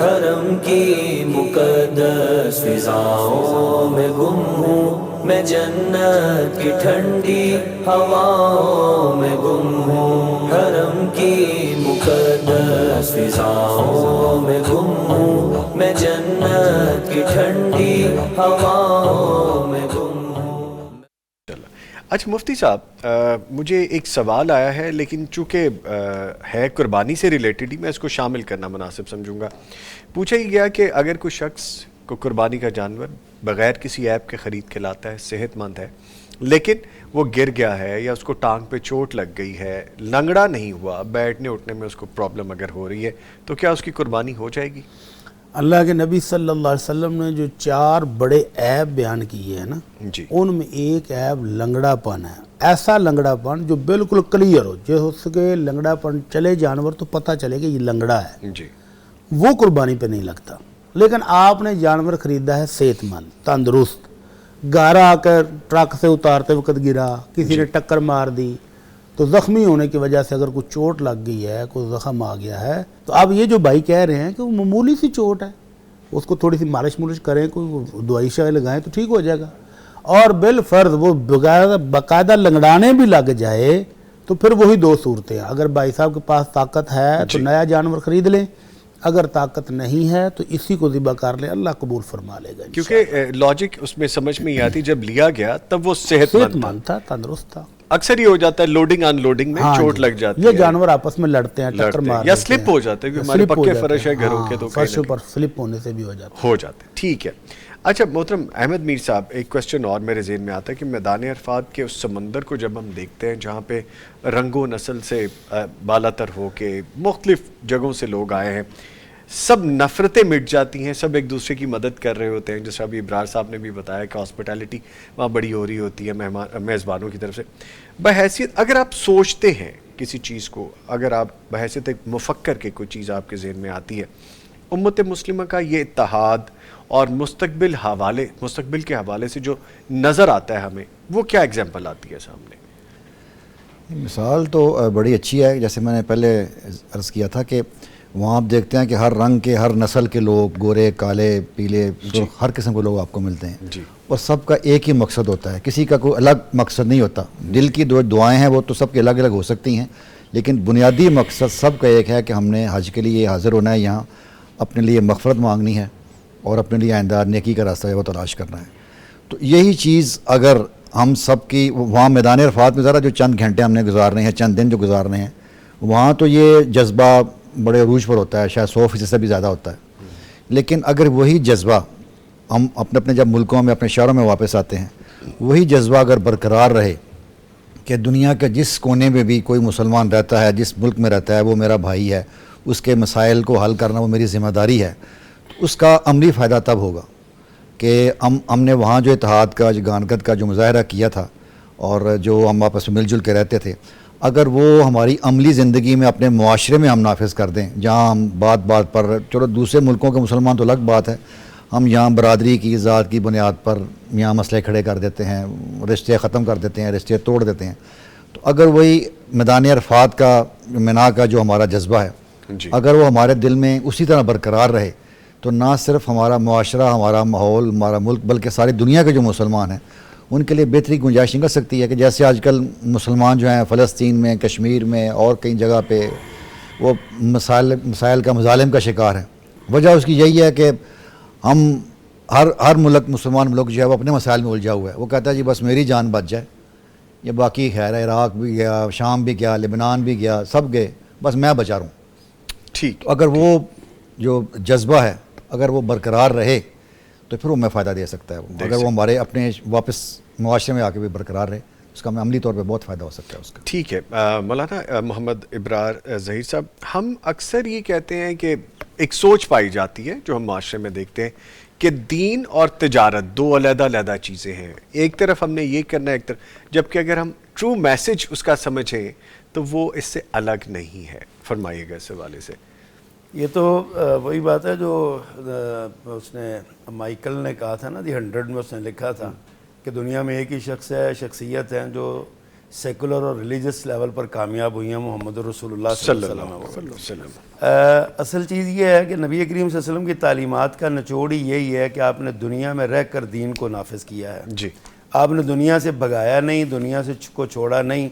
حرم کی مقدس فضاؤں میں گم ہوں میں، جنت کی ٹھنڈی ہواؤں میں گم ہوں، حرم کی مقدس فضاؤں میں گم ہوں میں، جنت کی ٹھنڈی ہواؤں میں گم ہوں۔ اچھا مفتی صاحب، مجھے ایک سوال آیا ہے، لیکن چونکہ ہے قربانی سے ریلیٹڈ ہی، میں اس کو شامل کرنا مناسب سمجھوں گا۔ پوچھا ہی گیا کہ اگر کوئی شخص کو قربانی کا جانور بغیر کسی ایپ کے خرید کے لاتا ہے، صحت مند ہے، لیکن وہ گر گیا ہے یا اس کو ٹانگ پہ چوٹ لگ گئی ہے، لنگڑا نہیں ہوا، بیٹھنے اٹھنے میں اس کو پرابلم اگر ہو رہی ہے، تو کیا اس کی قربانی ہو جائے گی؟ اللہ کے نبی صلی اللہ علیہ وسلم نے جو 4 بڑے عیب بیان کیے ہیں نا، جی، ان میں ایک عیب لنگڑا پن ہے۔ ایسا لنگڑا پن جو بالکل کلیئر ہو، جو اس کے لنگڑا پن چلے جانور تو پتہ چلے کہ یہ لنگڑا ہے، جی، وہ قربانی پہ نہیں لگتا۔ لیکن آپ نے جانور خریدا ہے صحت مند، تندرست، گارا آ کر ٹرک سے اتارتے وقت گرا، کسی نے ٹکر مار دی، تو زخمی ہونے کی وجہ سے اگر کوئی چوٹ لگ گئی ہے، کوئی زخم آ گیا ہے، تو اب یہ جو بھائی کہہ رہے ہیں کہ وہ معمولی سی چوٹ ہے، اس کو تھوڑی سی مالش کریں، کوئی دوائی شائی لگائیں تو ٹھیک ہو جائے گا، اور بالفرض وہ باقاعدہ لنگڑانے بھی لگ جائے تو پھر وہی 2 صورتیں ہیں۔ اگر بھائی صاحب کے پاس طاقت ہے تو نیا جانور خرید لیں، اگر طاقت نہیں ہے تو اسی کو ذبح کر لیں، اللہ قبول فرما لے گا۔ کیونکہ لاجک اس میں سمجھ میں ہی آتی، جب لیا گیا تب وہ صحت مند تھا۔ مند تھا، تندرست تھا۔ اکثر یہ ہو جاتا ہے لوڈنگ ان لوڈنگ میں چوٹ لگ جاتی ہے، یہ جانور آپس میں لڑتے ہیں، ٹکر مار یا سلپ ہو جاتے ہیں، کیونکہ ہمارے پکے فرش ہے گھروں کے، تو فرشوں پر سلپ ہونے سے بھی ہو جاتا ہو جاتے ہیں۔ ٹھیک ہے۔ اچھا محترم احمد میر صاحب، ایک کوسچن اور میرے ذہن میں آتا ہے کہ میدان عرفات کے اس سمندر کو جب ہم دیکھتے ہیں جہاں پہ رنگ و نسل سے بالا تر ہو کے مختلف جگہوں سے لوگ آئے ہیں، سب نفرتیں مٹ جاتی ہیں، سب ایک دوسرے کی مدد کر رہے ہوتے ہیں، جیسا ابھی ابرار صاحب نے بھی بتایا کہ ہاسپٹیلٹی وہاں بڑی ہو رہی ہوتی ہے میزبانوں کی طرف سے۔ بحیثیت اگر آپ سوچتے ہیں کسی چیز کو، اگر آپ بحیثیت ایک مفکر کے کوئی چیز آپ کے ذہن میں آتی ہے، امت مسلمہ کا یہ اتحاد اور مستقبل کے حوالے سے جو نظر آتا ہے ہمیں، وہ کیا ایگزامپل آتی ہے سامنے؟ مثال تو بڑی اچھی ہے، جیسے میں نے پہلے عرض کیا تھا کہ وہاں آپ دیکھتے ہیں کہ ہر رنگ کے، ہر نسل کے لوگ، گورے، کالے، پیلے، ہر قسم کے لوگ آپ کو ملتے ہیں، اور سب کا ایک ہی مقصد ہوتا ہے، کسی کا کوئی الگ مقصد نہیں ہوتا۔ دل کی دعائیں ہیں وہ تو سب کے الگ الگ ہو سکتی ہیں، لیکن بنیادی مقصد سب کا ایک ہے کہ ہم نے حج کے لیے حاضر ہونا ہے، یہاں اپنے لیے مغفرت مانگنی ہے اور اپنے لیے آئندہ نیکی کا راستہ ہے وہ تلاش کرنا ہے۔ تو یہی چیز اگر ہم سب کی وہاں میدان عرفات میں ذرا جو چند گھنٹے ہم نے گزارنے ہیں، چند دن جو گزارنے ہیں، وہاں تو یہ جذبہ بڑے عروج پر ہوتا ہے، شاید 100% سے بھی زیادہ ہوتا ہے، لیکن اگر وہی جذبہ ہم اپنے جب ملکوں میں، اپنے شہروں میں واپس آتے ہیں، وہی جذبہ اگر برقرار رہے کہ دنیا کے جس کونے میں بھی کوئی مسلمان رہتا ہے، جس ملک میں رہتا ہے، وہ میرا بھائی ہے، اس کے مسائل کو حل کرنا وہ میری ذمہ داری ہے، تو اس کا عملی فائدہ تب ہوگا کہ ہم نے وہاں جو اتحاد کا، جو گانگت کا جو مظاہرہ کیا تھا، اور جو ہم آپس میں مل جل کے رہتے تھے، اگر وہ ہماری عملی زندگی میں، اپنے معاشرے میں ہم نافذ کر دیں، جہاں ہم بات بات پر، چلو دوسرے ملکوں کے مسلمان تو الگ بات ہے، ہم یہاں برادری کی، ذات کی بنیاد پر یہاں مسئلے کھڑے کر دیتے ہیں، رشتے ختم کر دیتے ہیں، رشتے توڑ دیتے ہیں، تو اگر وہی میدان عرفات کا، منا کا جو ہمارا جذبہ ہے، اگر وہ ہمارے دل میں اسی طرح برقرار رہے، تو نہ صرف ہمارا معاشرہ، ہمارا ماحول، ہمارا ملک، بلکہ ساری دنیا کے جو مسلمان ہیں ان کے لیے بہتری گنجائش نکل سکتی ہے کہ جیسے آج کل مسلمان جو ہیں فلسطین میں، کشمیر میں اور کئی جگہ پہ وہ مسائل کا، مظالم کا شکار ہیں۔ وجہ اس کی یہی ہے کہ ہم ہر ملک، مسلمان ملک جو ہے وہ اپنے مسائل میں الجھا ہوا ہے، وہ کہتا ہے جی بس میری جان بچ جائے، یہ باقی خیر ہے، عراق بھی گیا، شام بھی گیا، لبنان بھی گیا، سب گئے، بس میں بچا رہا ہوں۔ ٹھیک، اگر وہ جو جذبہ ہے اگر وہ برقرار رہے تو پھر وہ ہمیں فائدہ دے سکتا ہے، اگر وہ ہمارے اپنے واپس معاشرے میں آ کے بھی برقرار رہے، اس کا ہمیں عملی طور پہ بہت فائدہ ہو سکتا ہے اس کا۔ ٹھیک ہے۔ مولانا محمد ابرار ظہیر صاحب، ہم اکثر یہ کہتے ہیں کہ ایک سوچ پائی جاتی ہے جو ہم معاشرے میں دیکھتے ہیں کہ دین اور تجارت 2 علیحدہ علیحدہ چیزیں ہیں، ایک طرف ہم نے یہ کرنا ہے، ایک طرف، جبکہ اگر ہم ٹرو میسج اس کا سمجھیں تو وہ اس سے الگ نہیں ہے۔ فرمائیے گا اس حوالے سے۔ یہ تو وہی بات ہے جو اس نے مائیکل نے کہا تھا نا، دی 100 میں اس نے لکھا تھا کہ دنیا میں ایک ہی شخص ہے، شخصیت ہیں جو سیکولر اور ریلیجس لیول پر کامیاب ہوئی ہیں محمد رسول اللہ صلی اللہ علیہ وسلم. اصل چیز یہ ہے کہ نبی کریم صلی اللہ علیہ وسلم کی تعلیمات کا نچوڑ ہی یہی ہے کہ آپ نے دنیا میں رہ کر دین کو نافذ کیا ہے. جی. آپ نے دنیا سے بھگایا نہیں, دنیا سے کو چھوڑا نہیں.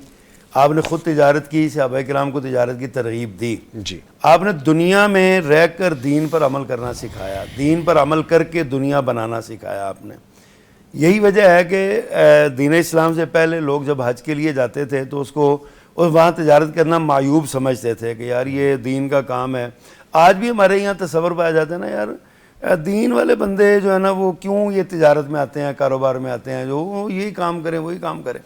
آپ نے خود تجارت کی, صحابہ کرام کو تجارت کی ترغیب دی. جی. آپ نے دنیا میں رہ کر دین پر عمل کرنا سکھایا, دین پر عمل کر کے دنیا بنانا سکھایا آپ نے. یہی وجہ ہے کہ دین اسلام سے پہلے لوگ جب حج کے لیے جاتے تھے تو اس کو وہاں تجارت کرنا معیوب سمجھتے تھے کہ یار یہ دین کا کام ہے. آج بھی ہمارے یہاں تصور پایا جاتا ہے نا, یار دین والے بندے جو ہے نا وہ کیوں یہ تجارت میں آتے ہیں, کاروبار میں آتے ہیں, جو یہی کام کریں وہی کام کریں.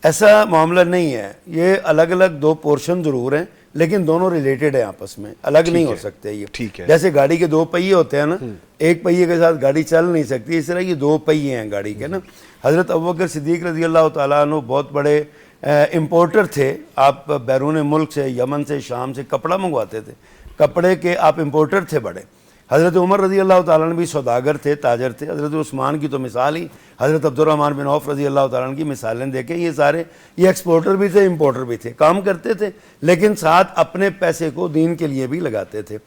ایسا معاملہ نہیں ہے. یہ الگ الگ دو پورشن ضرور ہیں لیکن دونوں ریلیٹڈ ہیں آپس میں, الگ نہیں ہو سکتے. یہ ٹھیک ہے. جیسے گاڑی کے دو پہیے ہوتے ہیں نا, ایک پہیے کے ساتھ گاڑی چل نہیں سکتی, اس طرح یہ دو پہیے ہیں گاڑی کے نا. حضرت ابوبکر صدیق رضی اللہ تعالیٰ عنہ بہت بڑے امپورٹر تھے. آپ بیرون ملک سے, یمن سے, شام سے کپڑا منگواتے تھے, کپڑے کے آپ امپورٹر تھے بڑے. حضرت عمر رضی اللہ تعالیٰ عنہ بھی سوداگر تھے, تاجر تھے. حضرت عثمان کی تو مثال ہی, حضرت عبد الرحمن بن عوف رضی اللہ تعالیٰ عنہ کی مثالیں دیکھیں. یہ سارے یہ ایکسپورٹر بھی تھے, امپورٹر بھی تھے, کام کرتے تھے لیکن ساتھ اپنے پیسے کو دین کے لیے بھی لگاتے تھے.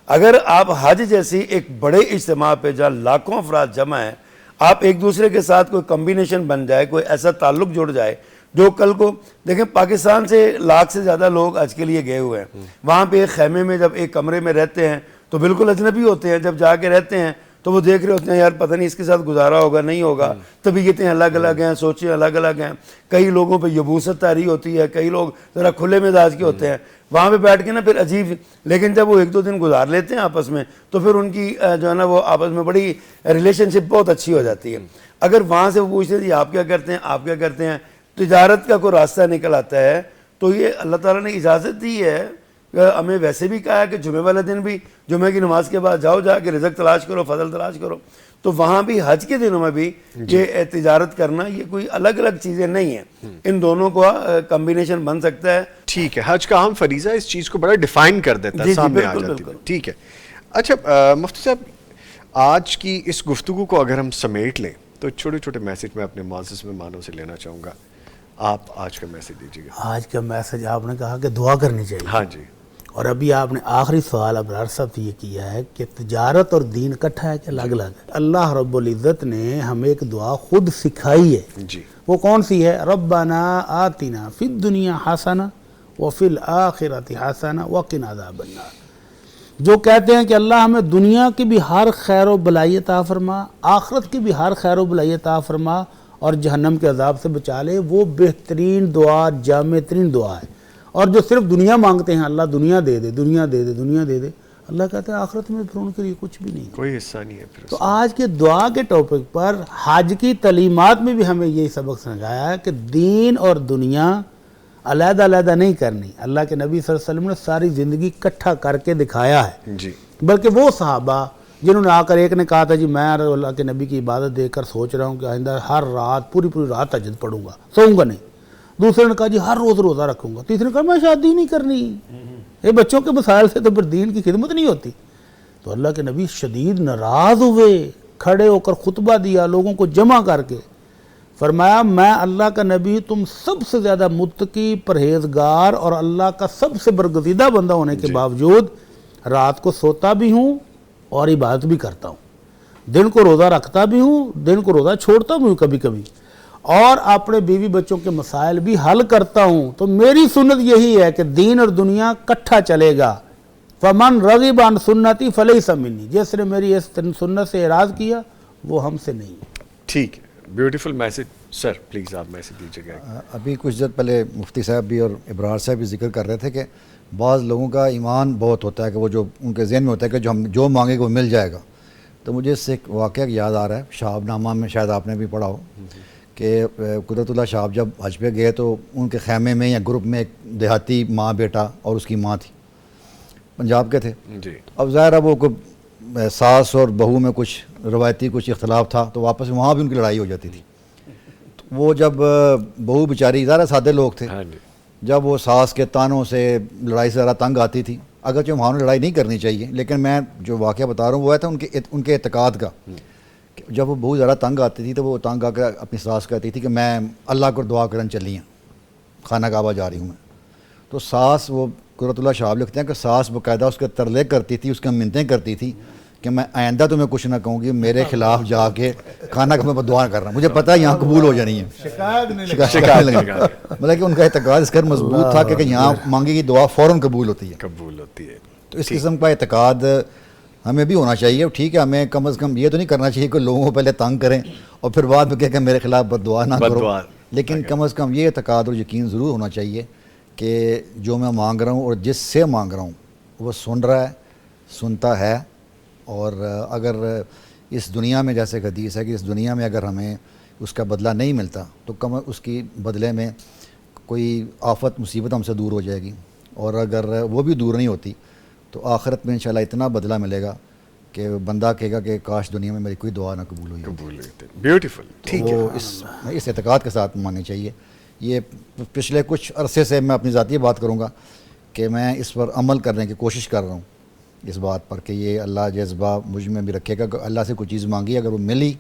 اگر آپ حج جیسی ایک بڑے اجتماع پہ جہاں لاکھوں افراد جمع ہیں, آپ ایک دوسرے کے ساتھ کوئی کمبینیشن بن جائے, کوئی ایسا تعلق جڑ جائے جو کل کو دیکھیں پاکستان سے 1 لاکھ سے زیادہ لوگ حج کے لیے گئے ہوئے ہیں. وہاں پہ ایک خیمے میں جب ایک کمرے میں رہتے ہیں تو بالکل اجنبی ہوتے ہیں. جب جا کے رہتے ہیں تو وہ دیکھ رہے ہوتے ہیں یار پتہ نہیں اس کے ساتھ گزارا ہوگا نہیں ہوگا, طبیعتیں الگ الگ ہیں, سوچیں الگ الگ ہیں. کئی لوگوں پہ یبوست طاری ہوتی ہے, کئی لوگ ذرا کھلے مزاج کے ہوتے ہیں. وہاں پہ بیٹھ کے نا پھر عجیب, لیکن جب وہ 1-2 دن گزار لیتے ہیں آپس میں تو پھر ان کی جو ہے نا وہ آپس میں بڑی ریلیشن شپ بہت اچھی ہو جاتی ہے. اگر وہاں سے وہ پوچھتے ہیں جی آپ کیا کرتے ہیں, آپ کیا کرتے ہیں, تجارت کا کوئی راستہ نکل آتا ہے تو یہ اللہ تعالیٰ نے اجازت دی ہے. ہمیں ویسے بھی کہا ہے کہ جمعہ والے دن بھی جمعہ کی نماز کے بعد جاؤ, جا کے رزق تلاش کرو, فضل تلاش کرو. تو وہاں بھی حج کے دنوں میں بھی یہ تجارت کرنا یہ کوئی الگ الگ چیزیں نہیں ہیں, ان دونوں کو کمبینیشن بن سکتا ہے. ٹھیک ہے. حج کا اہم فریضہ اس چیز کو بڑا ڈیفائن کر دیتا ہے, سامنے آ جاتی ہے. ٹھیک ہے. اچھا مفتی صاحب, آج کی اس گفتگو کو اگر ہم سمیٹ لیں تو چھوٹے چھوٹے میسج میں اپنے معزز مہمانوں سے لینا چاہوں گا. آپ آج کا میسج دیجیے گا. آج کا میسج آپ نے کہا کہ دعا کرنی چاہیے. ہاں جی. اور ابھی آپ نے آخری سوال ابرار صاحب سے یہ کیا ہے کہ تجارت اور دین اکٹھا ہے کہ الگ الگ ہے. اللہ رب العزت نے ہمیں ایک دعا خود سکھائی ہے. جی. وہ کون سی ہے؟ ربنا آتنا فی الدنیا حسنہ وفی الآخرۃ حسنہ وقنا عذاب النار. جو کہتے ہیں کہ اللہ ہمیں دنیا کی بھی ہر خیر و بلائی عطا فرما, آخرت کی بھی ہر خیر و بلائی عطا فرما اور جہنم کے عذاب سے بچا لے, وہ بہترین دعا, جامع ترین دعا ہے. اور جو صرف دنیا مانگتے ہیں اللہ دنیا دے دے, دنیا دے دے, دنیا دے دے, اللہ کہتے ہیں آخرت میں پھر ان کے لیے کچھ بھی نہیں, کوئی حصہ نہیں ہے. پھر تو آج کے دعا کے ٹاپک پر حج کی تعلیمات میں بھی ہمیں یہی سبق سمجھایا ہے کہ دین اور دنیا علیحدہ علیحدہ نہیں کرنی. اللہ کے نبی صلی اللہ علیہ وسلم نے ساری زندگی اکٹھا کر کے دکھایا ہے. جی. بلکہ وہ صحابہ جنہوں نے آ کر ایک نے کہا تھا جی میں اللہ کے نبی کی عبادت دیکھ کر سوچ رہا ہوں کہ آئندہ ہر رات پوری رات تہجد پڑھوں گا, سوؤں گا نہیں. دوسرے نے کہا جی ہر روز روزہ رکھوں گا. تیسرے نے کہا میں شادی نہیں کرنی, یہ بچوں کے مسائل سے تو پھر دین کی خدمت نہیں ہوتی. تو اللہ کے نبی شدید ناراض ہوئے, کھڑے ہو کر خطبہ دیا لوگوں کو جمع کر کے, فرمایا میں اللہ کا نبی تم سب سے زیادہ متقی, پرہیزگار اور اللہ کا سب سے برگزیدہ بندہ ہونے کے باوجود رات کو سوتا بھی ہوں اور عبادت بھی کرتا ہوں, دن کو روزہ رکھتا بھی ہوں, دن کو روزہ چھوڑتا بھی ہوں کبھی کبھی, اور اپنے بیوی بچوں کے مسائل بھی حل کرتا ہوں. تو میری سنت یہی ہے کہ دین اور دنیا کٹھا چلے گا. فمن رغب عن سنتی فلیس منی, جس نے میری اس سنت سے اعراض کیا وہ ہم سے نہیں. ٹھیک ہے. Beautiful message. سر پلیز آپ میسج دیجیے گا. ابھی کچھ دیر پہلے مفتی صاحب بھی اور ابرار صاحب بھی ذکر کر رہے تھے کہ بعض لوگوں کا ایمان بہت ہوتا ہے کہ وہ جو ان کے ذہن میں ہوتا ہے کہ جو ہم جو مانگے گا وہ مل جائے گا. تو مجھے اس سے ایک واقعہ یاد آ رہا ہے, شہاب نامہ میں شاید آپ نے بھی پڑھا ہو کہ قدرت اللہ شہاب جب حج پہ گئے تو ان کے خیمے میں یا گروپ میں ایک دیہاتی ماں بیٹا اور اس کی ماں تھی, پنجاب کے تھے. جی. اب ظاہر ہے وہ کوئی ساس اور بہو میں کچھ روایتی کچھ اختلاف تھا تو واپس وہاں بھی ان کی لڑائی ہو جاتی تھی. وہ جب بہو بیچاری ظاہر سادے لوگ تھے, جب وہ ساس کے تانوں سے لڑائی سے ذرا تنگ آتی تھی, اگرچہ وہاں لڑائی نہیں کرنی چاہیے, لیکن میں جو واقعہ بتا رہا ہوں وہ ہے تھا ان کے اعتقاد کا. جب وہ بہت زیادہ تنگ آتی تھی تو وہ تنگ آ کر اپنی ساس کہتی تھی کہ میں اللہ کو دعا کرن چلی ہوں. خانہ کعبہ جا رہی ہوں میں. تو ساس وہ قرۃ اللہ شہاب لکھتے ہیں کہ ساس باقاعدہ اس کے ترلے کرتی تھی, اس کے منتیں کرتی تھی کہ میں آئندہ تمہیں کچھ نہ کہوں گی, میرے خلاف جا کے خانہ کعبہ میں دعا کر رہا ہوں, مجھے پتہ ہے یہاں قبول ہو جانی ہے. شکایت مطلب کہ ان کا اعتقاد اس قدر مضبوط تھا کہ یہاں مانگی گئی دعا فوراً قبول ہوتی ہے. تو اس قسم کا اعتقاد ہمیں بھی ہونا چاہیے. ٹھیک ہے, ہمیں کم از کم یہ تو نہیں کرنا چاہیے کہ لوگوں کو پہلے تنگ کریں اور پھر بعد میں کہہ کہ میرے خلاف بد دعا نہ کرو, لیکن کم از کم یہ اعتقاد اور یقین ضرور ہونا چاہیے کہ جو میں مانگ رہا ہوں اور جس سے مانگ رہا ہوں وہ سن رہا ہے, سنتا ہے. اور اگر اس دنیا میں جیسے حدیث ہے کہ اس دنیا میں اگر ہمیں اس کا بدلہ نہیں ملتا تو کم اس کی بدلے میں کوئی آفت مصیبت ہم سے دور ہو جائے گی, اور اگر وہ بھی دور نہیں ہوتی تو آخرت میں انشاءاللہ اتنا بدلہ ملے گا کہ بندہ کہے گا کہ کاش دنیا میں میری کوئی دعا نہ قبول ہوئی. بیوٹیفل. ٹھیک ہے, وہ اس اعتقاد کے ساتھ ماننی چاہیے. یہ پچھلے کچھ عرصے سے میں اپنی ذاتی بات کروں گا کہ میں اس پر عمل کرنے کی کوشش کر رہا ہوں, اس بات پر کہ یہ اللہ جذبہ مجھ میں بھی رکھے گا کہ اللہ سے کوئی چیز مانگی, اگر وہ ملی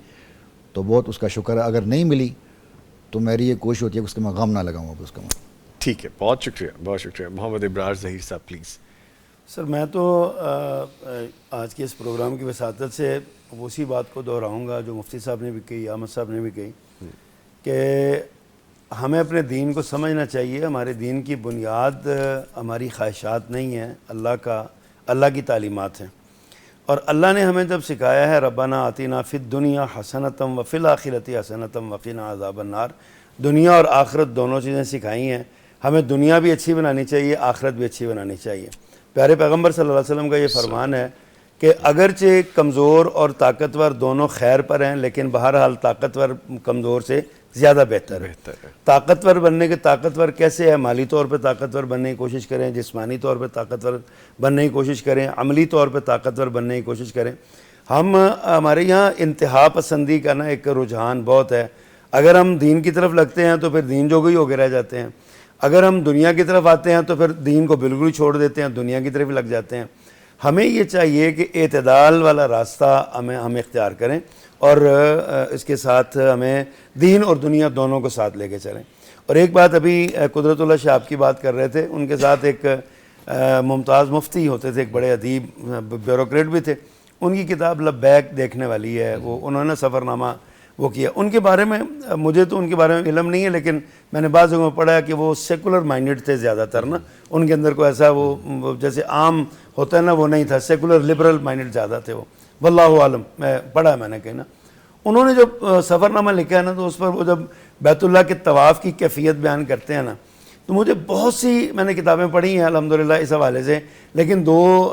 تو بہت اس کا شکر ہے, اگر نہیں ملی تو میری یہ کوشش ہوتی ہے کہ اس کا میں غم نہ لگاؤں اس کا. ٹھیک ہے, بہت شکریہ, بہت شکریہ. محمد ابرار ظہیر صاحب پلیز. سر میں تو آج کے اس پروگرام کی وساطت سے اسی بات کو دہراؤں گا جو مفتی صاحب نے بھی کہی, احمد صاحب نے بھی کہی, کہ ہمیں اپنے دین کو سمجھنا چاہیے. ہمارے دین کی بنیاد ہماری خواہشات نہیں ہیں, اللہ کی تعلیمات ہیں. اور اللہ نے ہمیں جب سکھایا ہے ربنا آتینا فی الدنیا حسنۃ وفی الآخرۃ حسنۃ وقنا عذاب النار, دنیا اور آخرت دونوں چیزیں سکھائی ہیں. ہمیں دنیا بھی اچھی بنانی چاہیے, آخرت بھی اچھی بنانی چاہیے. پیارے پیغمبر صلی اللہ علیہ وسلم کا یہ فرمان ہے کہ اگرچہ کمزور اور طاقتور دونوں خیر پر ہیں, لیکن بہرحال طاقتور کمزور سے زیادہ بہتر ہے. طاقتور بننے کے طاقتور کیسے ہے؟ مالی طور پہ طاقتور بننے کی کوشش کریں, جسمانی طور پہ طاقتور بننے کی کوشش کریں, عملی طور پہ طاقتور بننے کی کوشش کریں. ہمارے یہاں انتہا پسندی کا ایک رجحان بہت ہے. اگر ہم دین کی طرف لگتے ہیں تو پھر دین جوگی ہو کے رہ جاتے ہیں, اگر ہم دنیا کی طرف آتے ہیں تو پھر دین کو بالکل ہی چھوڑ دیتے ہیں, دنیا کی طرف ہی لگ جاتے ہیں. ہمیں یہ چاہیے کہ اعتدال والا راستہ ہم اختیار کریں, اور اس کے ساتھ ہمیں دین اور دنیا دونوں کو ساتھ لے کے چلیں. اور ایک بات, ابھی قدرت اللہ شہاب کی بات کر رہے تھے, ان کے ساتھ ایک ممتاز مفتی ہوتے تھے, ایک بڑے ادیب بیوروکریٹ بھی تھے. ان کی کتاب لبیک دیکھنے والی ہے, وہ انہوں نے سفر نامہ وہ کیا. ان کے بارے میں مجھے تو ان کے بارے میں علم نہیں ہے, لیکن میں نے بعض جگہوں میں پڑھا ہے کہ وہ سیکولر مائنڈڈ تھے زیادہ تر نا, ان کے اندر کوئی ایسا وہ جیسے عام ہوتا ہے نا وہ نہیں تھا, سیکولر لبرل مائنڈڈ زیادہ تھے وہ, واللہ عالم. میں پڑھا ہے میں نے کہیں نا. انہوں نے جو سفر نامہ لکھا ہے نا, تو اس پر وہ جب بیت اللہ کے طواف کی کیفیت بیان کرتے ہیں نا, تو مجھے بہت سی میں نے کتابیں پڑھی ہیں الحمدللہ اس حوالے سے, لیکن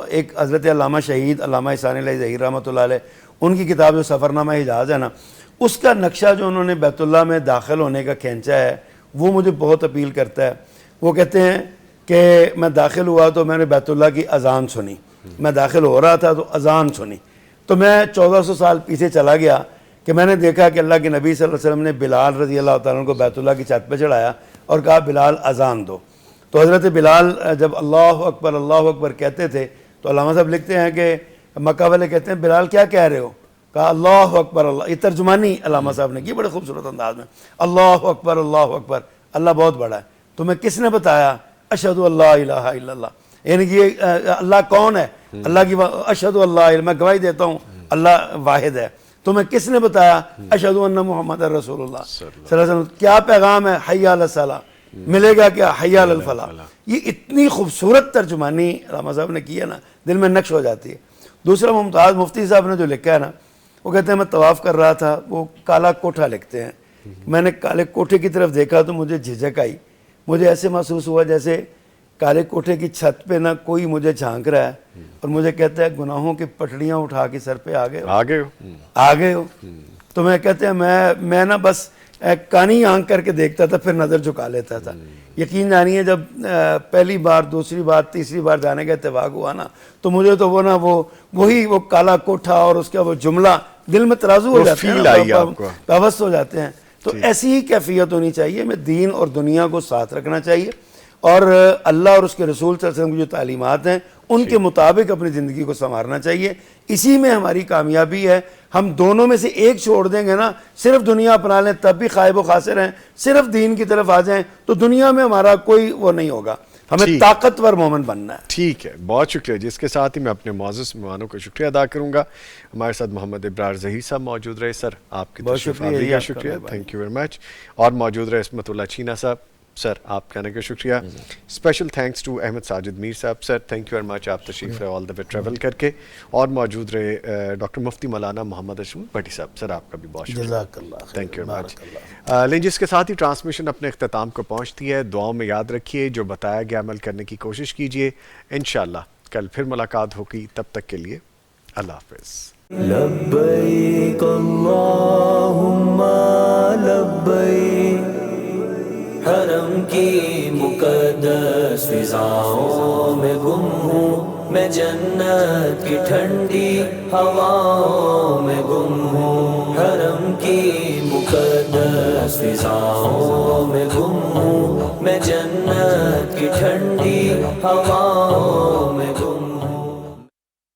ایک حضرت علامہ شہید علامہ احسان اللہ ظہیر رحمۃ اللہ علیہ, ان کی کتاب جو سفر نامہ حجاز ہے نا, اس کا نقشہ جو انہوں نے بیت اللہ میں داخل ہونے کا کھینچا ہے وہ مجھے بہت اپیل کرتا ہے. وہ کہتے ہیں کہ میں داخل ہوا تو میں نے بیت اللہ کی اذان سنی, میں داخل ہو رہا تھا تو اذان سنی, تو میں 1400 سال پیچھے چلا گیا کہ میں نے دیکھا کہ اللہ کے نبی صلی اللہ علیہ وسلم نے بلال رضی اللہ تعالیٰ عنہ کو بیت اللہ کی چھت پہ چڑھایا اور کہا بلال اذان دو. تو حضرت بلال جب اللہ اکبر کہتے تھے تو علامہ صاحب لکھتے ہیں کہ مکہ والے کہتے ہیں بلال کیا کہہ رہے ہو؟ کہا اللہ اکبر اللہ. یہ ترجمانی علامہ صاحب نے کی بڑے خوبصورت انداز میں, اللہ اکبر, اللہ بہت بڑا ہے. تمہیں کس نے بتایا؟ اشہدو اللہ الہ الا اللہ, یعنی کہ اللہ کون ہے؟ اللہ کی اشہدو اللہ, میں گواہی دیتا ہوں اللہ واحد ہے. تمہیں کس نے بتایا؟ اشہدو ان محمد رسول اللہ صلی اللہ علیہ وسلم. کیا پیغام ہے؟ حی علی الصلاۃ, ملے گا کیا؟ حی علی الفلاح. یہ اتنی خوبصورت ترجمانی علامہ صاحب نے کی ہے نا, دل میں نقش ہو جاتی ہے. دوسرا ممتاز مفتی صاحب نے جو لکھا ہے نا, وہ کہتے ہیں میں طواف کر رہا تھا, وہ کالا کوٹھا لکھتے ہیں, میں نے کالے کوٹھے کی طرف دیکھا تو مجھے جھجک آئی. مجھے ایسے محسوس ہوا جیسے کالے کوٹھے کی چھت پہ نا کوئی مجھے جھانک رہا ہے اور مجھے کہتا ہے گناہوں کی پٹڑیاں اٹھا کے سر پہ آ گئے ہو. تو میں کہتے ہیں میں نا بس کانی آنکھ کر کے دیکھتا تھا, پھر نظر جھکا لیتا تھا. یقین جانیے جب پہلی بار, دوسری بار, تیسری بار جانے کا اتفاق ہوا نا, تو مجھے تو وہ کالا کوٹھا اور اس کا وہ جملہ دل میں ترازو ہو جاتے ہیں, پیوست ہو جاتے ہیں. تو ایسی ہی کیفیت ہونی چاہیے. ہمیں دین اور دنیا کو ساتھ رکھنا چاہیے, اور اللہ اور اس کے رسول صلی اللہ علیہ وسلم کی جو تعلیمات ہیں ان کے مطابق اپنی زندگی کو سنوارنا چاہیے. اسی میں ہماری کامیابی ہے. ہم دونوں میں سے ایک چھوڑ دیں گے نا, صرف دنیا اپنا لیں تب بھی خائب و خاسر ہیں, صرف دین کی طرف آ جائیں تو دنیا میں ہمارا کوئی وہ نہیں ہوگا. ہمیں طاقتور مومن بننا ہے. ٹھیک ہے, بہت شکریہ جی. اس کے ساتھ ہی میں اپنے معزز مہمانوں کا شکریہ ادا کروں گا. ہمارے ساتھ محمد ابرار ظہیر صاحب موجود رہے. سر آپ کی تشریف آوری کا شکریہ, تھینک یو ویری مچ. اور موجود رہے عصمت اللہ چینا صاحب, سر آپ کہنے کا شکریہ. Special thanks to Ahmed Sajid Mir صاحب, sir thank you very much, آپ تشریف رہے آل دا وے ٹریول کر کے. اور موجود رہے ڈاکٹر مفتی مولانا محمد اشرف بھٹی صاحب, سر آپ کا بھی بہت شکریہ, جزاک اللہ خیر, تھینک یو ویری مچ. لیکن جس کے ساتھ ہی ٹرانسمیشن اپنے اختتام کو پہنچتی ہے, دعاؤں میں یاد رکھیے, جو بتایا گیا عمل کرنے کی کوشش کیجیے. انشاءاللہ کل پھر ملاقات ہوگی, تب تک کے لیے اللہ حافظ. لبیک اللہم لبیک, حرم کی مقدس فضاؤں میں گم ہوں میں, جنت کی ٹھنڈی ہواؤں میں گم ہوں. حرم کی مقدس فضاؤں میں گم ہوں میں, جنت کی ٹھنڈی ہواؤں